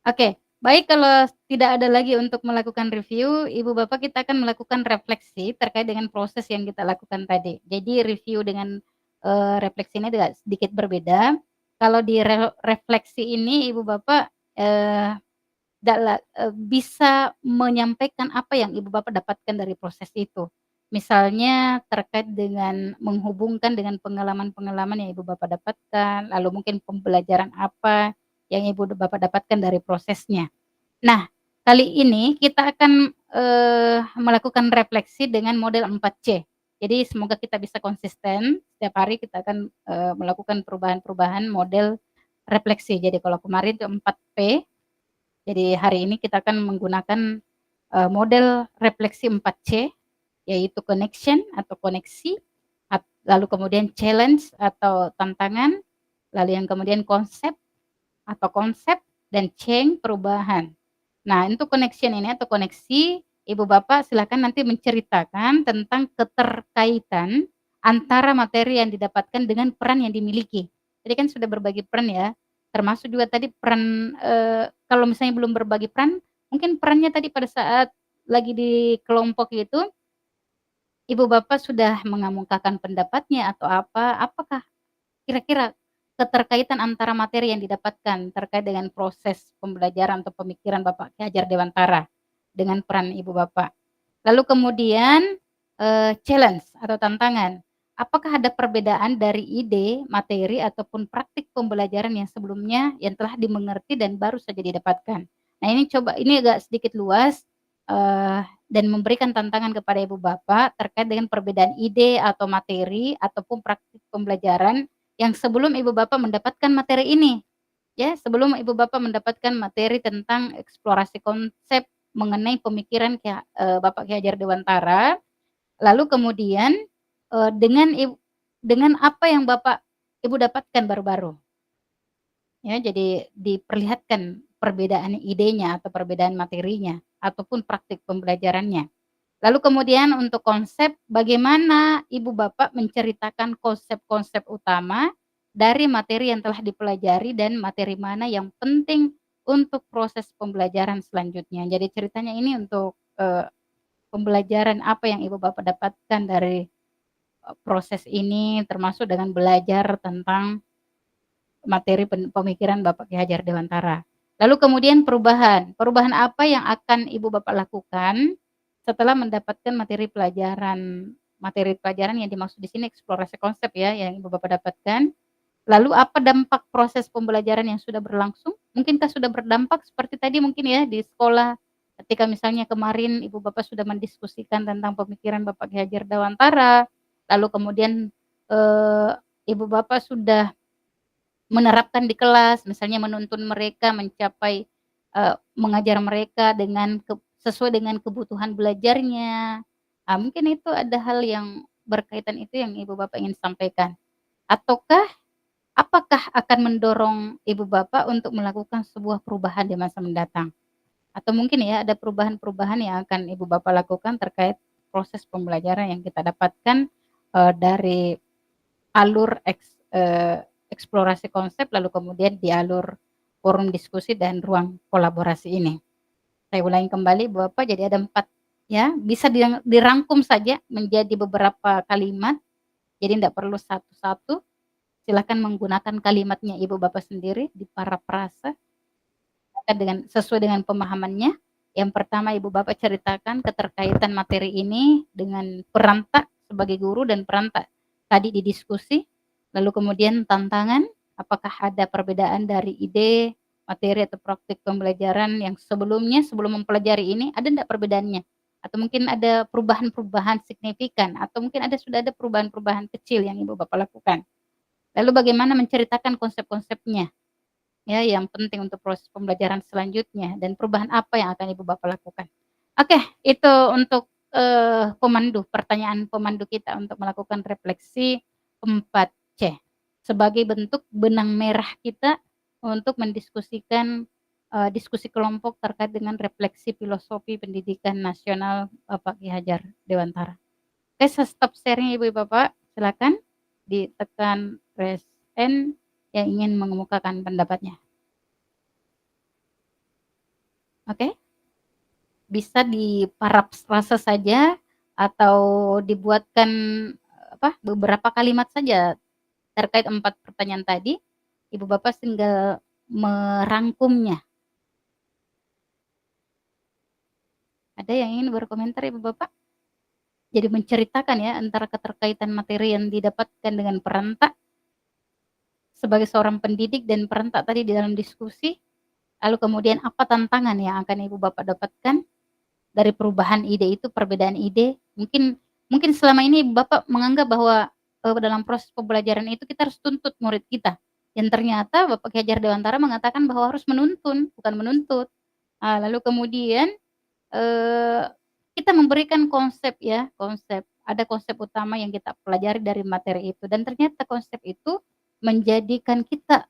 Oke, baik kalau tidak ada lagi untuk melakukan review, Ibu Bapak kita akan melakukan refleksi terkait dengan proses yang kita lakukan tadi. Jadi review dengan refleksi ini agak sedikit berbeda. Kalau di refleksi ini Ibu Bapak bisa menyampaikan apa yang Ibu Bapak dapatkan dari proses itu. Misalnya terkait dengan menghubungkan dengan pengalaman-pengalaman yang Ibu Bapak dapatkan, lalu mungkin pembelajaran apa yang Ibu Bapak dapatkan dari prosesnya. Nah, kali ini kita akan melakukan refleksi dengan model 4C. Jadi semoga kita bisa konsisten, setiap hari kita akan melakukan perubahan-perubahan model refleksi. Jadi kalau kemarin itu 4P, jadi hari ini kita akan menggunakan model refleksi 4C, yaitu connection atau koneksi, lalu kemudian challenge atau tantangan, lalu yang kemudian konsep atau konsep, dan change perubahan. Nah, untuk connection ini atau koneksi, Ibu Bapak silakan nanti menceritakan tentang keterkaitan antara materi yang didapatkan dengan peran yang dimiliki. Jadi kan sudah berbagi peran ya, termasuk juga tadi peran kalau misalnya belum berbagi peran, mungkin perannya tadi pada saat lagi di kelompok itu, Ibu Bapak sudah mengemukakan pendapatnya atau apakah kira-kira keterkaitan antara materi yang didapatkan terkait dengan proses pembelajaran atau pemikiran Bapak Ki Hajar Dewantara dengan peran Ibu Bapak. Lalu kemudian challenge atau tantangan. Apakah ada perbedaan dari ide, materi, ataupun praktik pembelajaran yang sebelumnya yang telah dimengerti dan baru saja didapatkan? Nah ini agak sedikit luas dan memberikan tantangan kepada Ibu Bapak terkait dengan perbedaan ide atau materi ataupun praktik pembelajaran yang sebelum Ibu Bapak mendapatkan materi ini. Ya, sebelum Ibu Bapak mendapatkan materi tentang eksplorasi konsep mengenai pemikiran Bapak Ki Hajar Dewantara, lalu kemudian dengan apa yang Ibu dapatkan baru-baru. Ya, jadi diperlihatkan perbedaan idenya atau perbedaan materinya ataupun praktik pembelajarannya. Lalu kemudian untuk konsep, bagaimana Ibu Bapak menceritakan konsep-konsep utama dari materi yang telah dipelajari dan materi mana yang penting untuk proses pembelajaran selanjutnya. Jadi ceritanya ini untuk pembelajaran apa yang Ibu Bapak dapatkan dari proses ini, termasuk dengan belajar tentang materi pemikiran Bapak Ki Hajar Dewantara. Lalu kemudian perubahan apa yang akan Ibu Bapak lakukan setelah mendapatkan materi pelajaran materi pelajaran yang dimaksud di sini eksplorasi konsep ya yang Ibu Bapak dapatkan. Lalu apa dampak proses pembelajaran yang sudah berlangsung? Mungkinkah sudah berdampak seperti tadi mungkin ya di sekolah ketika misalnya kemarin Ibu Bapak sudah mendiskusikan tentang pemikiran Bapak Ki Hajar Dewantara, lalu kemudian Ibu Bapak sudah menerapkan di kelas, misalnya menuntun mereka mencapai mengajar mereka dengan sesuai dengan kebutuhan belajarnya. Mungkin itu ada hal yang berkaitan itu yang Ibu Bapak ingin sampaikan. Ataukah apakah akan mendorong Ibu Bapak untuk melakukan sebuah perubahan di masa mendatang? Atau mungkin ya ada perubahan-perubahan yang akan Ibu Bapak lakukan terkait proses pembelajaran yang kita dapatkan dari alur eksplorasi konsep lalu kemudian di alur forum diskusi dan ruang kolaborasi ini. Saya ulangi kembali Bapak, jadi ada 4 ya, bisa dirangkum saja menjadi beberapa kalimat. Jadi tidak perlu satu-satu. Silakan menggunakan kalimatnya Ibu Bapak sendiri di parafrase dengan sesuai dengan pemahamannya. Yang pertama Ibu Bapak ceritakan keterkaitan materi ini dengan peran tak sebagai guru dan peran tak tadi di diskusi. Lalu kemudian tantangan, apakah ada perbedaan dari ide, materi atau praktik pembelajaran yang sebelumnya sebelum mempelajari ini ada enggak perbedaannya? Atau mungkin ada perubahan-perubahan signifikan atau mungkin sudah ada perubahan-perubahan kecil yang Ibu Bapak lakukan. Lalu bagaimana menceritakan konsep-konsepnya? Ya, yang penting untuk proses pembelajaran selanjutnya dan perubahan apa yang akan Ibu Bapak lakukan. Oke, itu untuk pertanyaan pemandu kita untuk melakukan refleksi 4C sebagai bentuk benang merah kita untuk mendiskusikan diskusi kelompok terkait dengan refleksi filosofi pendidikan nasional Bapak Ki Hajar Dewantara. Oke, saya stop sharing Ibu Bapak, silakan ditekan raise hand yang ingin mengemukakan pendapatnya. Oke, bisa diparafrase saja atau dibuatkan beberapa kalimat saja terkait 4 pertanyaan tadi. Ibu Bapak tinggal merangkumnya. Ada yang ingin berkomentar Ibu Bapak? Jadi menceritakan ya antara keterkaitan materi yang didapatkan dengan peran tak sebagai seorang pendidik dan peran tak tadi di dalam diskusi. Lalu kemudian apa tantangan yang akan Ibu Bapak dapatkan dari perubahan ide itu, perbedaan ide. Mungkin selama ini Ibu Bapak menganggap bahwa dalam proses pembelajaran itu kita harus tuntut murid kita. Yang ternyata Bapak Ki Hajar Dewantara mengatakan bahwa harus menuntun, bukan menuntut. Lalu kemudian kita memberikan konsep ya, ada konsep utama yang kita pelajari dari materi itu dan ternyata konsep itu menjadikan kita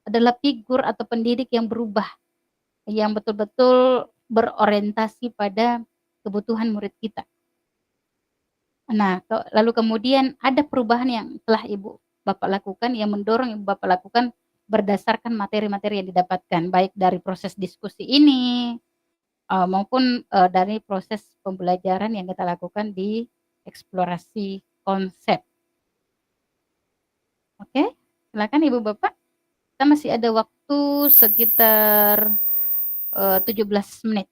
adalah figur atau pendidik yang berubah, yang betul-betul berorientasi pada kebutuhan murid kita. Nah, lalu kemudian ada perubahan yang telah Ibu Bapak lakukan, yang mendorong Ibu Bapak lakukan berdasarkan materi-materi yang didapatkan, baik dari proses diskusi ini, maupun dari proses pembelajaran yang kita lakukan di eksplorasi konsep. Oke, silakan Ibu Bapak. Kita masih ada waktu sekitar 17 menit.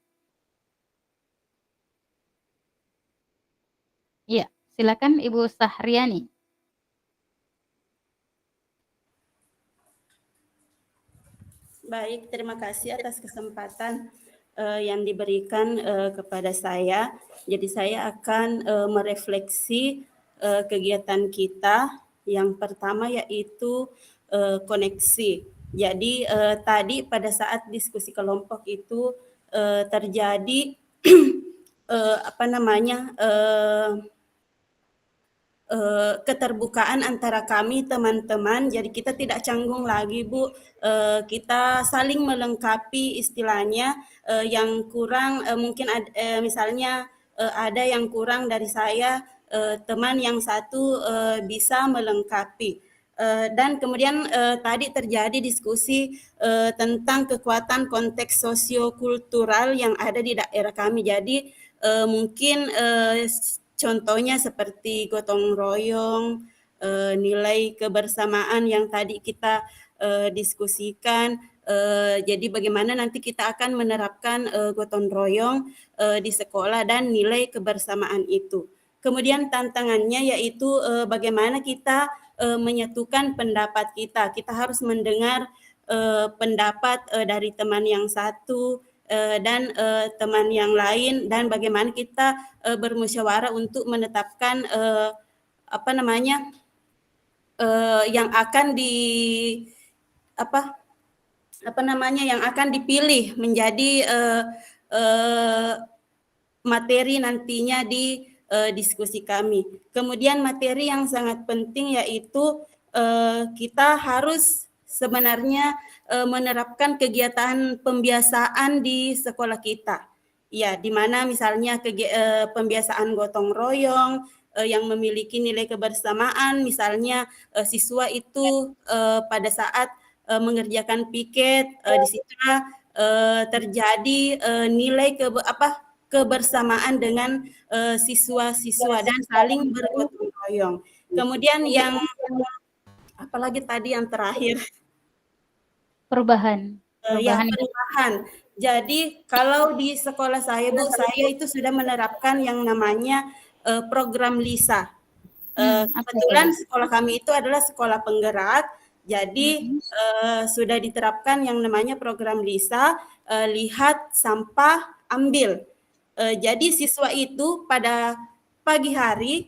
Iya, silakan Ibu Sahriani. Baik, terima kasih atas kesempatan yang diberikan kepada saya. Jadi saya akan merefleksi kegiatan kita. Yang pertama yaitu koneksi. Jadi tadi pada saat diskusi kelompok itu terjadi keterbukaan antara kami teman-teman. Jadi kita tidak canggung lagi Bu, kita saling melengkapi istilahnya. Yang kurang mungkin misalnya ada yang kurang dari saya, teman yang satu bisa melengkapi. Dan kemudian tadi terjadi diskusi tentang kekuatan konteks sosiokultural yang ada di daerah kami. Jadi mungkin contohnya seperti gotong royong, nilai kebersamaan yang tadi kita diskusikan. Jadi bagaimana nanti kita akan menerapkan gotong royong di sekolah dan nilai kebersamaan itu. Kemudian tantangannya yaitu bagaimana kita menyatukan pendapat kita. Kita harus mendengar pendapat dari teman yang satu dan teman yang lain, dan bagaimana kita bermusyawarah untuk menetapkan yang akan yang akan dipilih menjadi materi nantinya di diskusi kami. Kemudian materi yang sangat penting yaitu kita harus sebenarnya menerapkan kegiatan pembiasaan di sekolah kita. Ya, di mana misalnya pembiasaan gotong royong yang memiliki nilai kebersamaan, misalnya siswa itu pada saat mengerjakan piket, di situlah terjadi nilai kebersamaan dengan siswa-siswa dan saling bergotong royong. Kemudian yang apalagi tadi yang terakhir? Perubahan. Perubahan. Jadi kalau di sekolah saya, Bu, saya itu sudah menerapkan yang namanya program LISA. Kebetulan sekolah kami itu adalah sekolah penggerak, jadi sudah diterapkan yang namanya program LISA, lihat, sampah, ambil. Jadi siswa itu pada pagi hari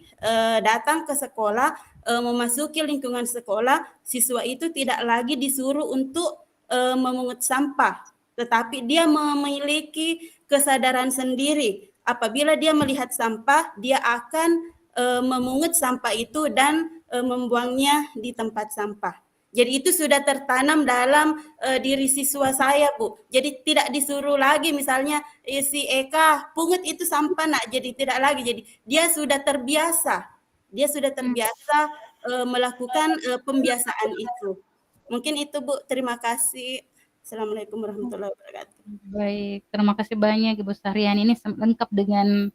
datang ke sekolah, memasuki lingkungan sekolah, siswa itu tidak lagi disuruh untuk memungut sampah, tetapi dia memiliki kesadaran sendiri. Apabila dia melihat sampah, dia akan memungut sampah itu dan membuangnya di tempat sampah. Jadi itu sudah tertanam dalam diri siswa saya, Bu. Jadi tidak disuruh lagi misalnya si Eka pungut itu sampah nak, jadi tidak lagi. Jadi dia sudah terbiasa. Dia sudah terbiasa melakukan pembiasaan itu. Mungkin itu, Bu. Terima kasih. Assalamualaikum warahmatullahi wabarakatuh. Baik, terima kasih banyak Ibu Sahriani. Ini lengkap dengan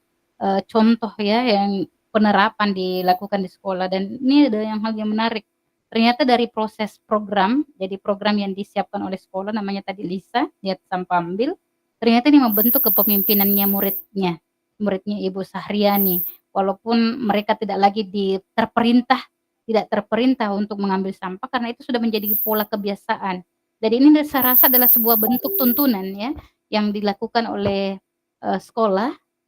contoh ya yang penerapan dilakukan di sekolah, dan ini ada hal yang menarik. Ternyata dari proses program, jadi program yang disiapkan oleh sekolah namanya tadi LISA, lihat sampah ambil, ternyata ini membentuk kepemimpinannya muridnya Ibu Sahriani. Walaupun mereka tidak lagi tidak terperintah untuk mengambil sampah karena itu sudah menjadi pola kebiasaan. Jadi ini saya rasa adalah sebuah bentuk tuntunan ya yang dilakukan oleh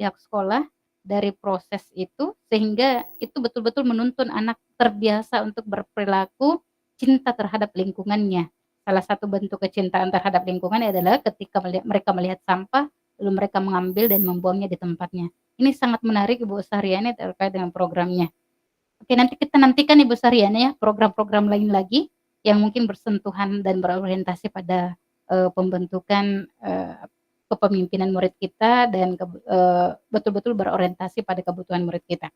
pihak sekolah dari proses itu, sehingga itu betul-betul menuntun anak terbiasa untuk berperilaku cinta terhadap lingkungannya. Salah satu bentuk kecintaan terhadap lingkungan adalah ketika mereka melihat sampah, lalu mereka mengambil dan membuangnya di tempatnya. Ini sangat menarik Ibu Sahriani terkait dengan programnya. Oke, nanti kita nantikan Ibu Sahriani ya program-program lain lagi yang mungkin bersentuhan dan berorientasi pada pembentukan kepemimpinan murid kita dan betul-betul berorientasi pada kebutuhan murid kita.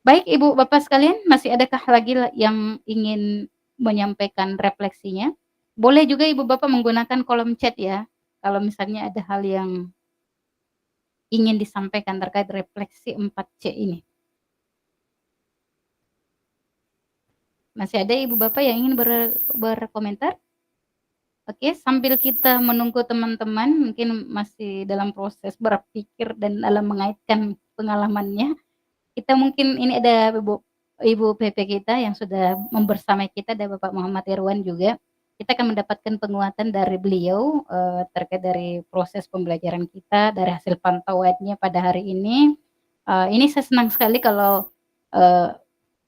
Baik Ibu Bapak sekalian, masih adakah lagi yang ingin menyampaikan refleksinya? Boleh juga Ibu Bapak menggunakan kolom chat ya, kalau misalnya ada hal yang ingin disampaikan terkait refleksi 4C ini. Masih ada Ibu Bapak yang ingin berkomentar? Oke, sambil kita menunggu teman-teman mungkin masih dalam proses berpikir dan dalam mengaitkan pengalamannya, kita mungkin ini ada Ibu PP kita yang sudah membersamai kita, ada Bapak Muhammad Irwan juga. Kita akan mendapatkan penguatan dari beliau terkait dari proses pembelajaran kita, dari hasil pantauannya pada hari ini. Ini saya senang sekali kalau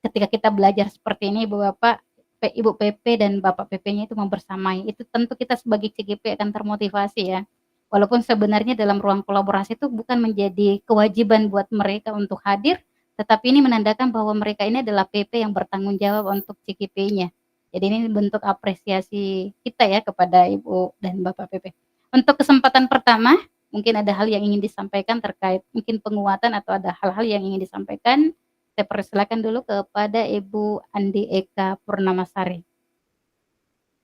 ketika kita belajar seperti ini Ibu Bapak, Ibu PP dan Bapak PP-nya itu membersamai, itu tentu kita sebagai CGP akan termotivasi ya. Walaupun sebenarnya dalam ruang kolaborasi itu bukan menjadi kewajiban buat mereka untuk hadir, tetapi ini menandakan bahwa mereka ini adalah PP yang bertanggung jawab untuk CGP-nya. Jadi ini bentuk apresiasi kita ya kepada Ibu dan Bapak PP. Untuk kesempatan pertama, mungkin ada hal yang ingin disampaikan terkait mungkin penguatan atau ada hal-hal yang ingin disampaikan. Saya persilakan dulu kepada Ibu Andi Eka Purnamasari.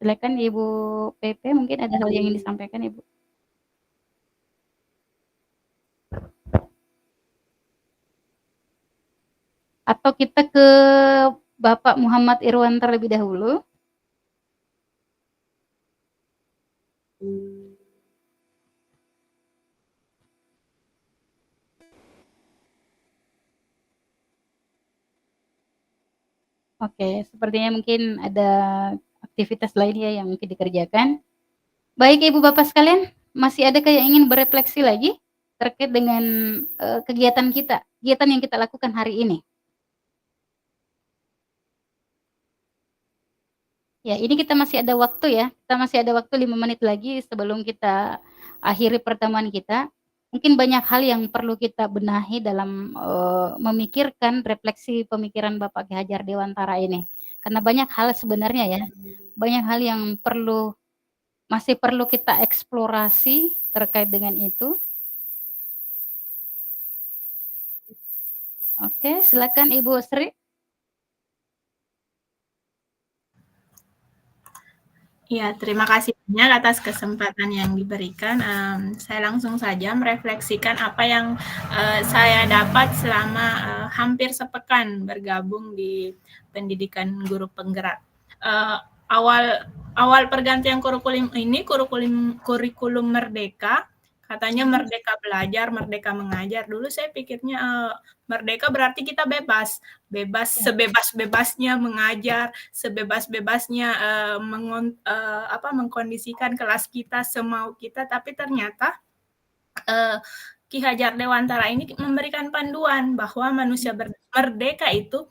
Silakan Ibu PP, mungkin ada hal yang ingin disampaikan Ibu. Atau kita ke Bapak Muhammad Irwan terlebih dahulu. Oke, sepertinya mungkin ada aktivitas lainnya yang mungkin dikerjakan. Baik Ibu Bapak sekalian, masih adakah yang ingin berefleksi lagi terkait dengan kegiatan yang kita lakukan hari ini? Ya, ini kita masih ada waktu ya. Kita masih ada waktu 5 menit lagi sebelum kita akhiri pertemuan kita. Mungkin banyak hal yang perlu kita benahi dalam memikirkan refleksi pemikiran Bapak Ki Hajar Dewantara ini. Karena banyak hal sebenarnya ya, banyak hal yang masih perlu kita eksplorasi terkait dengan itu. Oke, silakan Ibu Sri. Ya, terima kasih banyak atas kesempatan yang diberikan. Saya langsung saja merefleksikan apa yang saya dapat selama hampir sepekan bergabung di pendidikan guru penggerak. Awal pergantian kurikulum ini kurikulum merdeka, katanya merdeka belajar, merdeka mengajar. Dulu saya pikirnya merdeka berarti kita bebas sebebas-bebasnya mengajar, sebebas-bebasnya mengkondisikan kelas kita semau kita, tapi ternyata Ki Hajar Dewantara ini memberikan panduan bahwa manusia merdeka itu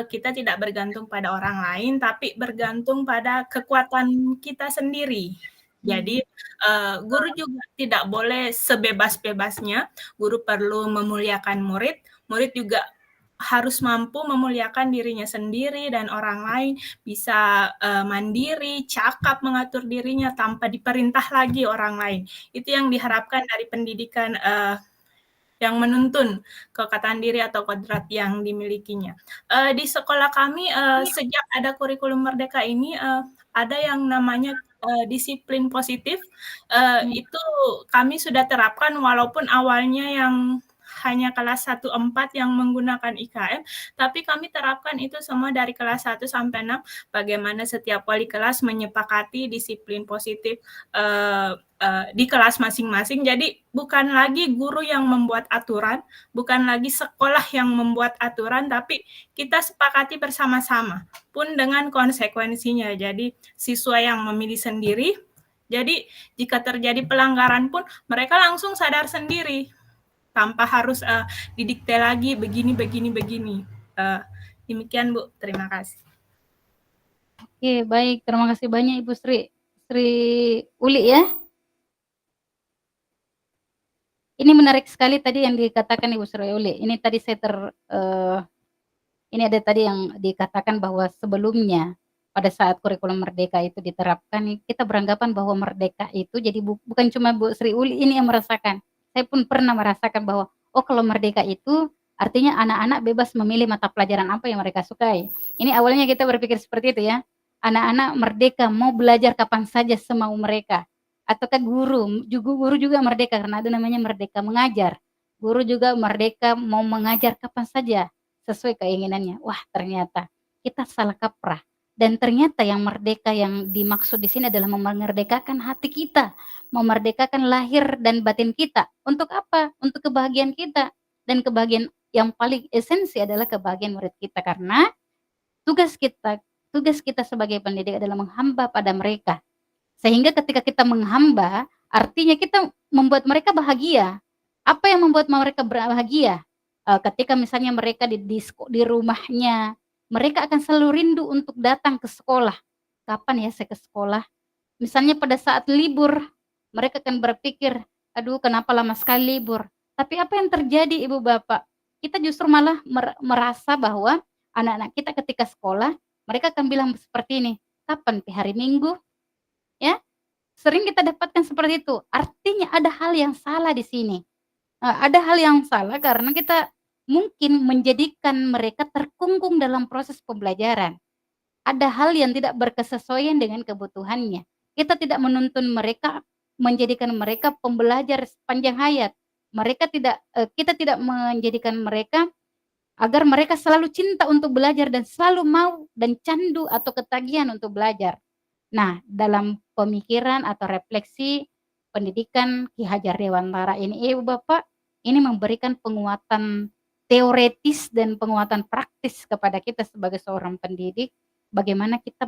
kita tidak bergantung pada orang lain, tapi bergantung pada kekuatan kita sendiri. Jadi guru juga tidak boleh sebebas-bebasnya, guru perlu memuliakan murid, murid juga harus mampu memuliakan dirinya sendiri dan orang lain, bisa mandiri, cakap mengatur dirinya tanpa diperintah lagi orang lain. Itu yang diharapkan dari pendidikan yang menuntun kekuatan diri atau kodrat yang dimilikinya. Di sekolah kami sejak ada kurikulum merdeka ini ada yang namanya disiplin positif. Itu kami sudah terapkan walaupun awalnya yang hanya kelas 1-4 yang menggunakan IKM, tapi kami terapkan itu semua dari kelas 1 sampai 6, bagaimana setiap wali kelas menyepakati disiplin positif di kelas masing-masing. Jadi bukan lagi guru yang membuat aturan, bukan lagi sekolah yang membuat aturan, tapi kita sepakati bersama-sama, pun dengan konsekuensinya. Jadi siswa yang memilih sendiri, jadi jika terjadi pelanggaran pun mereka langsung sadar sendiri, tanpa harus didikte lagi begini. Demikian Bu, terima kasih. Oke, baik. Terima kasih banyak Ibu Sri Uli ya. Ini menarik sekali tadi yang dikatakan Ibu Sri Uli. Ini tadi ini ada tadi yang dikatakan bahwa sebelumnya pada saat kurikulum merdeka itu diterapkan, kita beranggapan bahwa merdeka itu jadi bukan cuma Bu Sri Uli ini yang merasakan. Saya pun pernah merasakan bahwa kalau merdeka itu artinya anak-anak bebas memilih mata pelajaran apa yang mereka sukai. Ini awalnya kita berpikir seperti itu ya. Anak-anak merdeka mau belajar kapan saja semau mereka. Ataukah guru juga merdeka karena ada namanya merdeka mengajar. Guru juga merdeka mau mengajar kapan saja sesuai keinginannya. Wah, ternyata kita salah kaprah. Dan ternyata yang merdeka yang dimaksud di sini adalah memerdekakan hati kita, memerdekakan lahir dan batin kita. Untuk apa? Untuk kebahagiaan kita. Dan kebahagiaan yang paling esensi adalah kebahagiaan murid kita, karena tugas kita sebagai pendidik adalah menghamba pada mereka. Sehingga ketika kita menghamba, artinya kita membuat mereka bahagia. Apa yang membuat mereka bahagia? Ketika misalnya mereka di rumahnya, mereka akan selalu rindu untuk datang ke sekolah. Kapan ya saya ke sekolah? Misalnya pada saat libur, mereka akan berpikir, aduh kenapa lama sekali libur. Tapi apa yang terjadi Ibu Bapak? Kita justru malah merasa bahwa anak-anak kita ketika sekolah, mereka akan bilang seperti ini, kapan hari Minggu? Ya, sering kita dapatkan seperti itu. Artinya ada hal yang salah di sini. Ada hal yang salah karena kita mungkin menjadikan mereka terkungkung dalam proses pembelajaran. Ada hal yang tidak berkesesuaian dengan kebutuhannya. Kita tidak menuntun mereka, menjadikan mereka pembelajar sepanjang hayat. Kita tidak menjadikan mereka agar mereka selalu cinta untuk belajar dan selalu mau dan candu atau ketagihan untuk belajar. Nah, dalam pemikiran atau refleksi pendidikan Ki Hajar Dewantara ini, Ibu Bapak, ini memberikan penguatan teoretis dan penguatan praktis kepada kita sebagai seorang pendidik, bagaimana kita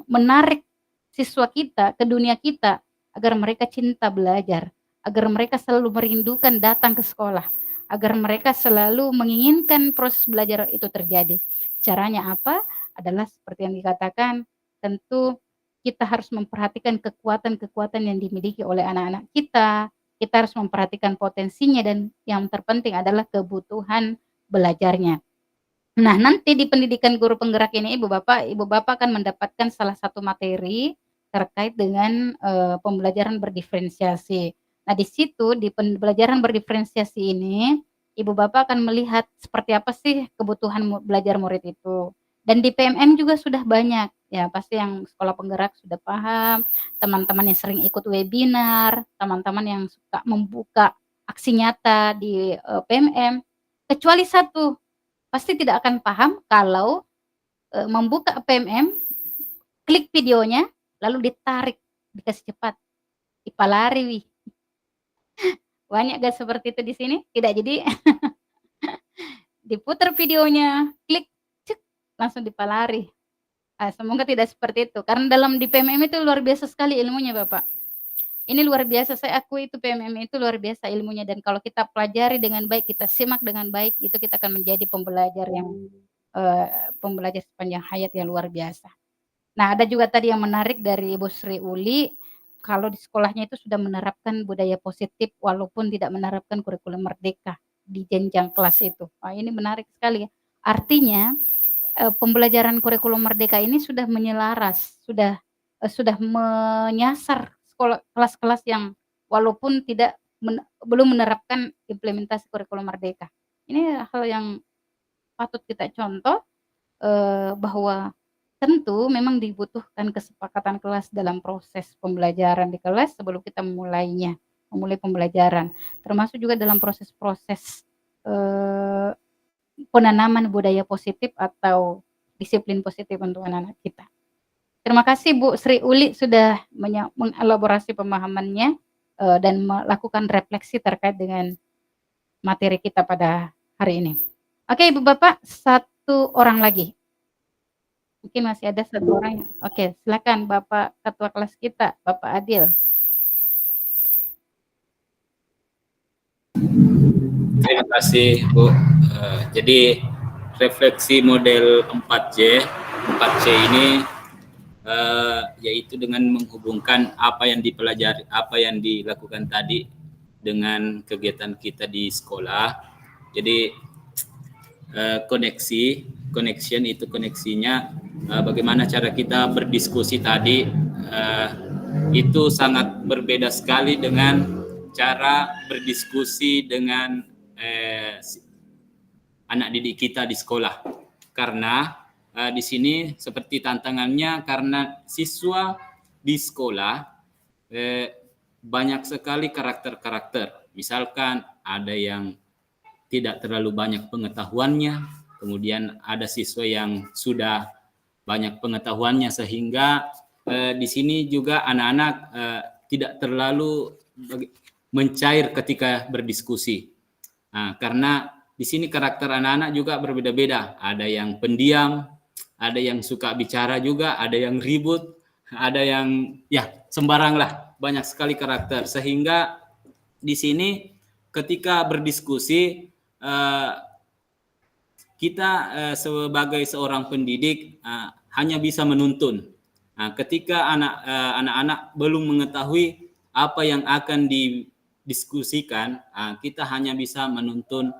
menarik siswa kita ke dunia kita agar mereka cinta belajar, agar mereka selalu merindukan datang ke sekolah, agar mereka selalu menginginkan proses belajar itu terjadi. Caranya apa? Adalah seperti yang dikatakan, tentu kita harus memperhatikan kekuatan-kekuatan yang dimiliki oleh anak-anak kita. Kita harus memperhatikan potensinya dan yang terpenting adalah kebutuhan belajarnya. Nah, nanti di pendidikan guru penggerak ini Ibu Bapak akan mendapatkan salah satu materi terkait dengan pembelajaran berdiferensiasi. Nah, di situ di pembelajaran berdiferensiasi ini Ibu Bapak akan melihat seperti apa sih kebutuhan belajar murid itu. Dan di PMM juga sudah banyak, ya pasti yang sekolah penggerak sudah paham, teman-teman yang sering ikut webinar, teman-teman yang suka membuka aksi nyata di PMM, kecuali satu, pasti tidak akan paham kalau membuka PMM, klik videonya, lalu ditarik, dikasih cepat, ipalari wih. Banyak gak seperti itu di sini? Tidak, jadi diputar videonya, klik, cek, langsung dipalari. Semoga tidak seperti itu, karena dalam di PMM itu luar biasa sekali ilmunya Bapak. Ini luar biasa, saya akui itu PMM itu luar biasa ilmunya, dan kalau kita pelajari dengan baik, kita simak dengan baik, itu kita akan menjadi pembelajar yang pembelajar sepanjang hayat yang luar biasa. Nah, ada juga tadi yang menarik dari Ibu Sri Uli, kalau di sekolahnya itu sudah menerapkan budaya positif walaupun tidak menerapkan kurikulum merdeka di jenjang kelas itu. Ini menarik sekali ya. Artinya pembelajaran kurikulum merdeka ini sudah menyelaras, sudah menyasar sekolah kelas-kelas yang walaupun belum menerapkan implementasi kurikulum merdeka. Ini hal yang patut kita contoh bahwa tentu memang dibutuhkan kesepakatan kelas dalam proses pembelajaran di kelas sebelum kita memulai pembelajaran, termasuk juga dalam proses-proses penanaman budaya positif atau disiplin positif untuk anak-anak kita. Terima kasih Bu Sri Uli sudah mengelaborasi pemahamannya dan melakukan refleksi terkait dengan materi kita pada hari ini. Oke Ibu Bapak, satu orang lagi. Mungkin masih ada satu orang. Oke, silakan Bapak Ketua kelas kita, Bapak Adil. Terima kasih Bu. Jadi refleksi model 4C ini yaitu dengan menghubungkan apa yang dipelajari, apa yang dilakukan tadi dengan kegiatan kita di sekolah. Jadi connection itu koneksinya bagaimana cara kita berdiskusi tadi itu sangat berbeda sekali dengan cara berdiskusi dengan anak didik kita di sekolah, karena di sini seperti tantangannya karena siswa di sekolah banyak sekali karakter-karakter. Misalkan ada yang tidak terlalu banyak pengetahuannya, kemudian ada siswa yang sudah banyak pengetahuannya sehingga di sini juga anak-anak tidak terlalu mencair ketika berdiskusi. Karena di sini karakter anak-anak juga berbeda-beda. Ada yang pendiam, ada yang suka bicara juga, ada yang ribut, ada yang ya sembarang lah, banyak sekali karakter. Sehingga di sini ketika berdiskusi kita sebagai seorang pendidik hanya bisa menuntun. Ketika anak-anak belum mengetahui apa yang akan didiskusikan, kita hanya bisa menuntun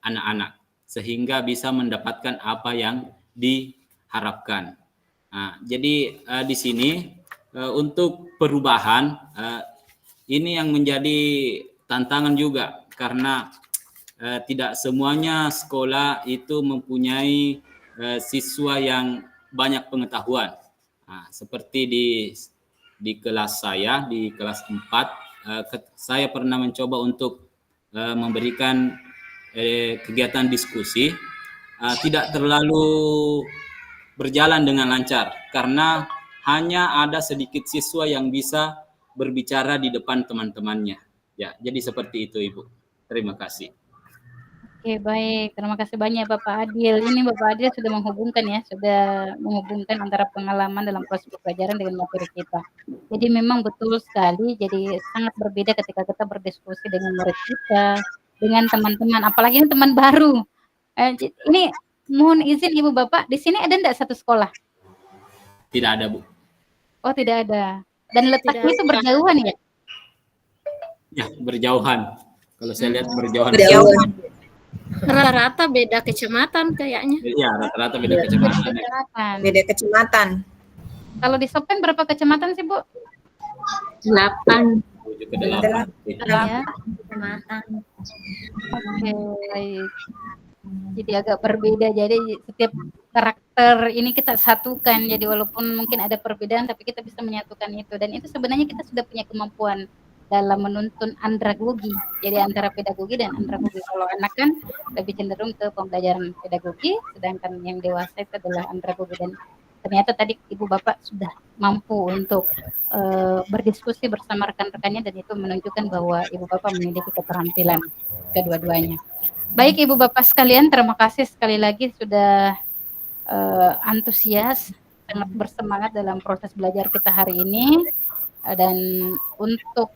anak-anak sehingga bisa mendapatkan apa yang diharapkan. Jadi di sini untuk perubahan ini yang menjadi tantangan juga karena tidak semuanya sekolah itu mempunyai siswa yang banyak pengetahuan. Seperti di kelas saya, di kelas 4, saya pernah mencoba untuk memberikan kegiatan diskusi, tidak terlalu berjalan dengan lancar karena hanya ada sedikit siswa yang bisa berbicara di depan teman-temannya. Ya, jadi seperti itu Ibu. Terima kasih. Oke, baik. Terima kasih banyak Bapak Adil. Ini Bapak Adil sudah menghubungkan ya, sudah menghubungkan antara pengalaman dalam proses pembelajaran dengan materi kita. Jadi memang betul sekali, jadi sangat berbeda ketika kita berdiskusi dengan murid kita, dengan teman-teman, apalagi ini teman baru. Ini mohon izin Ibu Bapak, di sini ada enggak satu sekolah? Tidak ada Bu. Oh, tidak ada. Dan letaknya itu berjauhan ya? Ya, berjauhan. Kalau saya lihat berjauhan. Rata-rata beda kecamatan kayaknya. Iya, rata-rata beda kecamatan. Beda kecamatan. Kalau di Sopen berapa kecamatan sih, Bu? 8. Menuju ke 8. Ya. Oke, baik. Jadi agak berbeda. Jadi setiap karakter ini kita satukan. Jadi walaupun mungkin ada perbedaan, tapi kita bisa menyatukan itu. Dan itu sebenarnya kita sudah punya kemampuan dalam menuntun andragogi. Jadi antara pedagogi dan andragogi. Kalau anak kan lebih cenderung ke pembelajaran pedagogi, sedangkan yang dewasa itu adalah andragogi. Dan ternyata tadi Ibu Bapak sudah mampu untuk berdiskusi bersama rekan-rekannya, dan itu menunjukkan bahwa Ibu Bapak memiliki keterampilan kedua-duanya. Baik Ibu Bapak sekalian, terima kasih sekali lagi sudah antusias, sangat bersemangat dalam proses belajar kita hari ini. Dan untuk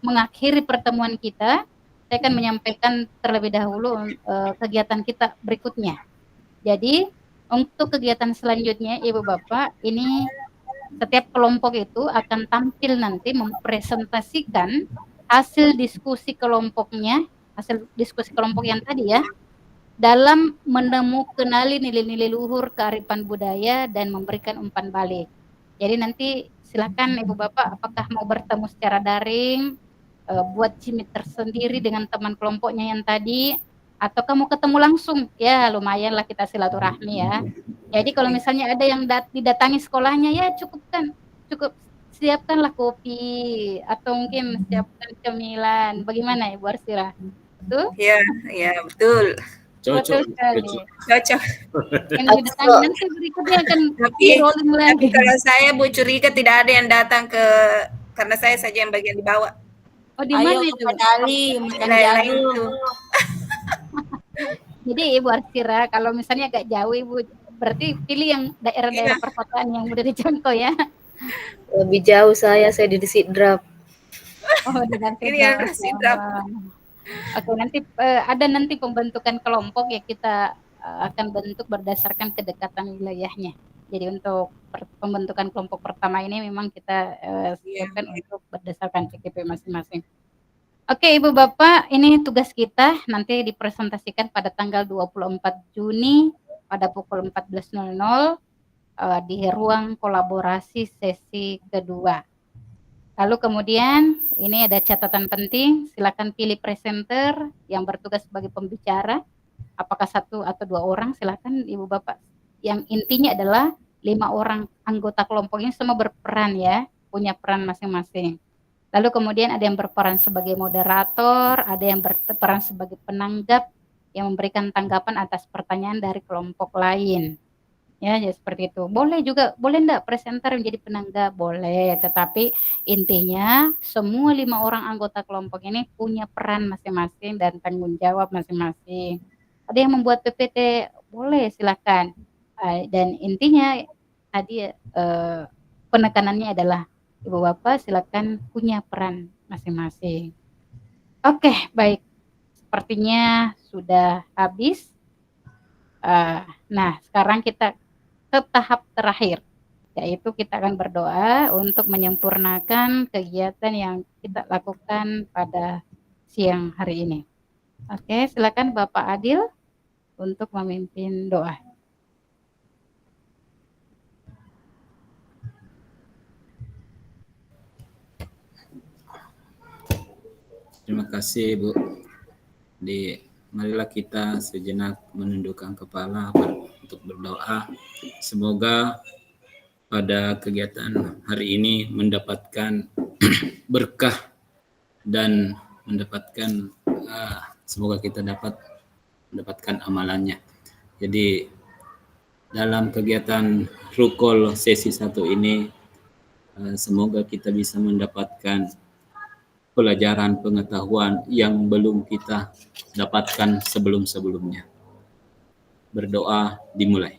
mengakhiri pertemuan kita, saya akan menyampaikan terlebih dahulu kegiatan kita berikutnya. Jadi untuk kegiatan selanjutnya Ibu Bapak, ini setiap kelompok itu akan tampil nanti mempresentasikan hasil diskusi kelompoknya, hasil diskusi kelompok yang tadi ya, dalam kenali nilai-nilai luhur kearifan budaya dan memberikan umpan balik. Jadi nanti silakan Ibu Bapak, apakah mau bertemu secara daring, buat cimit tersendiri dengan teman kelompoknya yang tadi, atau kamu ketemu langsung, ya lumayan lah kita silaturahmi ya. Jadi kalau misalnya ada yang didatangi sekolahnya, ya cukup siapkanlah kopi atau mungkin siapkan cemilan. Bagaimana Ibu Arsira? Betul? Ya betul. Cocok. Yang didatangi nanti berikutnya akan rolling lagi. Tapi kalau saya Bu curiga tidak ada yang datang karena saya saja yang bagian di bawah. Oh, di mana itu? Makan jagung. Jadi Ibu Arsira, kalau misalnya agak jauh Ibu, berarti pilih yang daerah-daerah perkotaan yang mudah dijangkau ya. Lebih jauh saya di Sidrap. Oh, di Sidrap. Oke, nanti ada nanti pembentukan kelompok ya, kita akan bentuk berdasarkan kedekatan wilayahnya. Jadi untuk pembentukan kelompok pertama ini memang kita siapkan untuk berdasarkan CKP masing-masing. Oke Ibu Bapak, ini tugas kita nanti dipresentasikan pada tanggal 24 Juni pada pukul 14.00 di ruang kolaborasi sesi kedua. Lalu kemudian ini ada catatan penting, silakan pilih presenter yang bertugas sebagai pembicara, apakah 1 atau 2 orang, silakan Ibu Bapak. Yang intinya adalah 5 orang anggota kelompok ini semua berperan ya, punya peran masing-masing. Lalu kemudian ada yang berperan sebagai moderator, ada yang berperan sebagai penanggap yang memberikan tanggapan atas pertanyaan dari kelompok lain. Ya, ya seperti itu. Boleh enggak presenter menjadi penanggap? Boleh, tetapi intinya semua 5 orang anggota kelompok ini punya peran masing-masing dan tanggung jawab masing-masing. Ada yang membuat PPT, boleh silakan. Dan intinya tadi penekanannya adalah Ibu Bapak silakan punya peran masing-masing. Oke, baik. Sepertinya sudah habis. Nah, sekarang kita ke tahap terakhir, yaitu kita akan berdoa untuk menyempurnakan kegiatan yang kita lakukan pada siang hari ini. Oke, silakan Bapak Adil untuk memimpin doa. Terima kasih Bu. Marilah kita sejenak menundukkan kepala untuk berdoa. Semoga pada kegiatan hari ini mendapatkan berkah dan mendapatkan semoga kita dapat mendapatkan amalannya. Jadi dalam kegiatan Rukol sesi 1 ini semoga kita bisa mendapatkan pelajaran pengetahuan yang belum kita dapatkan sebelum-sebelumnya. Berdoa dimulai.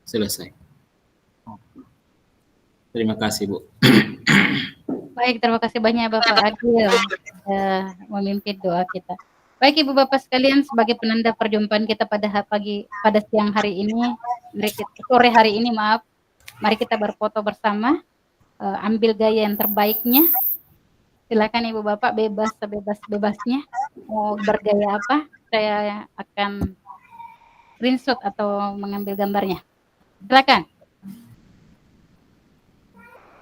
Selesai. Terima kasih, Bu. Baik, terima kasih banyak Bapak Agil memimpin doa kita. Baik Ibu Bapak sekalian, sebagai penanda perjumpaan kita pada siang hari ini, sore hari ini maaf, mari kita berfoto bersama, ambil gaya yang terbaiknya. Silakan Ibu Bapak bebas sebebas-bebasnya, mau bergaya apa, saya akan screenshot atau mengambil gambarnya. Silakan.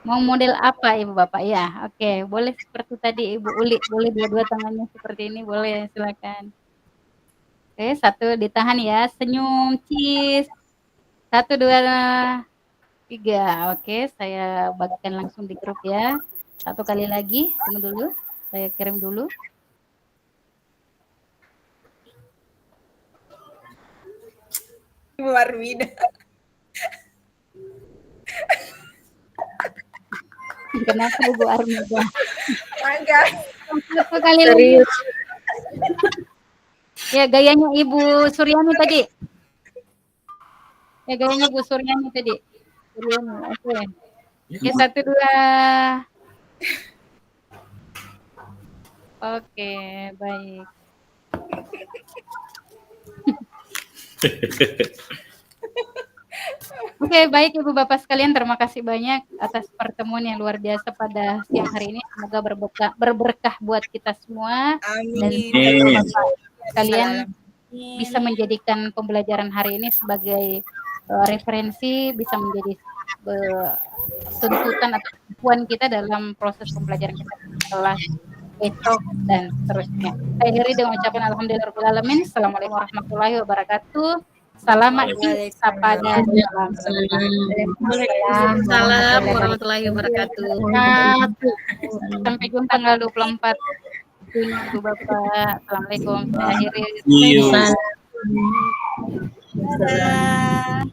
Mau model apa Ibu Bapak? Ya, oke. Boleh seperti tadi Ibu Uli, boleh dua-dua tangannya seperti ini, boleh, silakan. Oke, satu ditahan ya, senyum, cheese. 1, 2, 3. Oke, saya bagikan langsung di grup ya. Satu kali lagi, tunggu dulu, saya kirim dulu. Ibu Armida. Kenapa Ibu Armida? Agak. Satu kali lagi. Ya, gayanya Ibu Suryani tadi. Ya, gayanya Ibu Suryani tadi. Suryani, oke. Oke, 1, 2. Oke, baik. Oke, baik Ibu Bapak sekalian, terima kasih banyak atas pertemuan yang luar biasa pada siang hari ini. Semoga berberkah buat kita semua. Dan Ibu Bapak sekalian bisa menjadikan pembelajaran hari ini sebagai referensi, bisa menjadi tuntutan atau kemampuan kita dalam proses pembelajaran kita setelah besok dan seterusnya. Saya akhiri dengan ucapan alhamdulillahirabbil alamin. Assalamualaikum warahmatullahi wabarakatuh. Selamat Sapa dan Waalaikumsalam warahmatullahi wabarakatuh. Sampai jumpa tanggal 24 Juni Ibu Bapak. Assalamualaikum. Saya akhiri. Iya. Dadah.